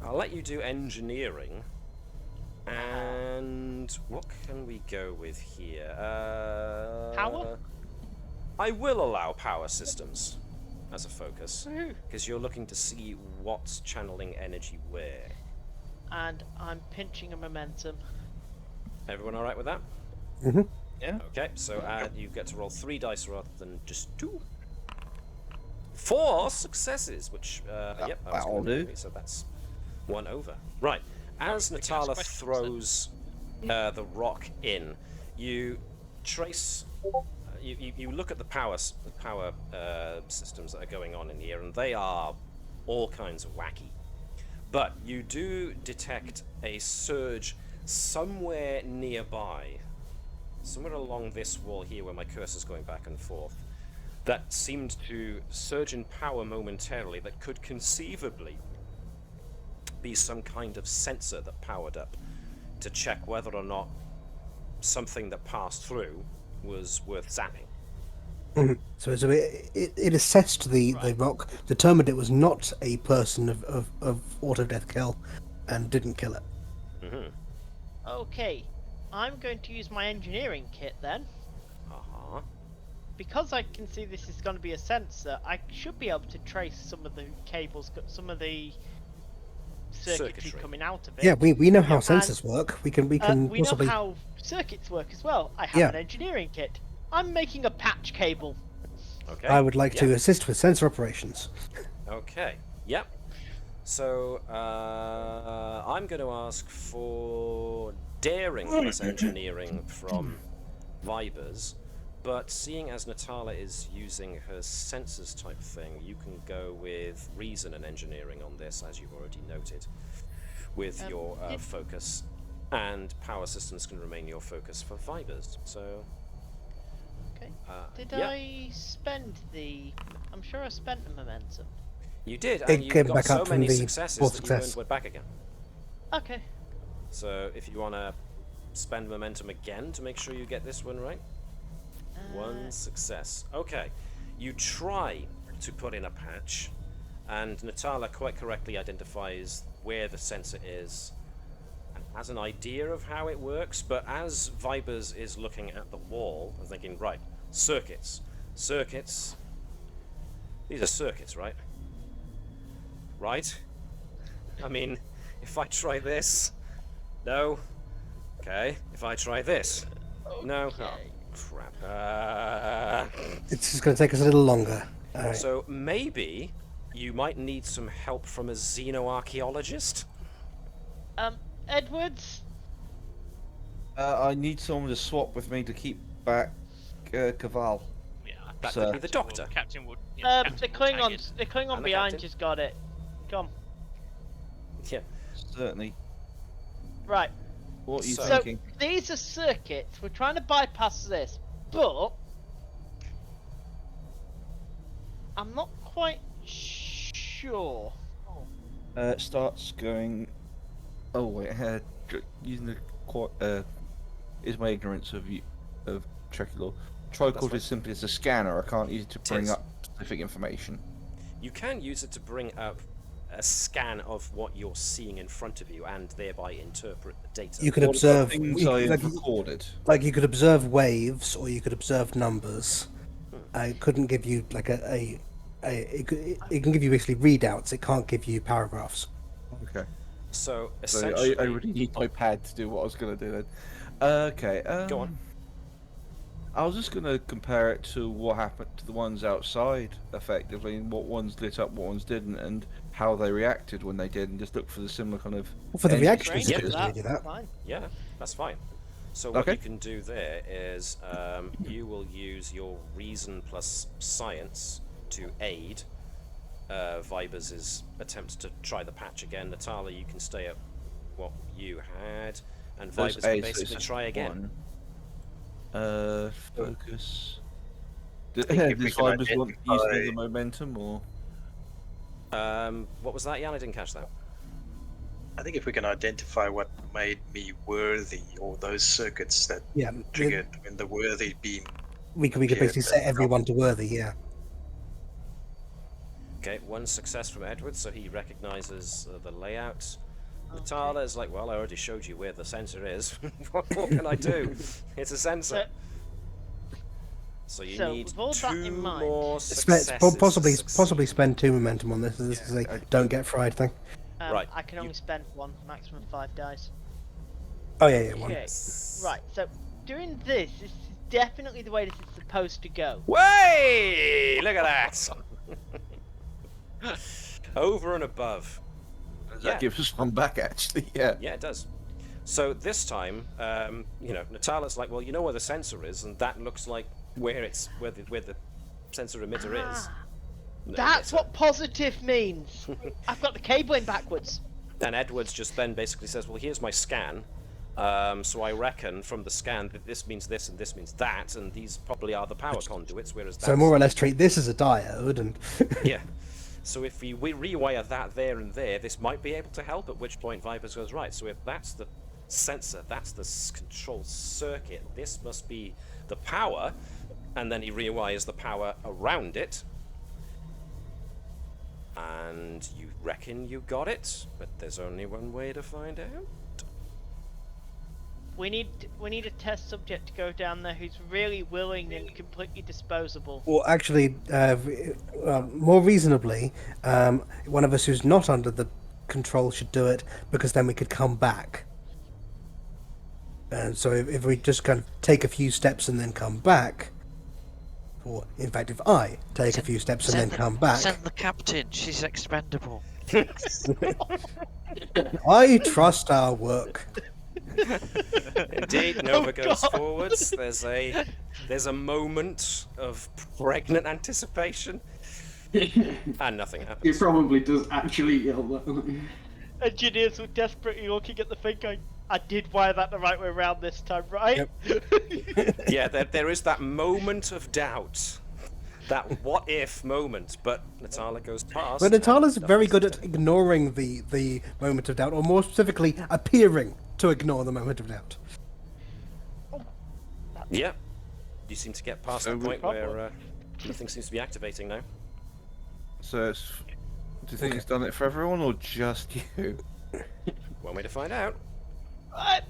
I'll let you do engineering. And what can we go with here? Power? I will allow power systems as a focus. Because you're looking to see what's channeling energy where. And I'm pinching a momentum. Everyone alright with that? Mm-hmm. Yeah. Okay, so you get to roll 3 dice rather than just 2. 4 successes, which, yep, I was that'll gonna do. so that's 1 over. Right, as We can ask Natala questions throws the rock in, you trace, you look at the power systems that are going on in here, and they are all kinds of wacky. But you do detect a surge somewhere nearby, somewhere along this wall here where my cursor's going back and forth, that seemed to surge in power momentarily that could conceivably be some kind of sensor that powered up to check whether or not something that passed through was worth zapping. So it assessed the rock, determined it was not a person of auto death kill, and didn't kill it. Mm-hmm. Okay, I'm going to use my engineering kit then. Uh-huh. Because I can see this is going to be a sensor, I should be able to trace some of the cables, some of the circuitry Circuitry. coming out of it. Yeah, we know how And, sensors work. We can we possibly. know how circuits work as well. I have Yeah. an engineering kit. I'm making a patch cable. Okay. I would like yeah. to assist with sensor operations. Okay. Yep. So I'm going to ask for daring plus engineering from Vibers, but seeing as Natala is using her sensors type thing, you can go with reason and engineering on this, as you've already noted, with your focus, and power systems can remain your focus for Vibers. So. Okay. Did yeah. I spend the? I'm sure I spent the momentum. You did, It and you came got back so up from many the successes fourth that you success. earned one back again. Okay. So if you want to spend momentum again to make sure you get this one right. One success. Okay. You try to put in a patch, and Natala quite correctly identifies where the sensor is and has an idea of how it works, but as Vibers is looking at the wall and thinking, right, circuits. These are circuits, right? Right? I mean, if I try this, no. Okay, if I try this, no. Oh, crap. It's just going to take us a little longer. All right. So maybe you might need some help from a xenoarchaeologist. Edwards. I need someone to swap with me to keep back Keval. Yeah, That Sir. could be the doctor. Captain would. The Captain will tag Klingon. it. The Klingon And the behind captain. just got it. Come. Yeah. Certainly. Right. What are you So- thinking? So these are circuits. We're trying to bypass this, but I'm not quite sure. Starts going. Oh wait, using the is my ignorance of Trekkie law. Tricord fine. is simply as a scanner. I can't use it to bring is. up specific information. You can use it to bring up a scan of what you're seeing in front of you and thereby interpret the data. You could What about observe. things you- I've like, recorded. like you could observe waves, or you could observe numbers. It couldn't give you like it can give you basically readouts. It can't give you paragraphs. Okay. So So essentially, I really need my pad to do what I was going to do then. Okay. Go on. I was just going to compare it to what happened to the ones outside, effectively, and what ones lit up, what ones didn't, and how they reacted when they did, and just look for the similar kind of. Well, for the energy reactions, Range you yeah, could for easily do that. Fine. yeah, that's fine. So what Okay. you can do there is you will use your reason plus science to aid Vibers' attempts to try the patch again. Natala, you can stay at what you had, and Those Vibers can A's, so basically it's try again. Focus. think if we Does can Vibers want to use identify- the momentum, or? What was that, Jan? I didn't catch that. I think if we can identify what made me worthy, or those circuits that Yeah, triggered when the worthy beam. we could appeared, basically set then everyone to worthy. Yeah. Okay, one success from Edward, so he recognizes the layout. Natala is like, well, I already showed you where the sensor is. What more can I do? It's a sensor. So you so need with all that in two mind- more Spe- successes. possibly to succeed. possibly spend 2 momentum on this. This is a don't get fried thing. Right, I can you- only spend one, maximum 5 dice. Oh yeah, one. Okay. Right. So doing this is definitely the way this is supposed to go. Way! Look at that! Over and above. Does Yeah. that give us one back, actually? Yeah. Yeah, it does. So this time, Natala's like, well, you know where the sensor is, and that looks like where the sensor emitter is. That's Emitter. what positive means. I've got the cabling backwards. And Edwards just then basically says, well, here's my scan. So I reckon from the scan that this means this and this means that, and these probably are the power conduits, whereas that's... So more or less treat this as a diode, and Yeah. So if we rewire that there and there, this might be able to help, at which point Vipers goes, right, so if that's the sensor, that's the control circuit, this must be the power, and then he rewires the power around it. And you reckon you got it, but there's only one way to find out. We need a test subject to go down there who's really willing and completely disposable. well, actually, more reasonably, one of us who's not under the control should do it, because then we could come back. And so if we just kind of take a few steps and then come back, or in fact, if I take a few steps and then come back, Send the captain. She's expendable. I trust our work. Indeed, Nova goes forwards. There's a moment of pregnant anticipation, and nothing It happens. probably does actually yell that. Engineers were desperately looking at the thing going, I did wire that the right way around this time, right? Yeah, there is that moment of doubt, that what if moment, but Natala goes past. But and Natala's very nothing's good at done. ignoring the moment of doubt, or more specifically, appearing to ignore the moment of doubt. Yeah, you seem to get past So that point Problem. where nothing seems to be activating now. So, do you think it's done it for everyone or just you? One way to find out. Right.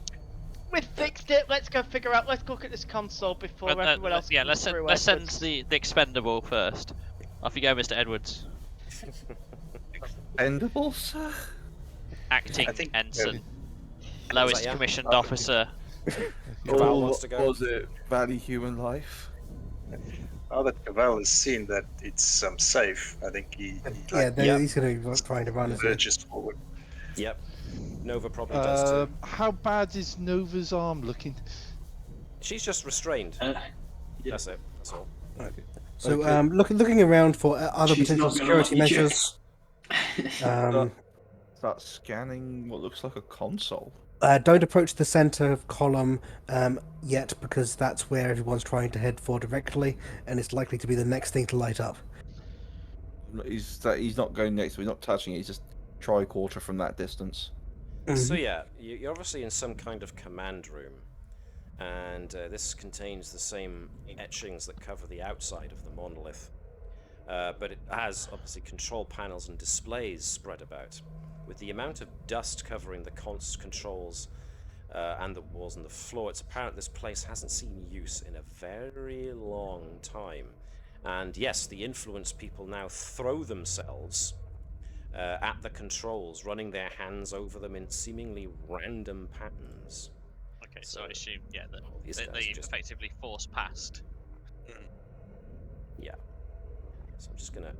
We fixed it. Let's go figure out. Let's look at this console before everyone else. Yeah, comes through let's send Edwards. the expendable first. Off you go, Mr. Edwards. Endable, sir? Acting I think- ensign. Is Lowest that, yeah? commissioned officer. Keval wants to go. Was it value human life? Now that Keval has seen that it's safe, I think he Yeah, Yep. he's going to be trying to run as well. verges forward. Yep, Nova probably does too. How bad is Nova's arm looking? She's just restrained. Yeah. That's it. That's all. So, Okay. looking around for other She's potential not gonna let security you check. measures. Start scanning what looks like a console. Don't approach the center column yet, because that's where everyone's trying to head for directly, and it's likely to be the next thing to light up. He's not going next to me, not touching it, he's just tri-quarter from that distance. So yeah, you're obviously in some kind of command room, and this contains the same etchings that cover the outside of the monolith, but it has obviously control panels and displays spread about. With the amount of dust covering the controls and the walls and the floor, it's apparent this place hasn't seen use in a very long time. And yes, the influence people now throw themselves at the controls, running their hands over them in seemingly random patterns. Okay, so I assume, yeah, that These they guys just- effectively force past. Yeah. So I'm just gonna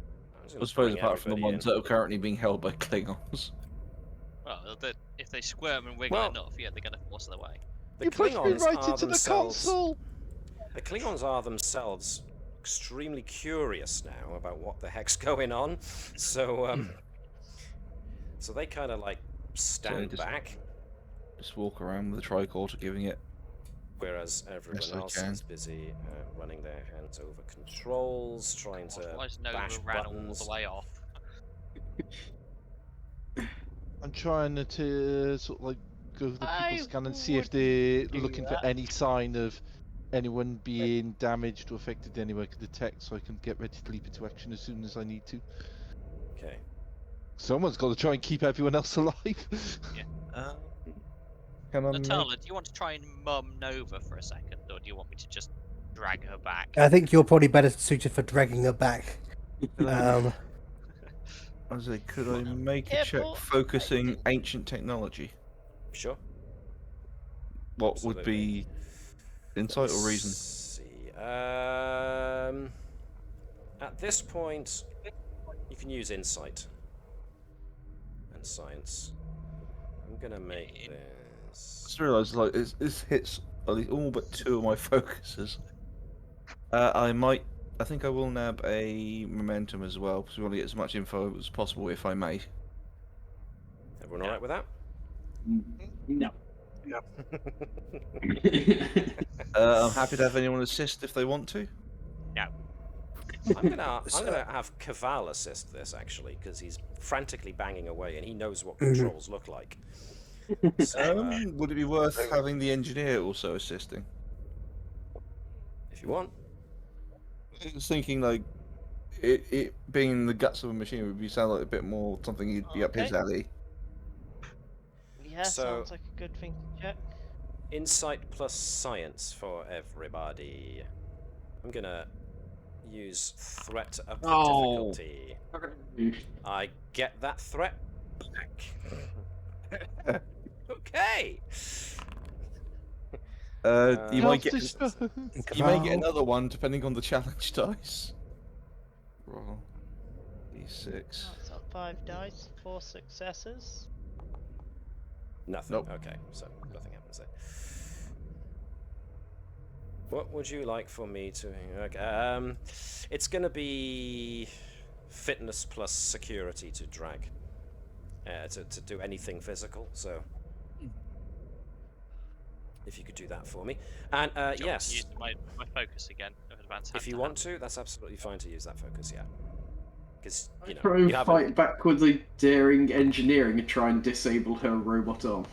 I suppose bring apart from the everybody ones in. that are currently being held by Klingons. Well, if they squirm and wiggle Well- enough, yeah, they're going to force their way. The You pushed me Klingons right are into the themselves. console! The Klingons are themselves extremely curious now about what the heck's going on, so so they kind of like stand just- back, Just walk around with the tricorder giving it. whereas everyone Yes, I else can. is busy running their hands over controls, trying to Otherwise, Nova bash ran all buttons. the way off. I'm trying to sort of like go to the I people scan and see if would they're do looking for that. any sign of anyone being damaged or affected anyway I can detect, so I can get ready to leap into action as soon as I need to. Okay. Someone's got to try and keep everyone else alive. Can I Natala, do you want to try and mum Nova for a second, or do you want me to just drag her back? I think you're probably better suited for dragging her back. I say, could I make a check Careful. focusing ancient technology? Sure. What would be insight or reason? Let's see. At this point, you can use insight and science. I'm gonna make this. Just realised like this hits at least all but two of my focuses. I think I will nab a momentum as well because we want to get as much info as possible, if I may. Everyone alright with that? No. I'm happy to have anyone assist if they want to. I'm gonna have Keval assist this actually because he's frantically banging away and he knows what controls look like. So, Would it be worth having the engineer also assisting? if you want, I was thinking like it being in the guts of a machine would sound like a bit more something he'd be up his Okay. alley. Yeah, So- sounds like a good thing to check. insight plus science for everybody. I'm gonna use threat up the Oh. difficulty. I get that threat. back. Okay. You might Health get you may get another one depending on the challenge dice. Roll d6. That's up 5 dice, 4 successes. Nothing. Nope. Okay, so nothing happens there. What would you like for me to? Okay, it's gonna be fitness plus security to drag, to do anything physical. So, if you could do that for me, and Do you want me to yes, use my focus again. if you want to, that's absolutely fine to use that focus. Yeah, because you know Pro you have fight back with the daring engineering and try and disable her robot arm.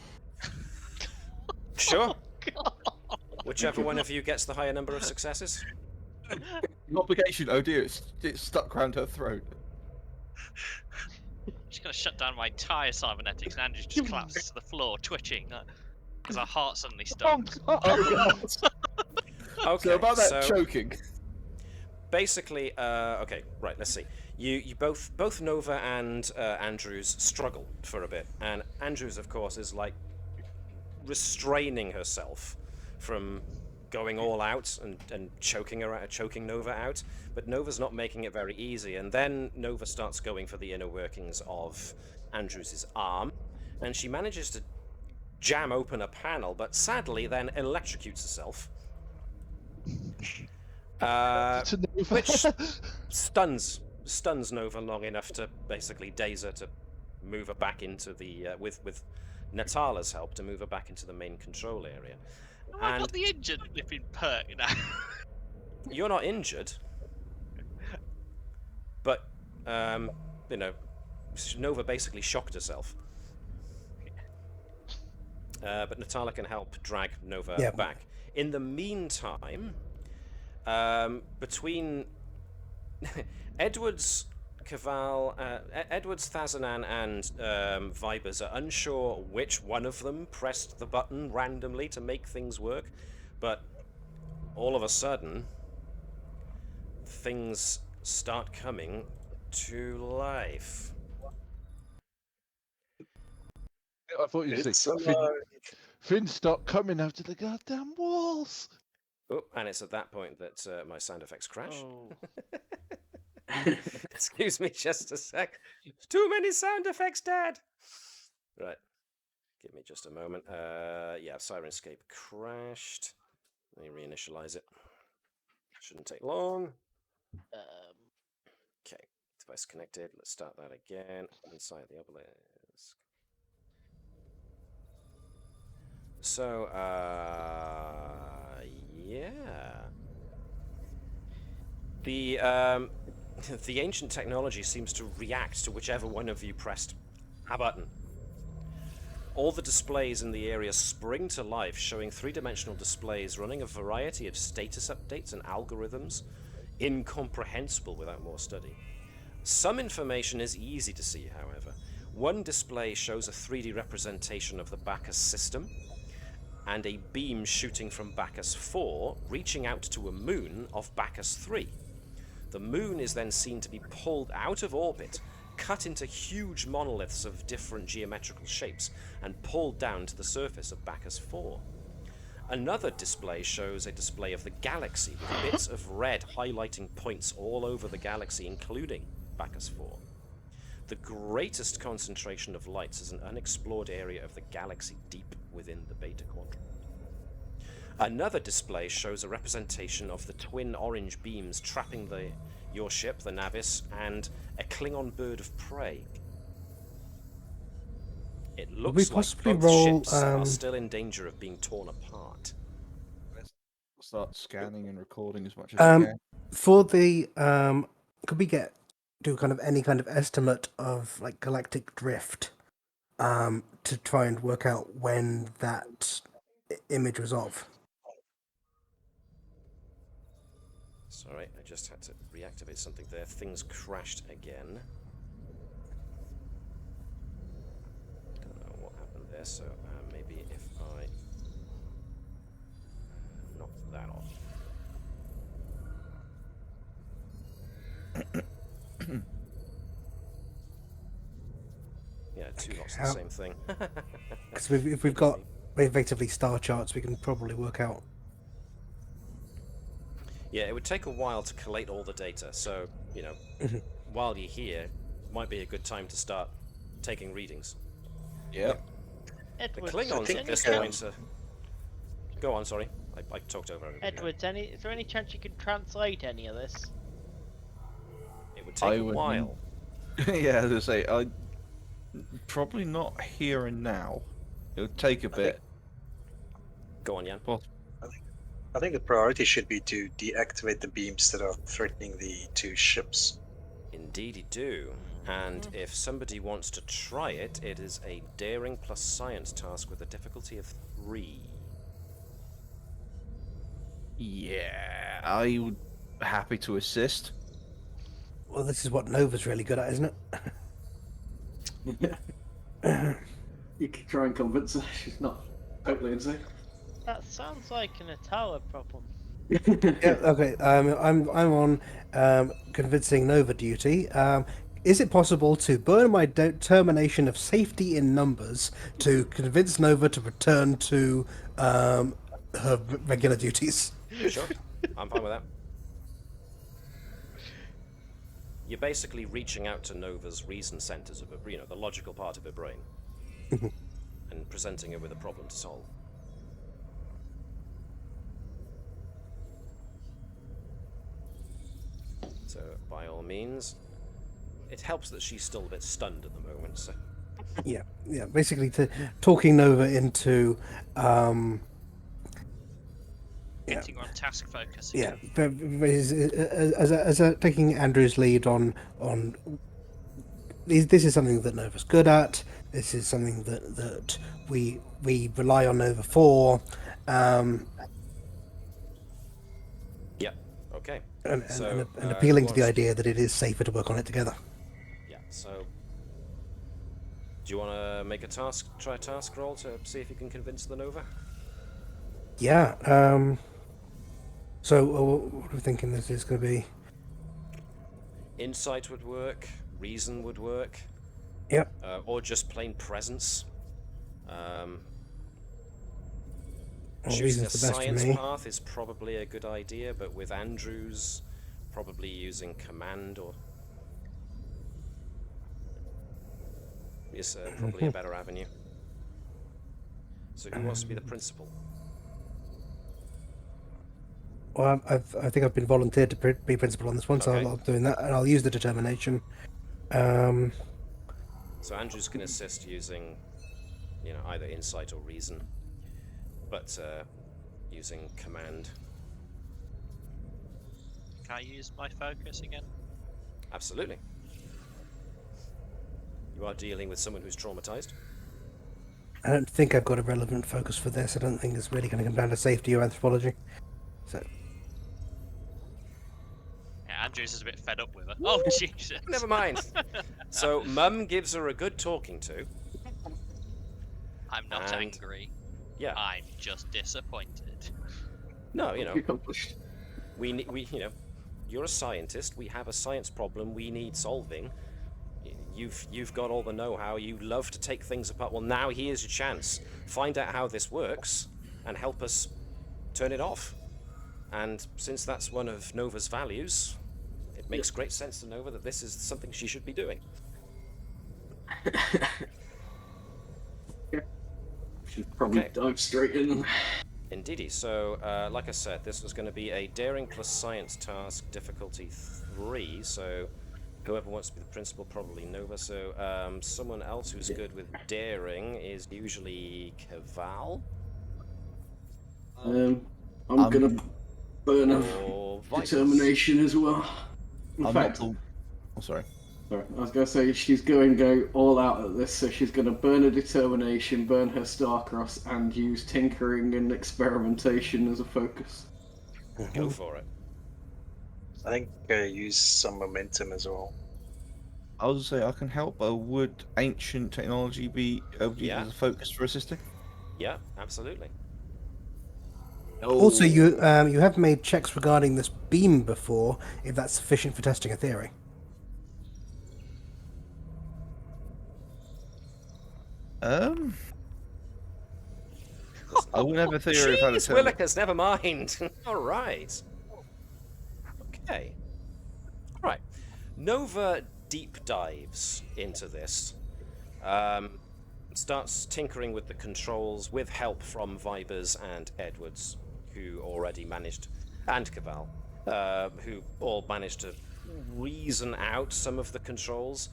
Sure. Whichever one of you gets the higher number of successes. Complication. Oh dear, it's stuck round her throat. Just gonna shut down my entire cybernetics, and Andrew just collapses to the floor, twitching, because our heart suddenly stopped. Oh, Okay, so about that choking. Basically, okay, right. Let's see. You both Nova and Andrews struggle for a bit, and Andrews, of course, is like restraining herself from going all out and choking Nova out. But Nova's not making it very easy, and then Nova starts going for the inner workings of Andrews' arm, and she manages to jam open a panel, but sadly then electrocutes herself. Which stuns Nova long enough to basically daze her to move her back into the with Natala's help to move her back into the main control area. Oh, I got the injured flipping perk now. You're not injured, but you know, Nova basically shocked herself. But Natala can help drag Nova back. In the meantime, between Edwards, Keval, Edwards, Thazanan, and Vibers are unsure which one of them pressed the button randomly to make things work, but all of a sudden, things start coming to life. I thought you It's said Finn, stop coming out of the goddamn walls. Oh, and it's at that point that my sound effects crash. Oh. Excuse me just a sec. Too many sound effects, Dad. Right. Give me just a moment. Yeah, Sirenscape crashed. Let me reinitialize it. Shouldn't take long. Okay. Device connected. Let's start that again. Inside the obelisk. So, yeah. The ancient technology seems to react to whichever one of you pressed a button. All the displays in the area spring to life, showing three-dimensional displays running a variety of status updates and algorithms, incomprehensible without more study. Some information is easy to see, however. One display shows a 3D representation of the Bacchus system, and a beam shooting from Bacchus 4, reaching out to a moon of Bacchus 3. The moon is then seen to be pulled out of orbit, cut into huge monoliths of different geometrical shapes, and pulled down to the surface of Bacchus 4. Another display shows a display of the galaxy, with bits of red highlighting points all over the galaxy, including Bacchus 4. The greatest concentration of lights is an unexplored area of the galaxy deep within the Beta Quadrant. Another display shows a representation of the twin orange beams trapping your ship, the Navis, and a Klingon bird of prey. It looks like both ships are still in danger of being torn apart. Let's start scanning and recording as much as we can. For the could we do kind of any kind of estimate of like galactic drift to try and work out when that image was of? Sorry, I just had to reactivate something there. Things crashed again. Don't know what happened there, so maybe if I knock that off. Yeah, Two lots of How- the same thing. Because if we've got effectively star charts, we can probably work out. Yeah, it would take a while to collate all the data, so, you know, Mhm. while you're here, might be a good time to start taking readings. Yeah. The Edwards, Klingons any at this chance- point... Go on, sorry. I talked over everybody. Edwards, is there any chance you can translate any of this? It would take a would- while. Yeah, as I say, I probably not here and now. It would take a bit. Go on, Jan. I think the priority should be to deactivate the beams that are threatening the two ships. Indeed you do. And if somebody wants to try it, it is a daring plus science task with a difficulty of 3. Yeah, I would happy to assist. Well, this is what Nova's really good at, isn't it? You could try and convince her. She's not totally insane. That sounds like an Natala problem. Yeah. Okay. I'm on convincing Nova duty. Is it possible to burn my determination of safety in numbers to convince Nova to return to her regular duties? Sure, I'm fine with that. You're basically reaching out to Nova's reason centers of her, you know, the logical part of her brain, and presenting her with a problem to solve. So, by all means, it helps that she's still a bit stunned at the moment. So, Yeah. Basically, talking Nova into Getting on task focus. yeah, as taking Andrew's lead on this is something that Nova's good at. This is something that we rely on Nova for. yeah, okay. And So, appealing to the wants- idea that it is safer to work on it together. Yeah, so do you want to make a try a task roll to see if you can convince the Nova? Yeah. So what are we thinking this is going to be? Insight would work, reason would work, Yep. or just plain presence. Well, Choosing a reason's the best for science me. path is probably a good idea, but with Andrews, probably using command or is probably a better avenue. So who wants to be the principal? Well, I think I've been volunteered to be principal on this one, so Okay. I'm doing that, and I'll use the determination. So Andrews can assist using, you know, either insight or reason, but using command. Can I use my focus again? Absolutely. You are dealing with someone who's traumatized. I don't think I've got a relevant focus for this. I don't think it's really going to come down to safety or anthropology. So Yeah, Andrews is a bit fed up with her. Oh, Jesus. Never mind. So Mum gives her a good talking to. I'm not And- angry. Yeah. I'm just disappointed. No, you know, Accomplished. we you know, you're a scientist. We have a science problem we need solving. You've got all the know-how. You love to take things apart. Well, now here's your chance. Find out how this works and help us turn it off. And since that's one of Nova's values, it makes great sense to Nova that this is something she should be doing. Should probably Okay. dive straight in. Indeedy. So, like I said, this was going to be a daring plus science task, difficulty 3. So, whoever wants to be the principal, probably Nova. So, someone else who's good with daring is usually Keval I'm gonna burn a or Vitus. determination as well. In I'm fact, not the... Oh, sorry. sorry, I was gonna say she's going to go all out at this, so she's gonna burn a determination, burn her star-cross, and use tinkering and experimentation as a focus. Go for it. I think use some momentum as well. I was gonna say I can help, but would ancient technology be able to use Yeah. as a focus for assisting? Yeah, absolutely. also, you have made checks regarding this beam before. If that's sufficient for testing a theory. I wouldn't have a theory of how to Jeez, turn it. Willikers, never mind. All right. Okay. All right. Nova deep dives into this. Starts tinkering with the controls with help from Vibers and Edwards, who already managed, and Keval, who all managed to reason out some of the controls.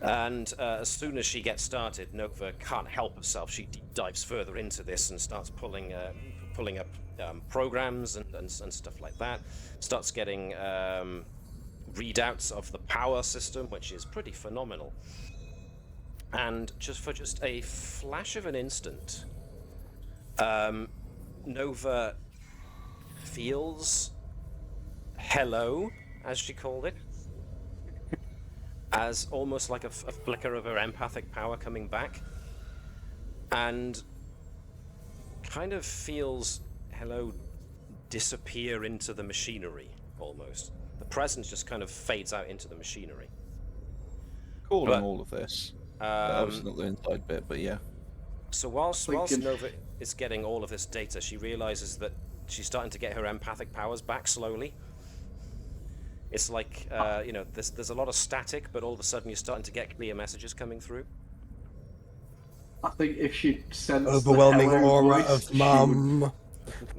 And as soon as she gets started, Nova can't help herself. She deep dives further into this and starts pulling up programs and stuff like that. Starts getting readouts of the power system, which is pretty phenomenal. And for just a flash of an instant, Nova feels hello, as she called it, as almost like a flicker of her empathic power coming back, and kind of feels hello disappear into the machinery, almost. The presence just kind of fades out into the machinery. Calling all of this. Obviously not the inside bit, but yeah. So whilst Nova is getting all of this data, she realizes that she's starting to get her empathic powers back slowly. It's like, there's a lot of static, but all of a sudden you're starting to get clear messages coming through. I think if she sensed Overwhelming the hello aura voice, of mum.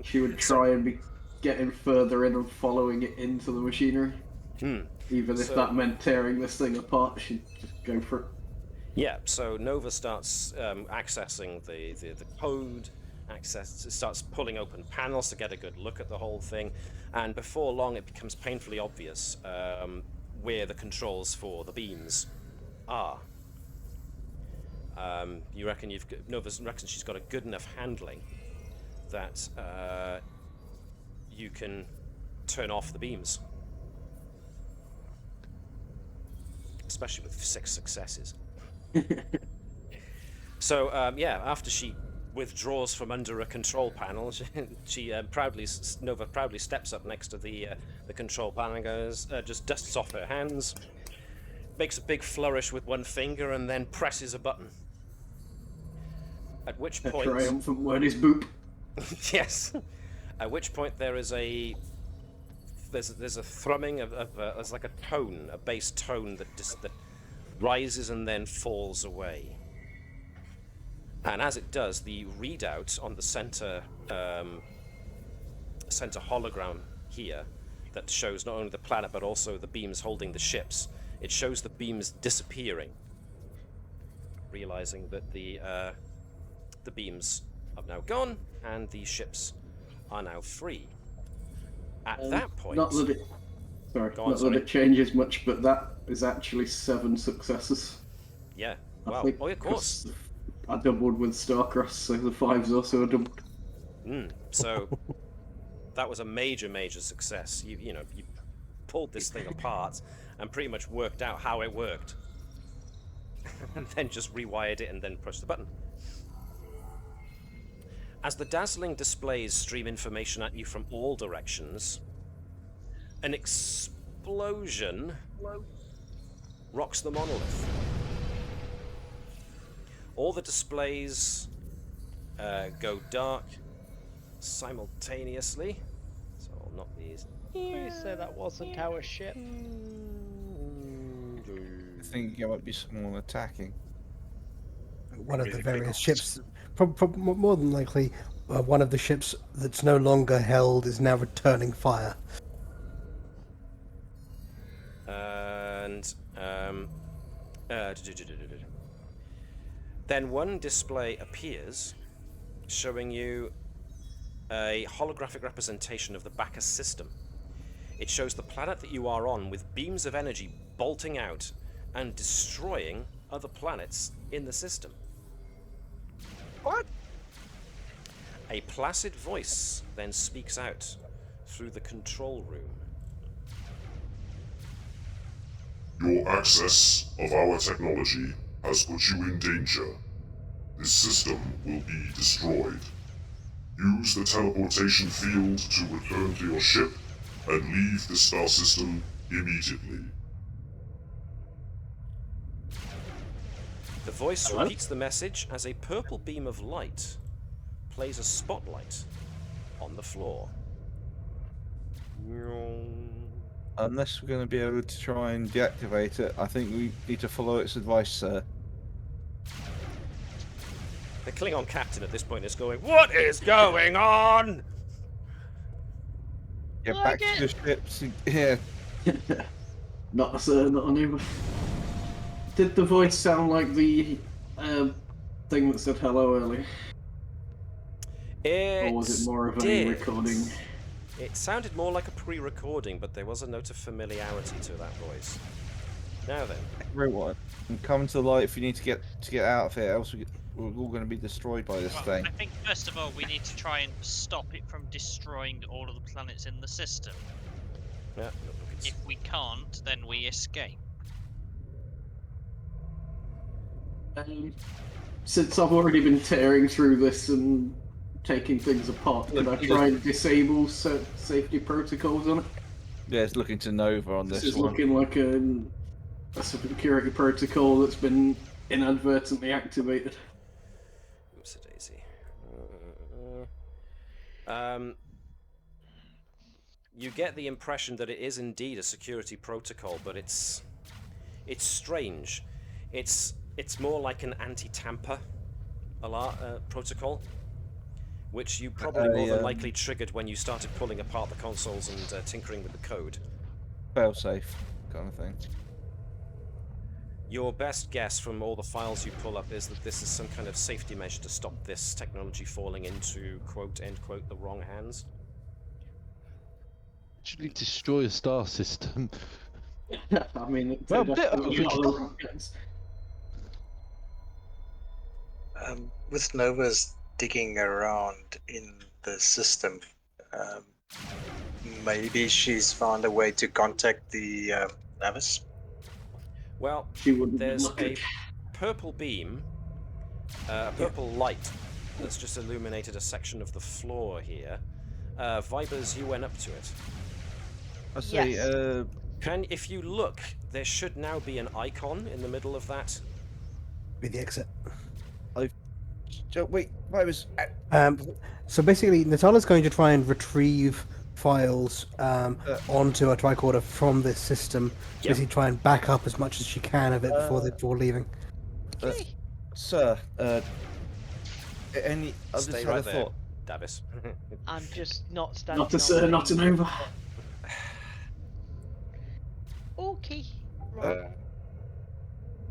she would try and be getting further in and following it into the machinery. Even if that meant tearing this thing apart, she'd just go for it. Yeah, so Nova starts accessing the code, starts pulling open panels to get a good look at the whole thing, and before long it becomes painfully obvious where the controls for the beams are. You reckon Nova reckons she's got a good enough handling that you can turn off the beams, especially with 6 successes. So after she withdraws from under a control panel, Nova proudly steps up next to the control panel and goes, just dusts off her hands, makes a big flourish with one finger, and then presses a button. At which point, a triumphant word is boop. Yes. At which point there's a thrumming of there's like a tone, a bass tone that rises and then falls away. And as it does, the readout on the center hologram here that shows not only the planet but also the beams holding the ships, it shows the beams disappearing, realizing that the beams are now gone and the ships are now free. At that point, not that it changes much, but that is actually 7 successes. Yeah. I Well, think, of course. I doubled with Starcross, so the 5's also a double. So that was a major success. You pulled this thing apart and pretty much worked out how it worked, and then just rewired it and then pushed the button. As the dazzling displays stream information at you from all directions, an explosion rocks the monolith. All the displays go dark simultaneously. So I'll knock these. Please say that wasn't our ship. I think there might be someone attacking. One of the various ships, more than likely, one of the ships that's no longer held is now returning fire. And then one display appears, showing you a holographic representation of the Bacchus system. It shows the planet that you are on with beams of energy bolting out and destroying other planets in the system. What? A placid voice then speaks out through the control room. Your access of our technology has put you in danger. This system will be destroyed. Use the teleportation field to return to your ship and leave the star system immediately. The voice Hello? repeats the message as a purple beam of light plays a spotlight on the floor. Unless we're going to be able to try and deactivate it, I think we need to follow its advice, sir. The Klingon captain at this point is going, "What is going on?" Get back to the ships. Yeah. Not a sir, not an Uber. Did the voice sound like the thing that said hello earlier? Or was it more of a recording? It sounded more like a pre-recording, but there was a note of familiarity to that voice. Now then. Everyone, come to the light if you need to get out of here, else we're all going to be destroyed by this thing. I think first of all we need to try and stop it from destroying all of the planets in the system. Yeah, look, If we can't, then we escape. Since I've already been tearing through this and taking things apart, could I try and disable safety protocols on it? Yeah, it's looking to Nova on this This is one. looking like a security protocol that's been inadvertently activated. Oopsie-daisy. You get the impression that it is indeed a security protocol, but it's strange. It's more like an anti-tamper protocol, which you probably more than likely triggered when you started pulling apart the consoles and tinkering with the code. Fail-safe kind of thing. Your best guess from all the files you pull up is that this is some kind of safety measure to stop this technology falling into, quote, end quote, the wrong hands. Actually destroy a star system. I mean, it's Well, with Nova's digging around in the system, maybe she's found a way to contact the Navis. Well, there's a purple beam, a purple light that's just illuminated a section of the floor here. Vibers, you went up to it. I see. Yes. If you look, there should now be an icon in the middle of that. Be the exit. Wait, Vibers. So basically, Natala's going to try and retrieve files onto a tricorder from this system. Yep. Basically, try and back up as much as she can of it before leaving. Sir, I've just Stay had right a there, thought. Davis. I'm just not standing. Not a sir, not an over. Okay. Right.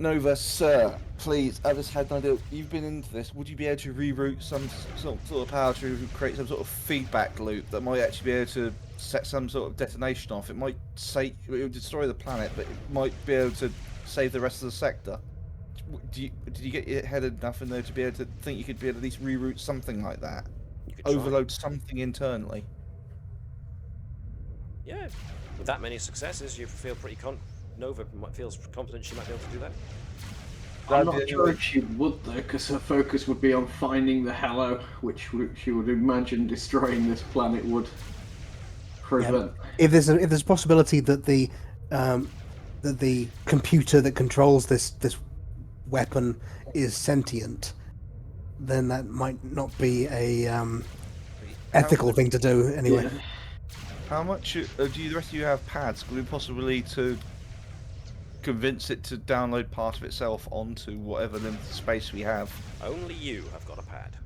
Nova, sir, please, I just had an idea. You've been into this. Would you be able to reroute some sort of power to create some sort of feedback loop that might actually be able to set some sort of detonation off? It might it would destroy the planet, but it might be able to save the rest of the sector. Did you get your head enough in there to be able to think you could be able to at least reroute something like that? Overload something internally? Yeah, with that many successes, you feel pretty Nova feels confident she might be able to do that. I'm not sure if she would though, because her focus would be on finding the hello, which she would imagine destroying this planet would prevent. Yeah. If there's a possibility that the computer that controls this weapon is sentient, then that might not be a ethical thing to do anyway. Yeah. How much do the rest of you have pads? Could we possibly to convince it to download part of itself onto whatever limited space we have? Only you have got a pad.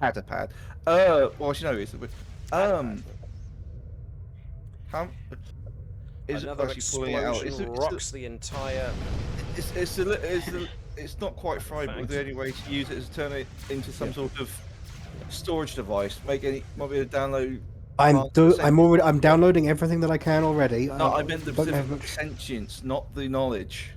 Had a pad. Well, you know, how is it Another actually pulling it out? explosion rocks the entire. It's not quite fried, but the only way to use it is to turn it into some sort of storage device. Might be able to download. I'm downloading everything that I can already. No, I meant the specific sentience, not the knowledge.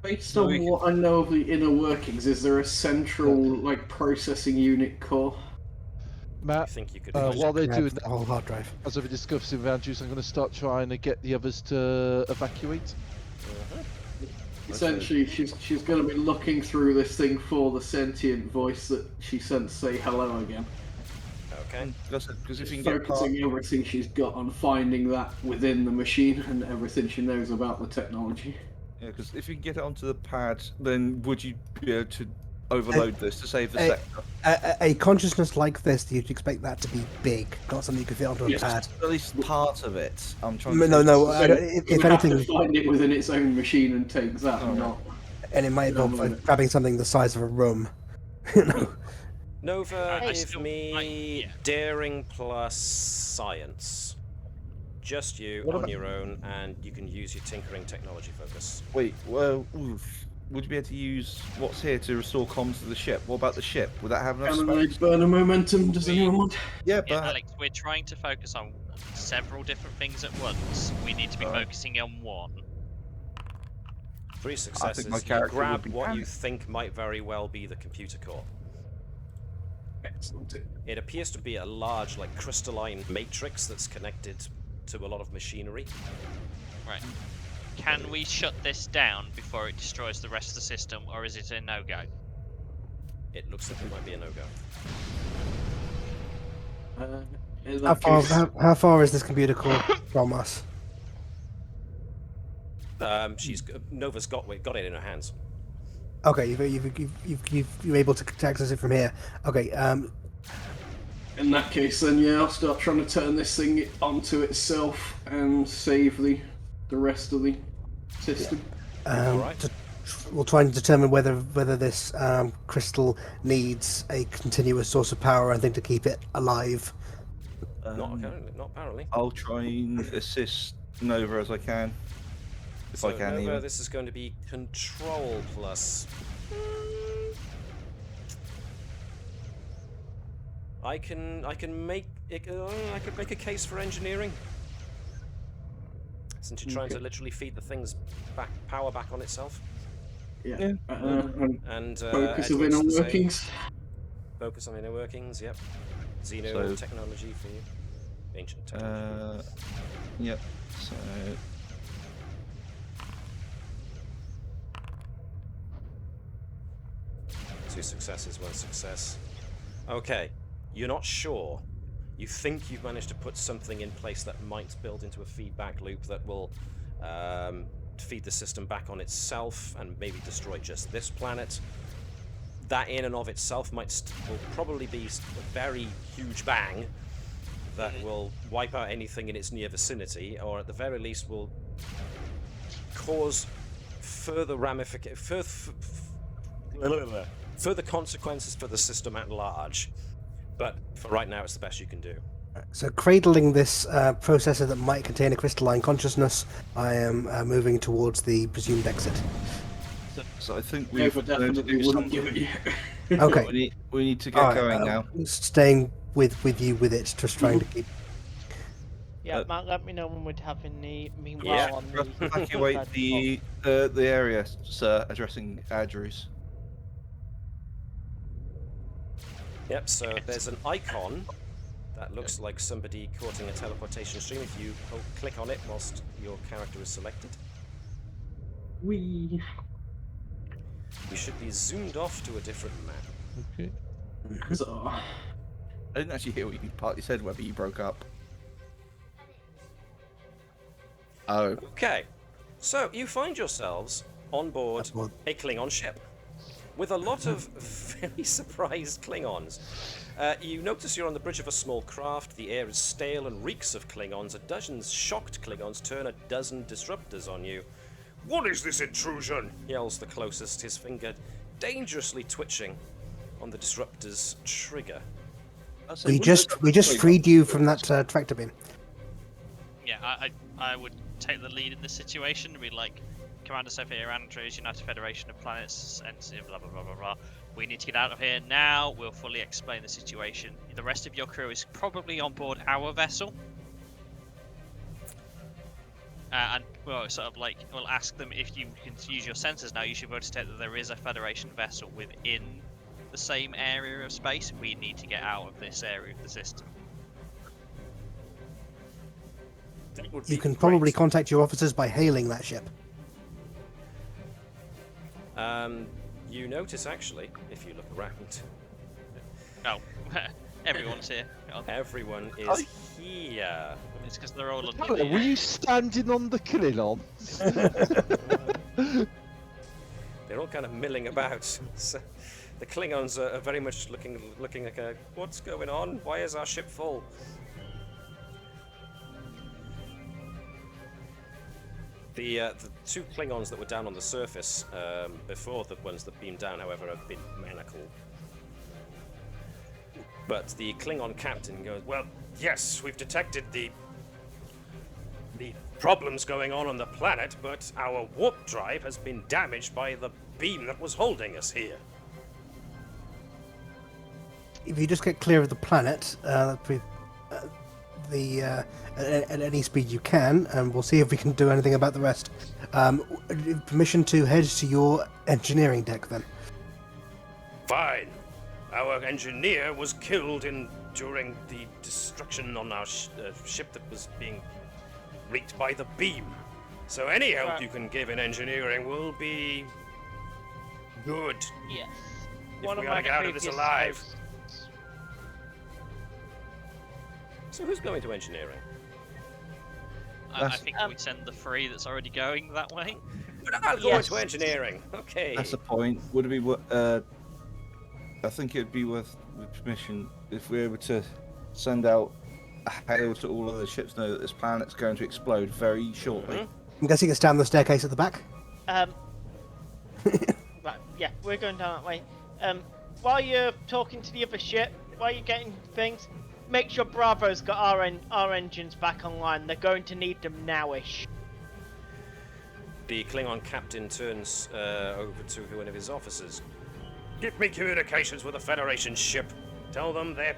Based on what I know of the inner workings, is there a central processing unit core? Matt, I think you could. while they're doing the whole hard drive. as we're discussing around you, I'm going to start trying to get the others to evacuate. Essentially, she's going to be looking through this thing for the sentient voice that she sent say hello again. Okay. Because if you can get Focusing everything she's got on finding that within the machine and everything she knows about the technology. Yeah, because if you can get it onto the pad, then would you be able to overload this to save the sector? A consciousness like this, you'd expect that to be big, not something you could fit onto a Yes. pad. At least part of it. I'm trying No, to no. So If you have anything, to find it within its own machine and take that, Oh, not. and it might involve Download it. grabbing something the size of a room. You know? Nova, I give still- me yeah. daring plus science. Just you What on about- your own, and you can use your tinkering technology focus. Wait, well, would you be able to use what's here to restore comms to the ship? What about the ship? Would that have enough Can space? I burn a momentum? Does anyone want? Yeah, Yeah, but Alex, we're trying to focus on several different things at once. We need to be Alright. focusing on one. 3 successes. my You character would grab be what you panicked. think might very well be the computer core. Excellent. It appears to be a large, like, crystalline matrix that's connected to a lot of machinery. Right. Can we shut this down before it destroys the rest of the system, or is it a no-go? It looks like it might be a no-go. In that case, How far is this computer core from us? Nova's got it in her hands. Okay, you're able to access it from here. Okay, in that case, then yeah, I'll start trying to turn this thing onto itself and save the rest of the system. Alright. We'll try and determine whether this crystal needs a continuous source of power, I think, to keep it alive. Not apparently. I'll try and assist Nova as I can. If So I can, Nova, even. this is going to be control plus. I can make I could make a case for engineering. Since you're trying to literally feed the thing's power back on itself. Yeah. And Focus of Edward's inner the same. workings. Focus on inner workings, yep. Xeno So- technology for you. Ancient technology. Yep. So 2 successes, 1 success. Okay, you're not sure. You think you've managed to put something in place that might build into a feedback loop that will feed the system back on itself and maybe destroy just this planet. That in and of itself will probably be a very huge bang that will wipe out anything in its near vicinity, or at the very least will cause further further consequences for the system at large. But for right now, it's the best you can do. So, cradling this processor that might contain a crystalline consciousness, I am moving towards the presumed exit. I think Nova we've learned to definitely do wouldn't something. give it you. Okay. We need to get Alright, going now. Staying with you with it, just trying to keep. Yeah, Uh, Matt, let me know when we'd have in the meanwhile Yeah. on the Evacuate the area, sir, addressing Andrews. Yep, so there's an icon that looks like somebody courting a teleportation stream. If you click on it whilst your character is selected, We. you should be zoomed off to a different map. Okay. Huzzah. I didn't actually hear what you partly said, Webby. You broke up. Oh. Okay, so you find yourselves on board Aboard. a Klingon ship with a lot of very surprised Klingons. You notice you're on the bridge of a small craft. The air is stale and reeks of Klingons. A dozen shocked Klingons turn a dozen disruptors on you. What is this intrusion? Yells the closest, his finger dangerously twitching on the disruptor's trigger. We just freed you from that tractor beam. Yeah, I would take the lead in this situation and be like, Commander Sophia, Andrews, United Federation of Planets, and blah blah blah blah blah. We need to get out of here now. We'll fully explain the situation. The rest of your crew is probably on board our vessel. And we'll sort of like, we'll ask them if you can use your sensors now. You should be able to state that there is a Federation vessel within the same area of space. We need to get out of this area of the system. That would You be can probably great. contact your officers by hailing that ship. You notice actually, if you look around, Oh, everyone's here. Oh, everyone is here. it's because they're all on Hello, were you standing on the Klingon? They're all kind of milling about. So the Klingons are very much looking like a, what's going on? Why is our ship full? The two Klingons that were down on the surface before the ones that beamed down, however, have been manacled. But the Klingon captain goes, well, yes, we've detected the problems going on the planet, but our warp drive has been damaged by the beam that was holding us here. If you just get clear of the planet, at any speed you can, and we'll see if we can do anything about the rest. Permission to head to your engineering deck, then. Fine. Our engineer was killed during the destruction on our ship that was being wreaked by the beam. So any help you can give in engineering will be good. Yes. If One we of are my to get out of this previous alive. hosts- So who's going to engineering? I think we send the 3 that's already going that way. I'll go Yes. into engineering. Okay. That's the point. Would it be I think it'd be worth with permission if we were able to send out a hail to all of the ships know that this planet's going to explode very shortly. I'm guessing it's down the staircase at the back. Right, yeah, we're going down that way. While you're talking to the other ship, while you're getting things, make sure Bravo's got our engines back online. They're going to need them nowish. The Klingon captain turns over to one of his officers. Give me communications with the Federation ship. Tell them their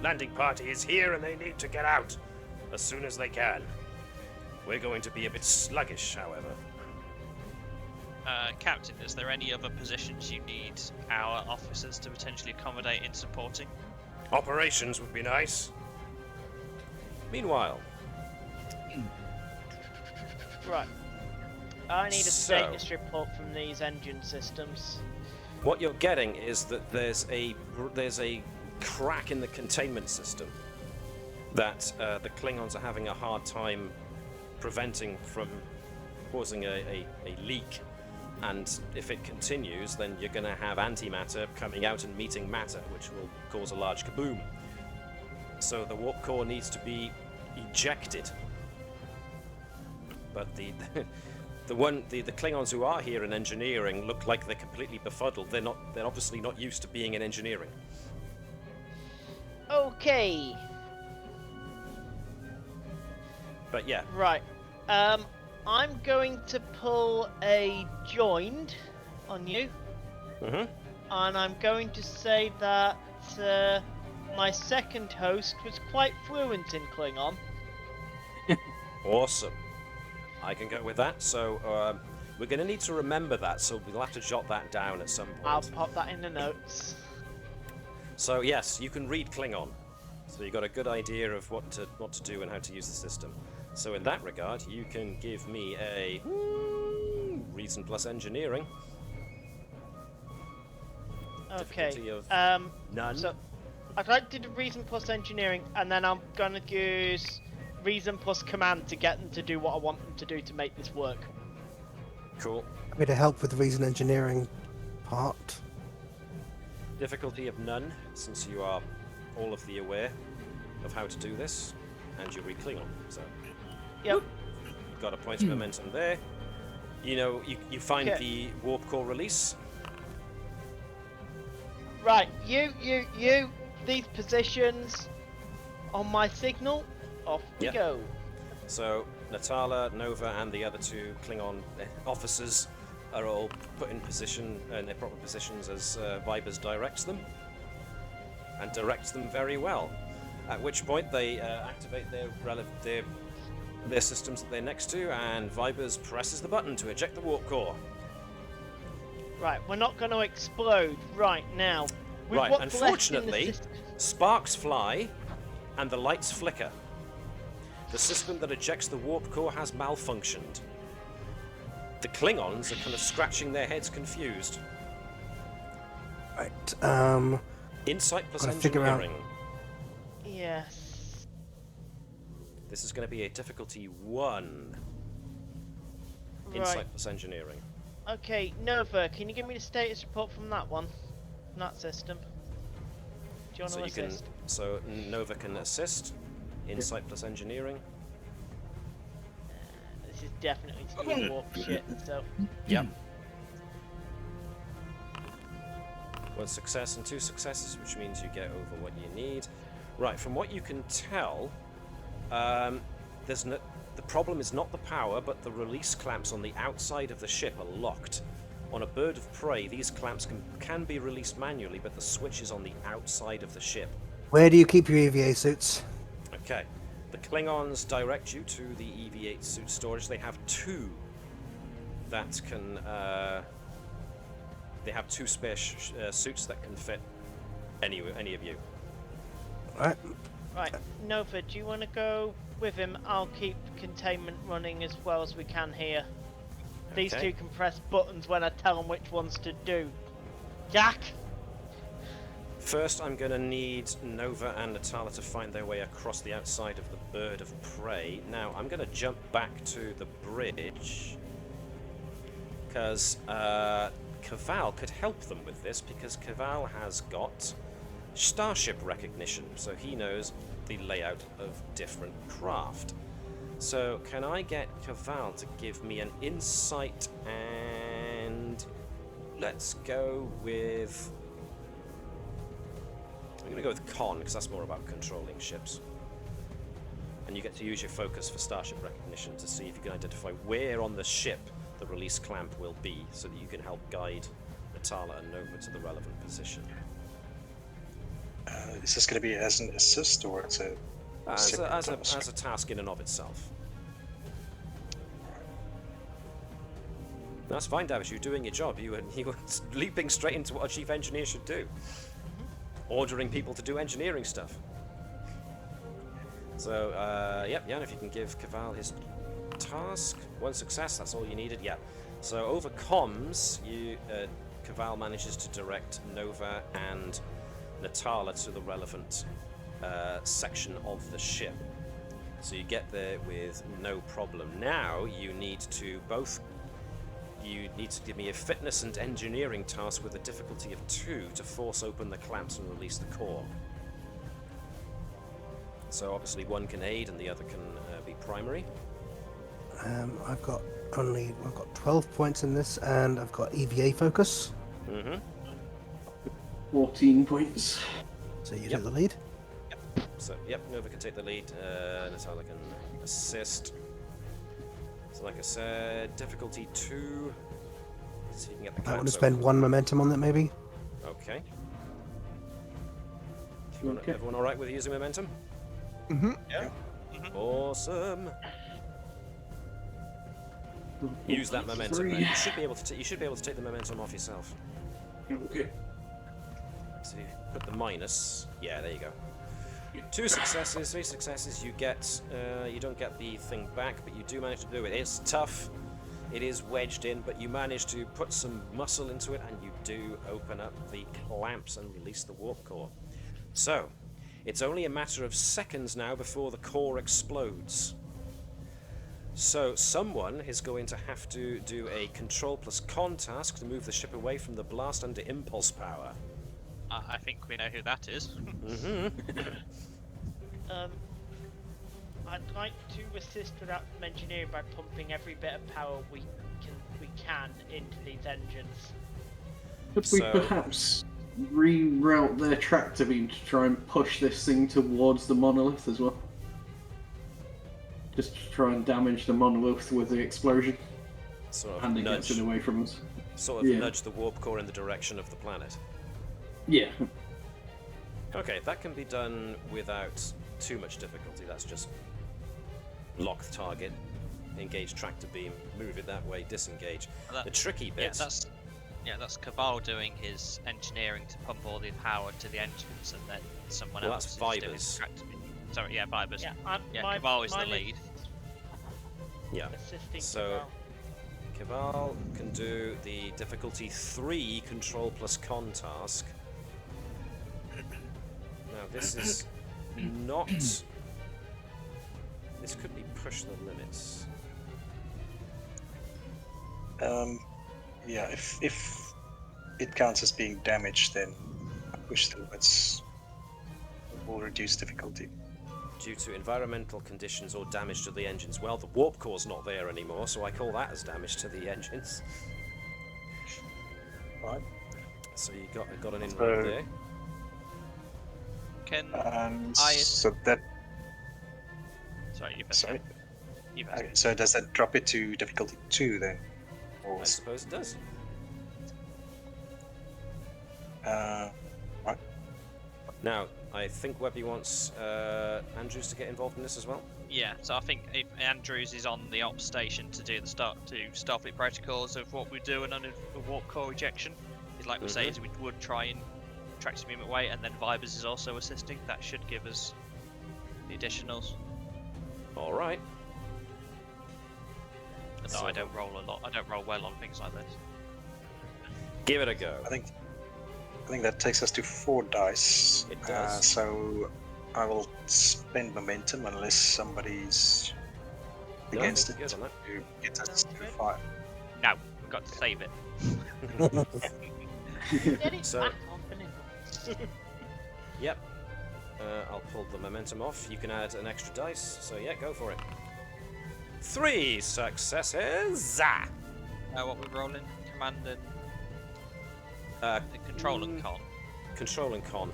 landing party is here and they need to get out as soon as they can. We're going to be a bit sluggish, however. Captain, is there any other positions you need our officers to potentially accommodate in supporting? Operations would be nice. Meanwhile, Right. I need a status report from these engine systems. what you're getting is that there's a crack in the containment system that the Klingons are having a hard time preventing from causing a leak. And if it continues, then you're going to have antimatter coming out and meeting matter, which will cause a large kaboom. So the warp core needs to be ejected. But the Klingons who are here in engineering look like they're completely befuddled. They're obviously not used to being in engineering. Okay. But yeah. Right. I'm going to pull a joined on you. Mm-hmm. And I'm going to say that my second host was quite fluent in Klingon. Awesome. I can go with that. So we're going to need to remember that. So we'll have to jot that down at some point. I'll pop that in the notes. So yes, you can read Klingon. So you've got a good idea of what to do and how to use the system. So in that regard, you can give me a reason plus engineering. Okay. Difficulty of none. So I'd like to do reason plus engineering, and then I'm gonna use reason plus command to get them to do what I want them to do to make this work. Cool. Happy to help with the reason engineering part. Difficulty of none, since you are all of the aware of how to do this, and you read Klingon. So. Yep. Got a point of momentum there. You know, you find the warp core release. Right, you, these positions on my signal, off we go. So Natala, Nova, and the other two Klingon officers are all put in position in their proper positions as Vibers directs them, and directs them very well. At which point they activate their systems that they're next to, and Vibers presses the button to eject the warp core. Right, we're not going to explode right now. With Right, what's left in the unfortunately, system- sparks fly, and the lights flicker. The system that ejects the warp core has malfunctioned. The Klingons are kind of scratching their heads confused. Right, Insight plus gotta figure out- engineering. Yes. This is going to be a difficulty 1. Insight plus engineering. Okay, Nova, can you give me the status report from that one? From that system? Do you want to assist? So Nova can assist. Insight plus engineering. This is definitely speed warp shit, so... Yep. 1 success and 2 successes, which means you get over what you need. Right, from what you can tell, the problem is not the power, but the release clamps on the outside of the ship are locked. On a bird of prey, these clamps can be released manually, but the switch is on the outside of the ship. Where do you keep your EVA suits? Okay. The Klingons direct you to the EV8 suit storage. They have 2 that can... they have 2 spare suits that can fit any of you. Right. Right, Nova, do you want to go with him? I'll keep containment running as well as we can here. These two can press buttons when I tell them which ones to do. Jack! First, I'm going to need Nova and Natala to find their way across the outside of the bird of prey. Now, I'm going to jump back to the bridge, because Keval could help them with this, because Keval has got starship recognition, so he knows the layout of different craft. So, can I get Keval to give me an insight, and let's go with... I'm going to go with Con, because that's more about controlling ships. And you get to use your focus for starship recognition to see if you can identify where on the ship the release clamp will be, so that you can help guide Natala and Nova to the relevant position. Is this going to be as an assist, or it's a as a task in and of itself? That's fine, Davis. You're doing your job. You were leaping straight into what a chief engineer should do. Ordering people to do engineering stuff. So, yep, Jan, if you can give Keval his task. 1 success, that's all you needed, yeah. So over comms, Keval manages to direct Nova and Natala to the relevant section of the ship. So you get there with no problem. Now you need to give me a fitness and engineering task with a difficulty of 2 to force open the clamps and release the core. So obviously one can aid and the other can be primary. I've got 12 points in this, and I've got EVA focus. 14 points. So you take the lead. So yep, Nova can take the lead. Natala can assist. So like I said, difficulty 2. Let's see if you can get the I want to clamps spend open. 1 momentum on that, maybe. Okay. Everyone all right with using momentum? Yeah. Awesome. Use that momentum. Then. You should be able to take the momentum off yourself. Okay. So you put the minus. Yeah, there you go. 2 successes, 3 successes. You get. You don't get the thing back, but you do manage to do it. It's tough. It is wedged in, but you manage to put some muscle into it, and you do open up the clamps and release the warp core. So, it's only a matter of seconds now before the core explodes. So someone is going to have to do a control plus con task to move the ship away from the blast under impulse power. I think we know who that is. I'd like to assist with that engineering by pumping every bit of power we can into these engines. Could we perhaps reroute their tractor beam to try and push this thing towards the monolith as well? Just to try and damage the monolith with the explosion. Sort of and it nudge, gets it away from us. Sort of nudge the warp core in the direction of the planet. Yeah. Okay, that can be done without too much difficulty. That's just lock the target, engage tractor beam, move it that way, disengage. The tricky bit... that's Keval doing his engineering to pump all the power to the engines, and then someone else is doing his tractor beam. Sorry, Vibers. Keval is the lead. Yeah. Assisting so Keval can do the difficulty 3 control plus con task. Now this is not... This could be push the limits. Yeah, if it counts as being damaged, then I push through. It will reduce difficulty. Due to environmental conditions or damage to the engines. Well, the warp core's not there anymore, so I call that as damage to the engines. Right. So you got an inroad So- there. Can And I- so that. sorry, you've asked. Sorry. You've asked. Okay, so does that drop it to difficulty 2 then? Or I suppose it does. right. Now, I think Webby wants Andrews to get involved in this as well. Yeah, so I think if Andrews is on the ops station to do the Starfleet protocols of what we're doing on a warp core ejection, is like we say, is we would try and track some movement away, and then Vibers is also assisting. That should give us the additionals. All right. But So- no, I don't roll a lot. I don't roll well on things like this. Give it a go. I think that takes us to 4 dice. It does. So I will spend momentum unless somebody's No, against I think it. you're good on To get us to 5. No, we've got to save it. Get it So- back on Peninsula. Yep. I'll pull the momentum off. You can add an extra dice. So yeah, go for it. 3 successes. What we're rolling? Command and Uh, control and con. Control and con.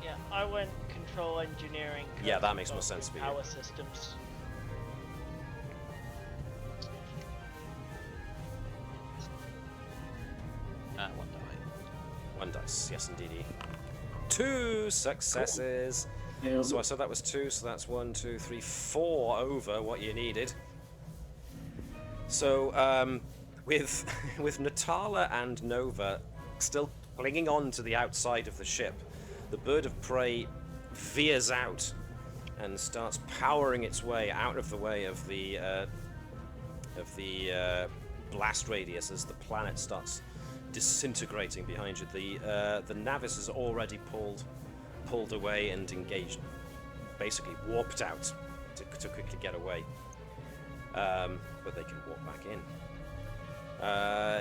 Yeah, I went control engineering. Yeah, that makes more sense for you. Power systems. One die. 1 dice. Yes, indeedy. 2 successes. Yeah, So I said that was 2, so that's 1, 2, 3, 4 over what you needed. So, with with Natala and Nova still clinging on to the outside of the ship, the bird of prey veers out and starts powering its way out of the way of the blast radius as the planet starts disintegrating behind you. The Navis is already pulled away and engaged, basically warped out to quickly get away. But they can walk back in.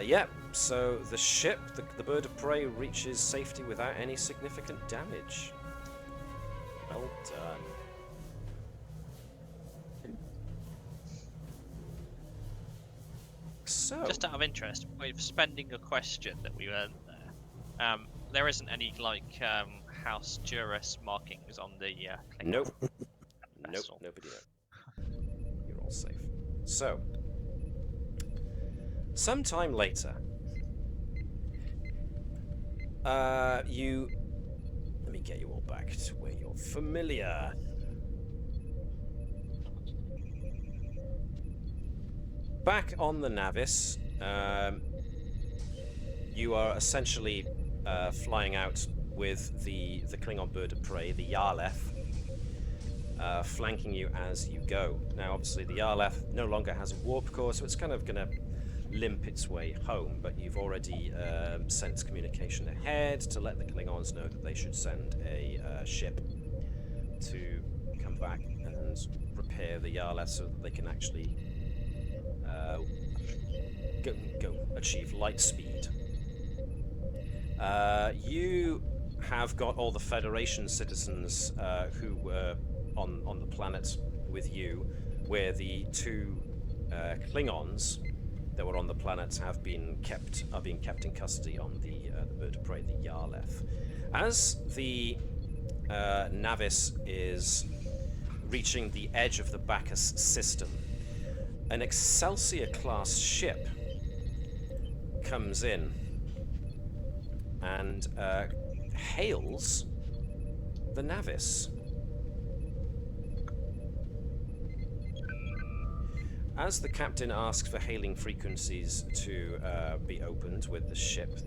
Yeah, so the ship, the bird of prey, reaches safety without any significant damage. Well done. So, Just out of interest, with spending a question that we earned there, there isn't any House Juris markings on the Klingon nope. Nope, vessel. nobody there. You're all safe. So, sometime later, let me get you all back to where you're familiar. Back on the Navis, you are essentially flying out with the Klingon bird of prey, the Yarleth, flanking you as you go. Now, obviously, the Yarleth no longer has a warp core, so it's kind of going to limp its way home, but you've already sent communication ahead to let the Klingons know that they should send a ship to come back and repair the Yarleth so that they can actually go achieve light speed. You have got all the Federation citizens who were on the planet with you, where the 2 Klingons that were on the planet are being kept in custody on the bird of prey, the Yarleth. As the Navis is reaching the edge of the Bacchus system, an Excelsior-class ship comes in and hails the Navis. As the captain asks for hailing frequencies to be opened with the ship,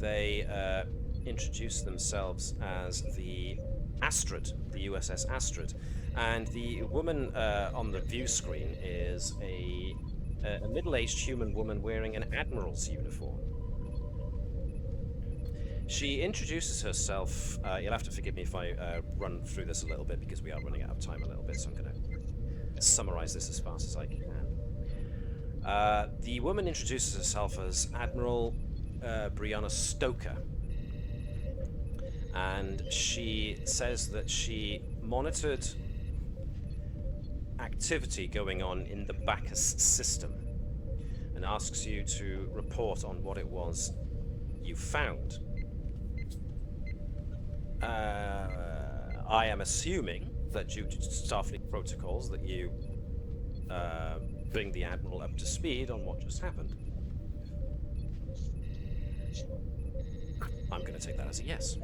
they introduce themselves as the Astrid, the USS Astrid. And the woman on the view screen is a middle-aged human woman wearing an admiral's uniform. She introduces herself. You'll have to forgive me if I run through this a little bit because we are running out of time a little bit, so I'm going to summarize this as fast as I can. The woman introduces herself as Admiral Brianna Stoker, and she says that she monitored activity going on in the Bacchus system and asks you to report on what it was you found. I am assuming that due to Starfleet protocols that you bring the Admiral up to speed on what just happened. I'm going to take that as a yes.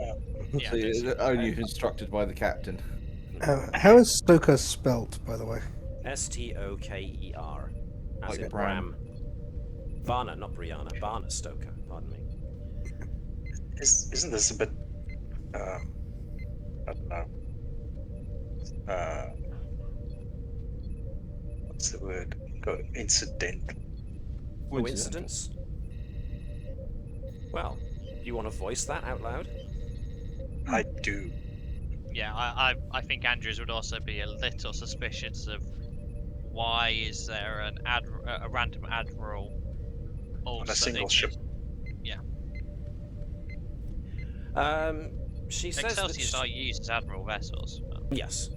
Yeah, So you're only instructed by the captain. How is Stoker spelt, by the way? Stoker, as Like in Bram. Varna, not Brianna. Varna Stoker, pardon me. Isn't this a bit? I don't know. What's the word? Incidental. Coincidence? Well, do you want to voice that out loud? I do. Yeah, I think Andrews would also be a little suspicious of why is there a random admiral On also a single ship. She says that Excelsiors are used as admiral vessels. But... yes.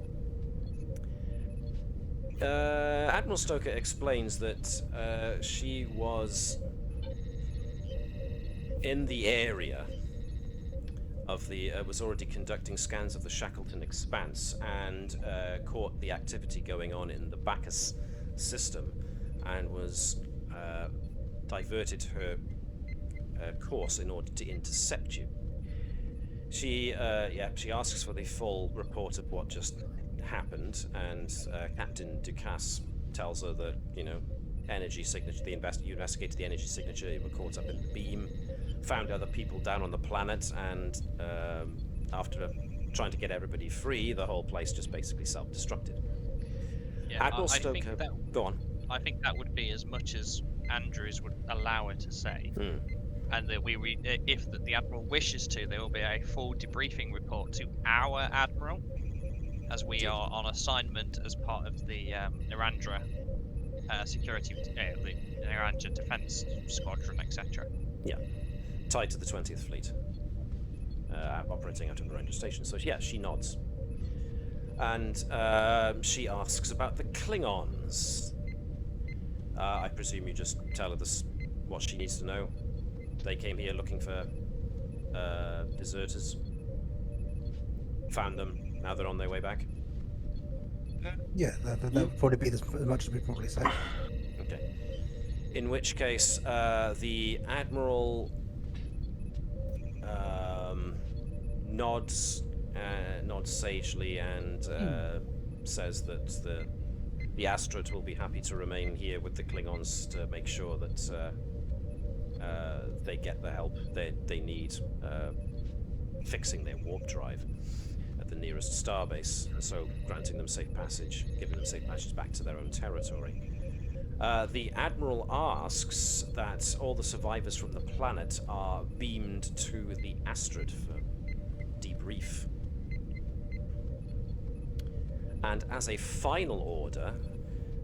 Admiral Stoker explains that she was in the area of the was already conducting scans of the Shackleton Expanse and caught the activity going on in the Bacchus system and was diverted her course in order to intercept you. She asks for the full report of what just happened, and Captain Ducasse tells her that, you know, energy signature, you investigated the energy signature, you were caught up in the beam, found other people down on the planet, and after trying to get everybody free, the whole place just basically self-destructed. Yeah, Admiral I Stoker, think that, go on. I think that would be as much as Andrews would allow her to say. And that if the Admiral wishes to, there will be a full debriefing report to our Admiral, as we are on assignment as part of the Narandra security, the Narandra Defense Squadron, etc. Yeah, tied to the 20th Fleet, operating out of Narendra Station. So yeah, she nods. And she asks about the Klingons. I presume you just tell her this, what she needs to know. They came here looking for deserters. Found them. Now they're on their way back. Yeah, that would probably be as much as we probably say. Okay. In which case, the Admiral nods sagely and says that the Astrod will be happy to remain here with the Klingons to make sure that they get the help they need fixing their warp drive at the nearest starbase, and so granting them safe passage, giving them safe passage back to their own territory. The Admiral asks that all the survivors from the planet are beamed to the Astrod for debrief. And as a final order,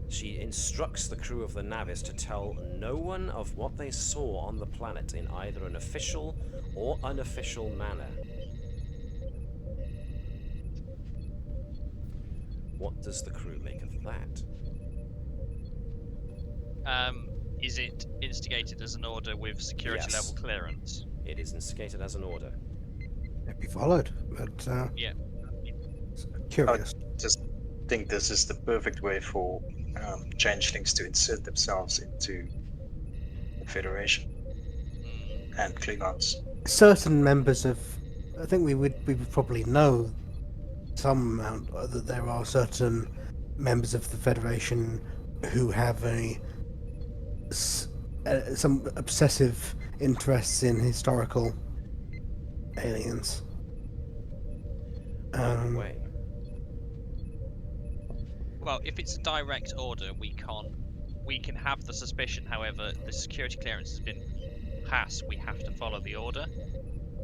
she instructs the crew of the Navis to tell no one of what they saw on the planet in either an official or unofficial manner. What does the crew make of that? Is it instigated as an order with security Yes. level clearance? It is instigated as an order. It'd be followed, but Yeah. curious. Just think this is the perfect way for changelings to insert themselves into the Federation and Klingons. Certain members of, I think we would probably know some amount that there are certain members of the Federation who have some obsessive interests in historical aliens. Way. Well, if it's a direct order, we can have the suspicion. However, the security clearance has been passed. We have to follow the order.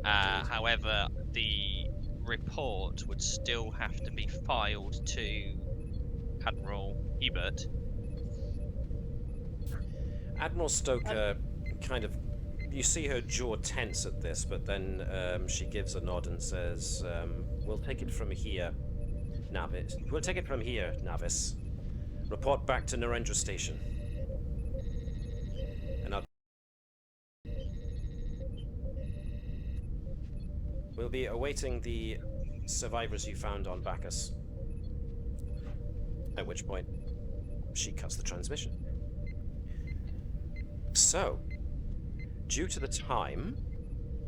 However, the report would still have to be filed to Admiral Ebert. Admiral Stoker kind of, you see her jaw tense at this, but then she gives a nod and says, "We'll take it from here, Navis. We'll take it from here, Navis. Report back to Narendra Station." And we'll be awaiting the survivors you found on Bacchus. At which point, she cuts the transmission. So, due to the time,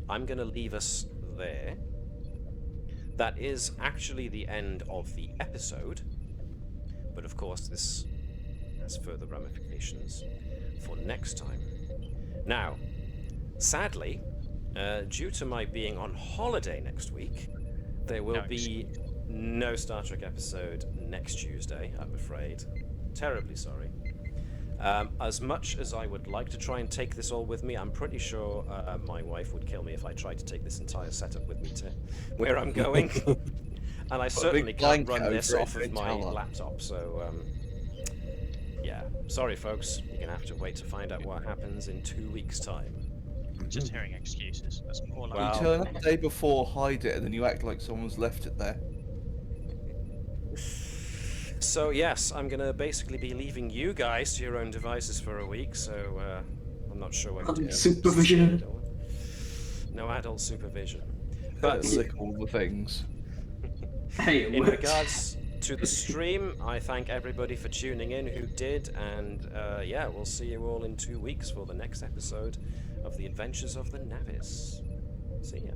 I'm going to leave us there. That is actually the end of the episode, but of course this has further ramifications for next time. Now, sadly, due to my being on holiday next week, there will be no Star Trek episode next Tuesday, I'm afraid. Terribly sorry. As much as I would like to try and take this all with me, I'm pretty sure my wife would kill me if I tried to take this entire setup with me to where I'm going. And I certainly can't run this off of my laptop, so yeah. Sorry folks, you're going to have to wait to find out what happens in 2 weeks' time. Just hearing excuses. That's all You turn up the day before, hide it, and then you act like someone's left it there. So yes, I'm gonna basically be leaving you guys to your own devices for a week. So I'm not sure what supervision. No adult supervision. But Lick all the things. Hey, it in worked. regards to the stream, I thank everybody for tuning in who did, and yeah, we'll see you all in 2 weeks for the next episode of the Adventures of the Navis. See ya.